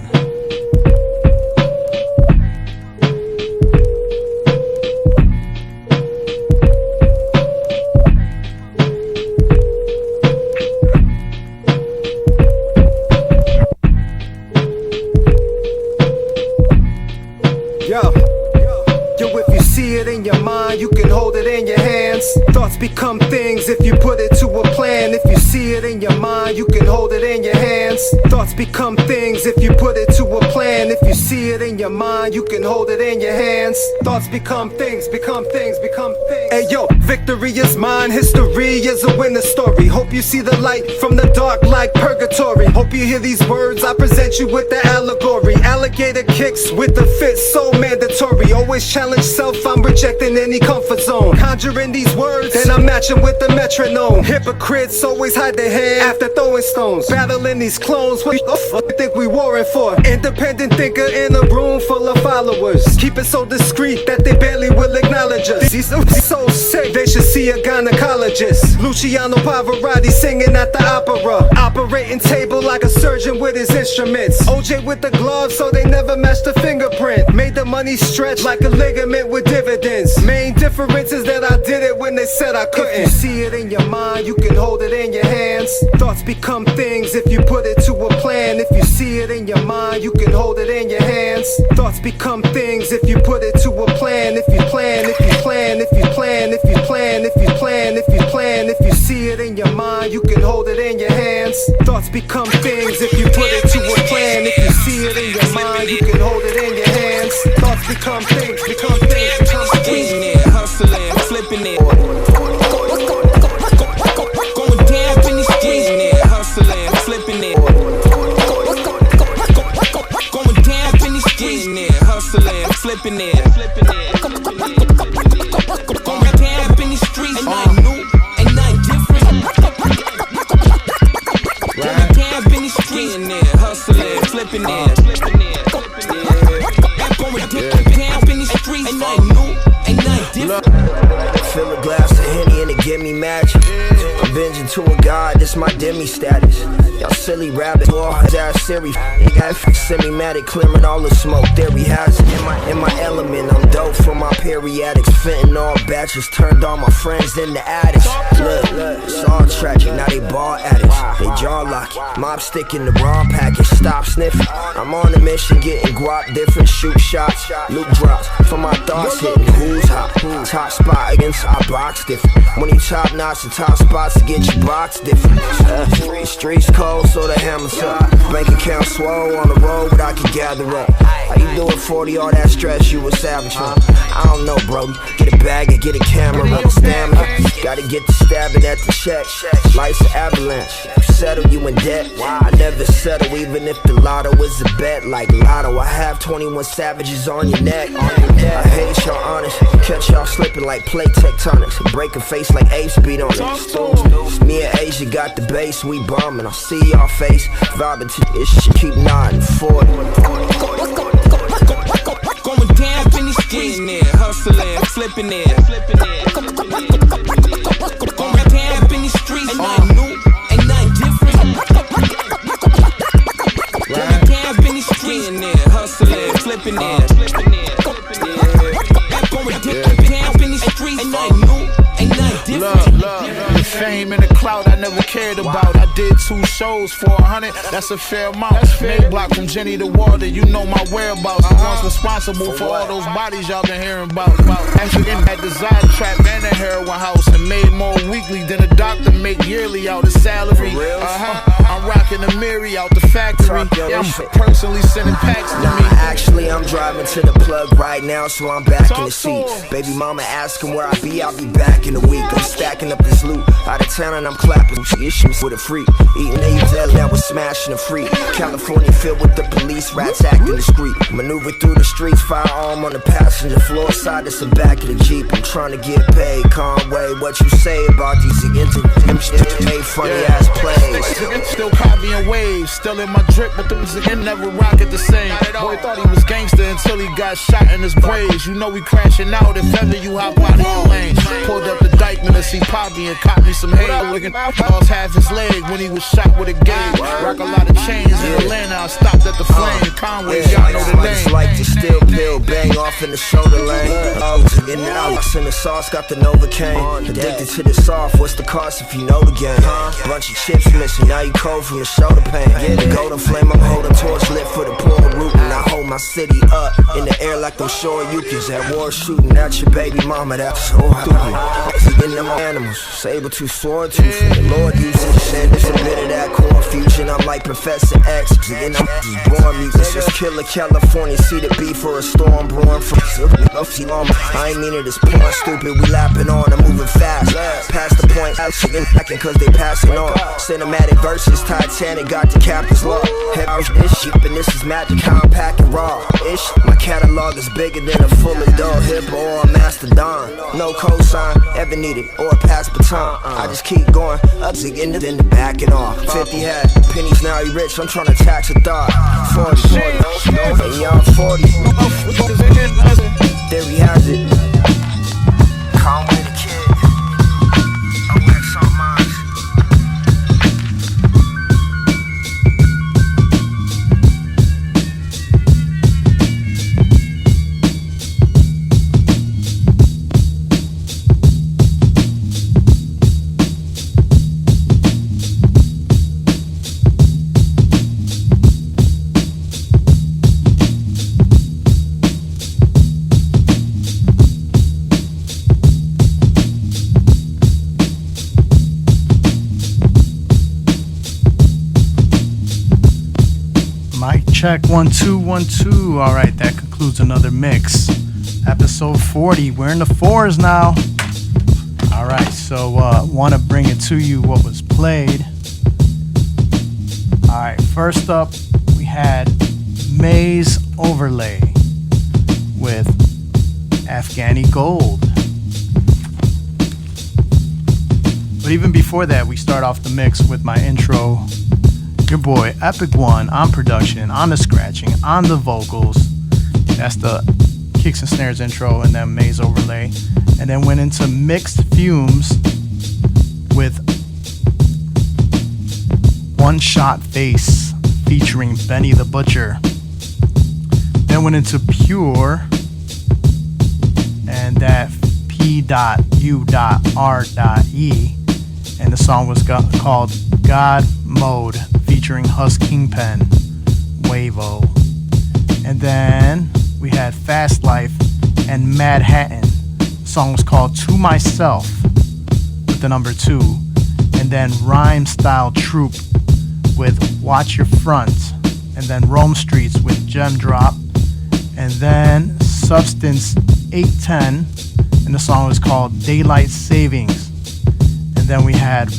You can hold it in your hands. Thoughts become things if you put it to a plan. If you see it in your mind, you can hold it in your hands. Thoughts become things if you put it to a plan. If you see it in your mind, you can hold it in your hands. Thoughts become things, become things, become things. Hey yo, victory is mine, history is a winner story. Hope you see the light from the dark like purgatory. Hope you hear these words, I present you with the allegory. Alligator kicks with the fit, so mandatory. Always challenge self, I'm rejecting any comfort zone. Conjuring these words, then I'm matching with the metronome. Hypocrites always hide their hand after throwing stones. Battling these clones, what the fuck you think we warring for? Independent thinker in a room full of followers. Keep it so discreet that they barely will acknowledge us. He's so sick, they should see a gynecologist. Luciano Pavarotti singing at the opera. Operating table like a surgeon with his instruments. OJ with the gloves so they never match the fingerprint. Made the money stretch like a ligament with dividends. Main difference is that I did it when they said I couldn't. If you see it in your mind, you can hold it in your hands. Thoughts become things if you put it to a plan. If you see it in your mind, you can hold it in your hands. Thoughts become things if you put it to a plan. If you plan, if you plan, if you plan, if you plan, if you plan, if you plan, if you see it in your mind, you can hold it in your hands. Thoughts become things if you put it to a plan. If you see it in your mind, you can hold it in your hands. Thoughts become things, become things, become things. Hustling, flipping it. Going down in the streets, hustling, flipping it. Going down in the streets, hustling, flipping it. Going down in the streets, ain't nothing new, ain't nothing different. Going down in the streets, hustling, flipping it. Going down in the streets, ain't nothing new. Look, fill a glass of Henny and it give me magic. I'm Avenging to a god, this my demi status. Y'all silly rabbit, all his ass Siri. He got semi-matic, clearing all the smoke. There he has it. In my element, I'm dope for my periodics. Fitting all batches, turned all my friends into addicts. Look, it's all tragic, now they ball addicts. They jaw locking, mob sticking the wrong package. Stop sniffing, I'm on a mission, getting guap different. Shoot shots, loot drops, for my thoughts hitting. Who's hot? Top spot against our box different. When he top notch, the top spots to get your box different. Streets cold, so the hammers up. Bank account swole on the road, but I can gather up. How you do it, 40, all that stress, you a savage, huh? I don't know, bro. Get a bag and get a camera, rubber stamina. Gotta get the stabbing at the check. Life's an avalanche. Settle you in debt. I never settle, even if the lotto is a bet. Like lotto, I have 21 savages on your neck. I hate y'all honest. Catch y'all slipping like plate tectonics. Break a face like apes beat on it. Me and Asia got the bass, we bombing. I see y'all face, vibing to this shit, keep nodding. 40. Going down in the streets, there, hustling, flipping it. Going down in the streets, ain't nothing new, ain't nothing different. Going down in the streets, there, hustling, flipping it. Going down in the streets, ain't nothing new, ain't nothing different. The fame and the clout I never cared about. I did 2 shows for 100, that's a fair amount. Made block from Jenny to Water, you know my whereabouts. The ones responsible for all those bodies y'all been hearing about. Actually had the Zod trap and a heroin house, and made more weekly than a doctor make yearly out of salary. I'm rocking the Miri out the factory. Yeah, I'm personally sending packs to me. Actually, I'm driving to the plug right now, so I'm back in the seat. Baby mama asking where I be, I'll be back in a week. I'm stacking up this loot out of town and I'm clapping issues with a freak. Eating AZ, now we're smashing a freak. California filled with the police, rats acting discreet. Maneuver through the streets, firearm on the passenger floor side, it's the back of the Jeep. I'm trying to get paid, Conway. What you say about these made funny ass plays? Still copying waves, still in my drip, but the music never rock it the same. Boy thought he was gangster until he got shot in his braids. You know we crashing out if ever you hop out all lanes. Pulled up the Dykeman to see Poppy and caught me some hate. Lost half his leg when he was shot with a gauge. Rock a lot of chains in Atlanta, I stopped at the Flame. Conway, y'all know the name. It's like the steel pill, bang off in the shoulder lane. In the Alex in the sauce, got the Novocaine. Addicted to the soft, what's the cost if you know the game? Bunch of chips missing, now you cold from the shoulder pain. The golden flame, I'm holding torch lit for the poor root. And I hold my city up in the air like I'm sure you can. At war shooting at your baby mama, that's so stupid. In them animals, saber tooth, sword tooth. The Lord uses shit, it's a bit of that core fusion. I'm like Professor X, and I'm just born mutants. Just killer California, see the beef for a storm brewing from I ain't mean it as porn stupid, we lapping on, I'm moving fast. Past the point, acting cause they passing on. Cinematic verses, Titanic got the captain's log. Head out this shit, and this is magic, how I'm packing raw. Ish, my catalog is bigger than a full adult hippo or a mastodon. No cosign, ever needed, or a pass baton. I just keep going, up to end it, then the backing off. 50 had pennies, now he rich, I'm trying to tax a thought. 40, and y'all 40. There he has it. Conway the Kid. OX on mine. Check 1 2 1 2. All right, that concludes another mix. Episode 40. We're in the 4s now. All right, so want to bring it to you what was played. All right, first up we had Maze Overlay with Afghani Gold. But even before that, we start off the mix with my intro. Your boy Epic One on production, on the scratching, on the vocals. That's the kicks and snares intro, and then Maze Overlay. And then went into Mixed Fumes with One Shot Face featuring Benny the Butcher. Then went into Pure and that P.U.R.E. and the song was called God Mode featuring Husk Kingpen, Wavo. And then we had Fast Life and Mad Hatton. The song was called To Myself with the number 2. And then Rhyme Style Troop with Watch Your Front. And then Rome Streets with Gem Drop. And then Substance 810, and the song was called Daylight Savings. And then we had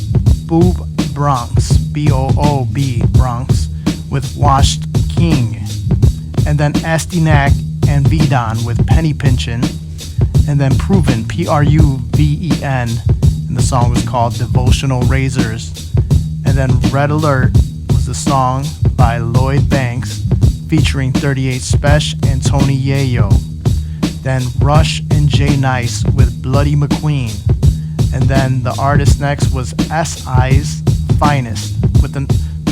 Boob Bronx, B-O-O-B Bronx, with Washed King. And then Astynak and Vidon with Penny Pinchin'. And then Proven, P-R-U-V-E-N, and the song was called Devotional Razors. And then Red Alert was the song by Lloyd Banks featuring 38 Special and Tony Yayo. Then Rush and Jay Nice with Bloody McQueen. And then the artist next was S.I.'s Finest with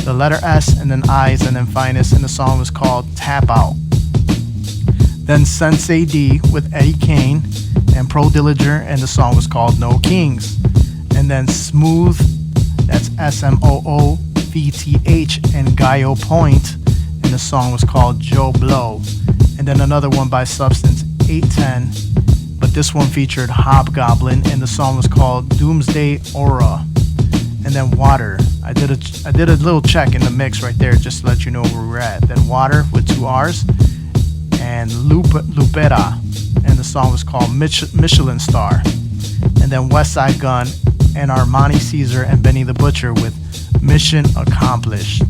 the letter S and then I's and then Finest, and the song was called Tap Out. Then Sensei D with Eddie Kane and Pro Dillinger, and the song was called No Kings. And then Smooth, that's S-M-O-O-V-T-H, and Gaio Point, and the song was called Joe Blow. And then another one by Substance 810, but this one featured Hobgoblin, and the song was called Doomsday Aura. And then Water, I did a little check in the mix right there just to let you know where we're at. Then Water with 2 R's, and Lupera, and the song was called Michelin Star. And then Westside Gun and Armani Caesar and Benny the Butcher with Mission Accomplished.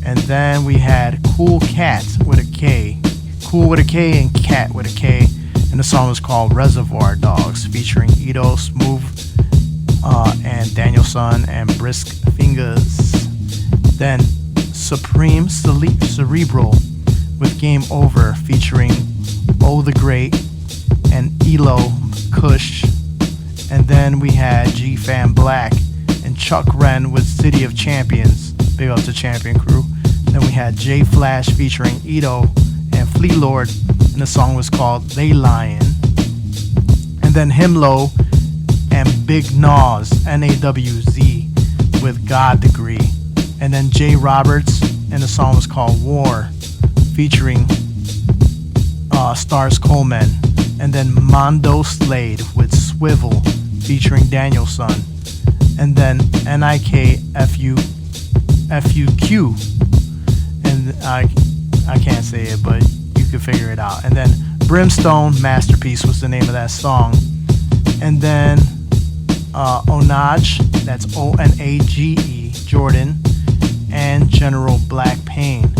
And then we had Cool Cat with a K. Cool with a K and Cat with a K. And the song was called Reservoir Dogs featuring Ito, Smooth, and Danielson and Brisk Fingers. Then Supreme Cerebral with Game Over featuring Oh the Great and Elo Kush. And then we had G-Fan Black and Chuck Wren with City of Champions. Big up to Champion Crew. Then we had J Flash featuring Ito and Flea Lord, and the song was called They Lion. And then Himlo and Big Nas, N-A-W-Z, with God Degree. And then Jay Roberts, and the song was called War, featuring Stars Coleman. And then Mondo Slade with Swivel, featuring Danielson. And then N-I-K-F-U-Q, and I can't say it, but you can figure it out. And then Brimstone Masterpiece was the name of that song. And then Onage, that's O-N-A-G-E, Jordan, and General Black Pain,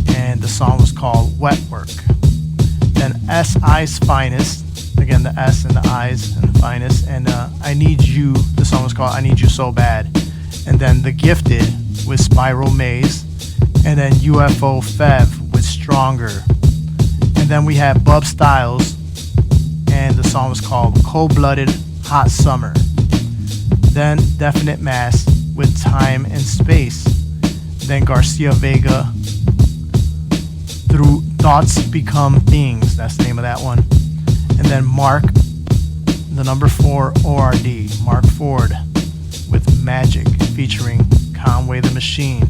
and the song was called Wet Work. Then S.I.'s Finest, again the S and the I's and the Finest, and I Need You, the song was called I Need You So Bad. And then The Gifted with Spiral Maze, and then UFO Fev with Stronger. And then we had Bub Styles, and the song was called Cold Blooded Hot Summer. Then Definite Mass with Time and Space. Then Garcia Vega, Through Thoughts Become Things, that's the name of that one. And then Mark, the number 4 ORD, Mark Ford with Magic featuring Conway the Machine.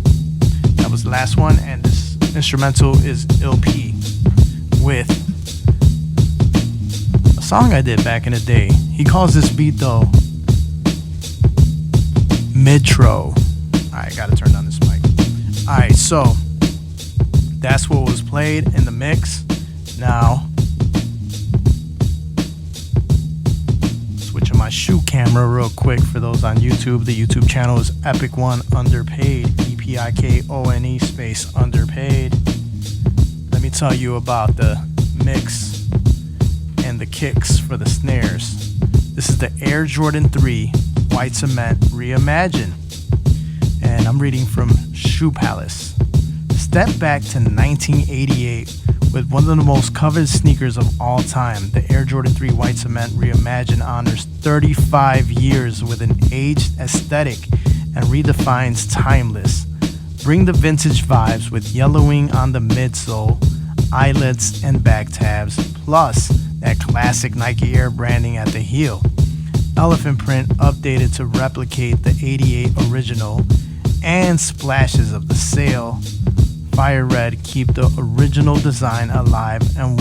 That was the last one, and this instrumental is Ill P with a song I did back in the day. He calls this beat though Midtro. Alright, gotta turn down this mic. Alright, so that's what was played in the mix. Now, switching my shoe camera real quick for those on YouTube. The YouTube channel is Epic One Underpaid, E-P-I-K-O-N-E space Underpaid. Let me tell you about the mix and the kicks for the snares. This is the Air Jordan 3 White Cement Reimagined, and I'm reading from Shoe Palace. Step back to 1988 with one of the most coveted sneakers of all time. The Air Jordan 3 White Cement Reimagined honors 35 years with an aged aesthetic and redefines timeless. Bring the vintage vibes with yellowing on the midsole, eyelets, and back tabs, plus that classic Nike Air branding at the heel. Elephant print updated to replicate the 88 original, and splashes of the sail. Fire red keep the original design alive and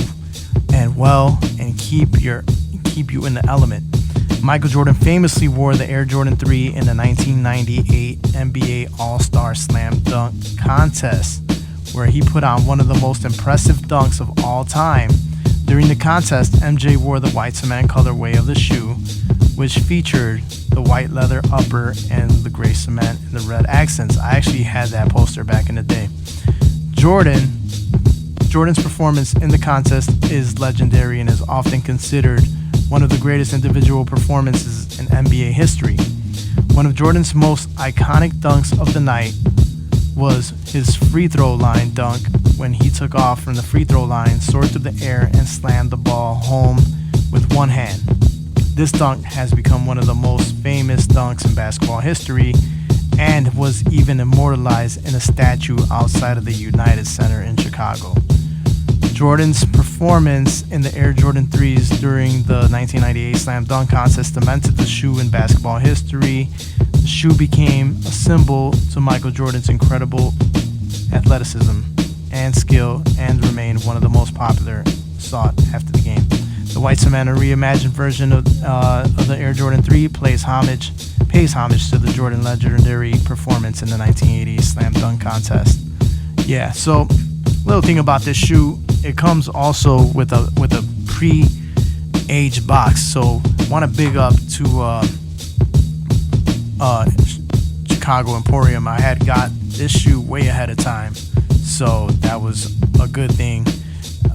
keep you in the element. Michael Jordan famously wore the Air Jordan 3 in the 1998 NBA All-Star Slam Dunk Contest, where he put on one of the most impressive dunks of all time. During the contest, MJ wore the white cement colorway of the shoe, which featured the white leather upper and the gray cement and the red accents. I actually had that poster back in the day. Jordan's performance in the contest is legendary and is often considered one of the greatest individual performances in NBA history. One of Jordan's most iconic dunks of the night was his free throw line dunk when he took off from the free throw line, soared through the air, and slammed the ball home with one hand. This dunk has become one of the most famous dunks in basketball history and was even immortalized in a statue outside of the United Center in Chicago. Jordan's performance in the Air Jordan 3s during the 1998 Slam Dunk Contest cemented the shoe in basketball history. The shoe became a symbol to Michael Jordan's incredible athleticism and skill and remained one of the most popular sought after the game. The white cement, a reimagined version of the Air Jordan 3, pays homage to the Jordan legendary performance in the 1980 Slam Dunk Contest. Yeah, so little thing about this shoe, it comes also with a pre-aged box. So want to big up to Chicago Emporium. I had got this shoe way ahead of time, so that was a good thing.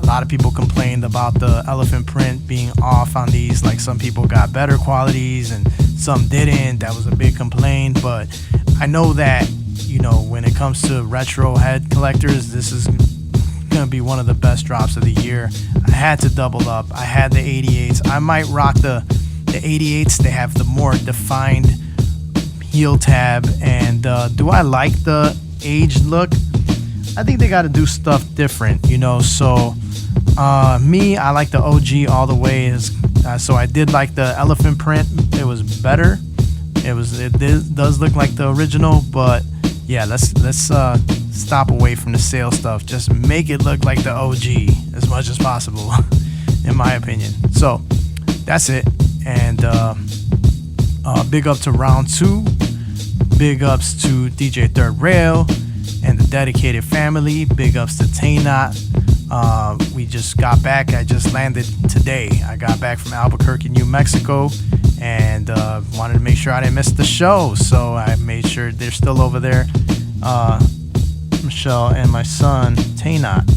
A lot of people complained about the elephant print being off on these, like some people got better qualities and some didn't. That was a big complaint, but I know that, you know, when it comes to retro head collectors, this is gonna be one of the best drops of the year. I had to double up. I had the 88s. I might rock the 88s. They have the more defined heel tab. And do I like the aged look? I think they got to do stuff different, you know. So me, I like the OG all the way. So I did like the elephant print. It was better. It does look like the original, but yeah, let's stop away from the sale stuff. Just make it look like the OG as much as possible, in my opinion. So that's it. And big up to Round 2. Big ups to DJ Third Rail and the dedicated family. Big ups to Taynot. We just got back. I just landed today. I got back from Albuquerque, New Mexico, and wanted to make sure I didn't miss the show. So I made sure they're still over there. Michelle and my son Taynot.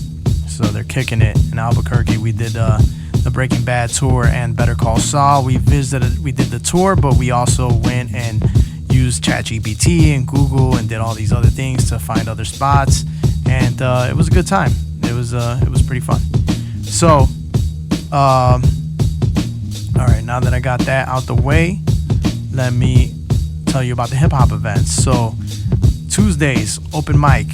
So they're kicking it in Albuquerque. We did the Breaking Bad tour and Better Call Saul. We did the tour, but we also went and used ChatGPT and Google and did all these other things to find other spots, and it was a good time. It was pretty fun. So all right, now that I got that out the way, let me tell you about the hip hop events. So Tuesdays, open mic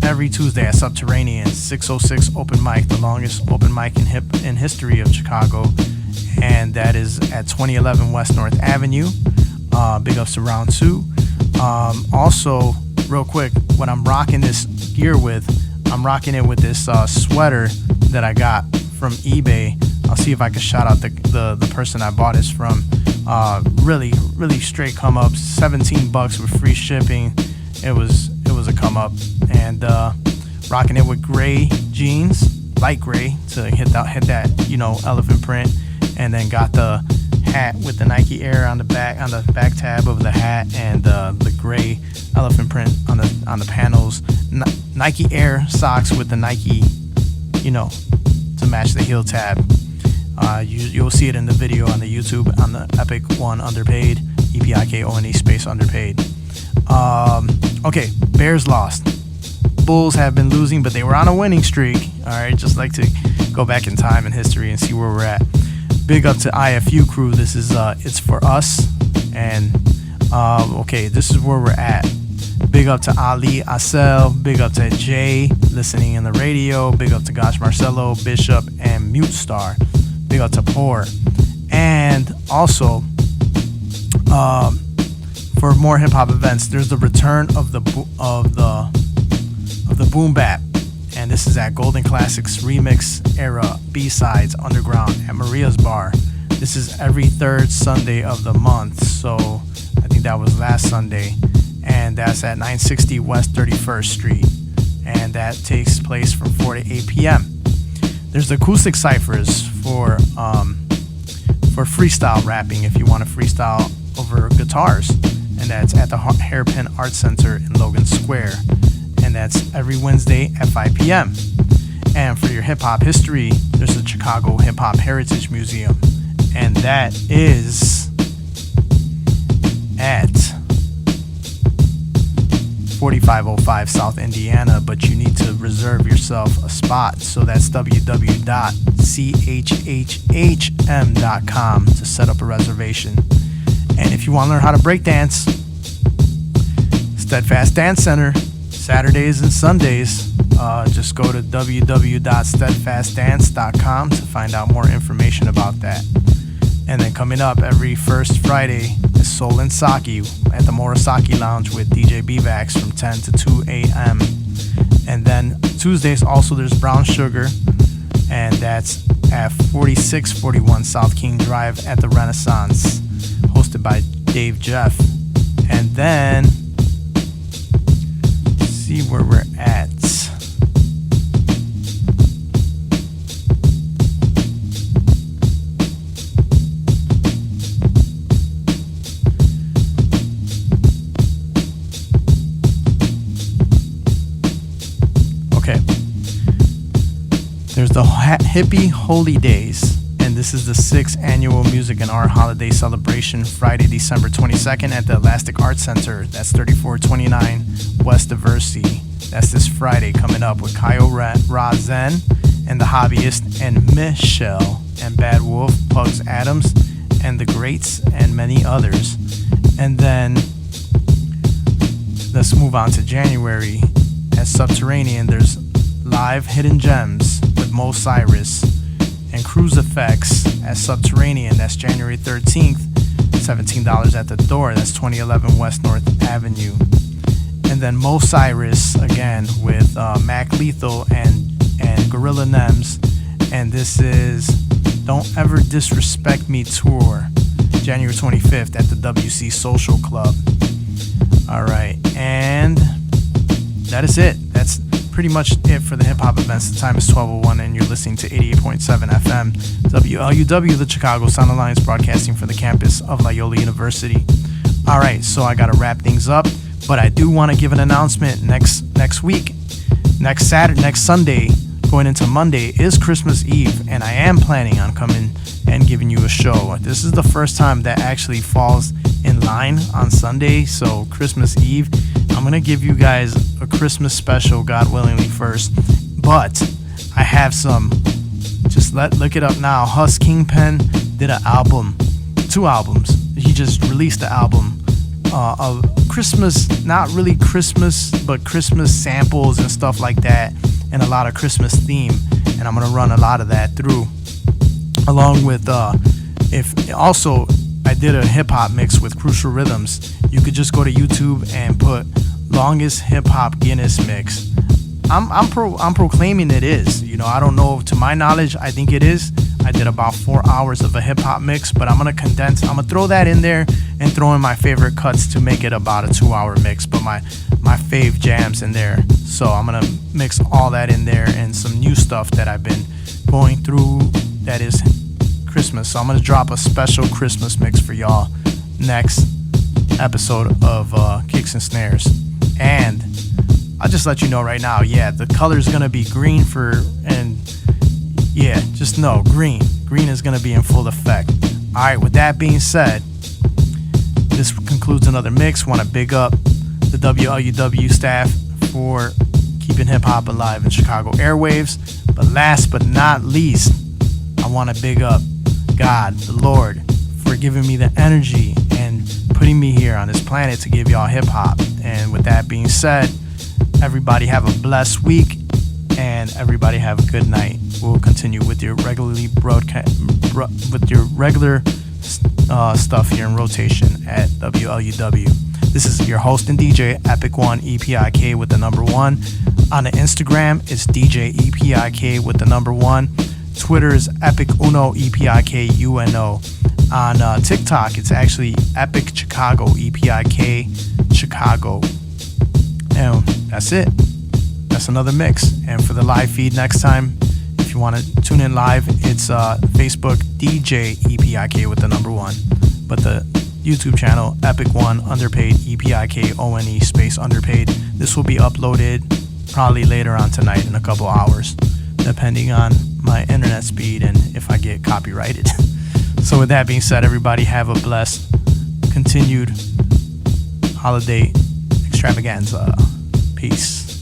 every Tuesday at Subterranean, 606 open mic, the longest open mic in history of Chicago, and that is at 2011 West North Avenue. Big ups to Round 2. Also, real quick, what I'm rocking this gear with, I'm rocking it with this sweater that I got from eBay. I'll see if I can shout out the person I bought this from. Really straight come up, $17 with free shipping. It was a come up, and rocking it with gray jeans, light gray, to hit that elephant print, and then got the hat with the Nike Air on the back tab of the hat, and the gray elephant print on the panels. Nike Air socks with the Nike, to match the heel tab. You'll see it in the video on the YouTube on the Epic One Underpaid, EPIKONE space Underpaid. Okay, Bears lost. Bulls have been losing, but they were on a winning streak. All right, just like to go back in time in history and see where we're at. Big up to IFU crew. This is It's For Us. And okay, this is where we're at. Big up to Ali Asel. Big up to Jay listening in the radio. Big up to Gosh Marcello, Bishop, and Mute Star. Big up to Poor. And also, for more hip hop events, there's the return of the Boom Bap, and this is at Golden Classics Remix Era B-Sides Underground at Maria's Bar. This is every third Sunday of the month, so I think that was last Sunday, and that's at 960 West 31st Street, and that takes place from 4 to 8 p.m. There's the acoustic ciphers for freestyle rapping if you want to freestyle over guitars, and that's at the Hairpin Art Center in Logan Square, and that's every Wednesday at 5 p.m. And for your hip-hop history, there's the Chicago Hip-Hop Heritage Museum, and that is at 4505 South Indiana, but you need to reserve yourself a spot, so that's www.chhhm.com to set up a reservation. And if you want to learn how to break dance, Steadfast Dance Center, Saturdays and Sundays, just go to www.steadfastdance.com to find out more information about that. And then coming up every first Friday is Soul and Sake at the Morosaki Lounge with DJ Bevax from 10 to 2 a.m. And then Tuesdays also there's Brown Sugar, and that's at 4641 South King Drive at the Renaissance, hosted by Dave Jeff. And then see where we're at. Okay. There's the Hippie Holy Days, and this is the 6th annual Music and Art Holiday Celebration, Friday, December 22nd at the Elastic Art Center. That's 3429 West Diversey. That's this Friday coming up with Kyle Razen and The Hobbyist and Michelle and Bad Wolf, Pugs Adams and The Greats and many others. And then let's move on to January. At Subterranean, there's live Hidden Gems with Mo Cyrus and Cruise Effects at Subterranean. That's January 13th, $17 at the door. That's 2011 West North Avenue. And then Mo Cyrus again with Mac Lethal and Gorilla Nems. And this is Don't Ever Disrespect Me Tour, January 25th at the WC Social Club. Alright, and that is it. That's pretty much it for the hip-hop events. The time is 12:01 and you're listening to 88.7 FM WLUW, the Chicago Sound Alliance, broadcasting for the campus of Loyola University. Alright, so I gotta wrap things up, but I do want to give an announcement. Next week, next Sunday, going into Monday, is Christmas Eve, and I am planning on coming and giving you a show. This is the first time that actually falls in line on Sunday, so Christmas Eve, I'm going to give you guys a Christmas special, God willingly, first. But I have some, just look it up now. Huss Kingpin did an album, 2 albums. He just released the album of Christmas, not really Christmas, but Christmas samples and stuff like that, and a lot of Christmas theme. And I'm going to run a lot of that through. Along with, I did a hip-hop mix with Crucial Rhythms. You could just go to YouTube and put longest hip-hop Guinness mix. I'm proclaiming it is. You know, I don't know, to my knowledge, I think it is. I did about 4 hours of a hip-hop mix, but I'm going to throw that in there and throw in my favorite cuts to make it about a 2-hour mix, but my fave jams in there. So I'm going to mix all that in there and some new stuff that I've been going through that is Christmas. So I'm going to drop a special Christmas mix for y'all next episode of Kicks and Snares. And I'll just let you know right now, the color is going to be green just know green is going to be in full effect. Alright, with that being said, this concludes another mix. Want to big up the WLUW staff for keeping hip-hop alive in Chicago airwaves. But last but not least, I want to big up God, the Lord, for for giving me the energy and putting me here on this planet to give y'all hip hop. And with that being said, everybody have a blessed week and everybody have a good night. We'll continue with your regularly with your regular stuff here in rotation at WLUW. This is your host and DJ, Epic1 EPIK with the number 1. On the Instagram, it's DJ EPIK with the number 1. Twitter is Epic1 EPIK UNO. On TikTok, it's actually Epic Chicago EPIK Chicago. And that's it. That's another mix. And for the live feed next time, if you want to tune in live, it's Facebook DJ EPIK with the number 1. But the YouTube channel, Epic1 Underpaid EPIK ONE space Underpaid. This will be uploaded probably later on tonight in a couple hours, depending on my internet speed and if I get copyrighted. So with that being said, everybody have a blessed continued holiday extravaganza. Peace.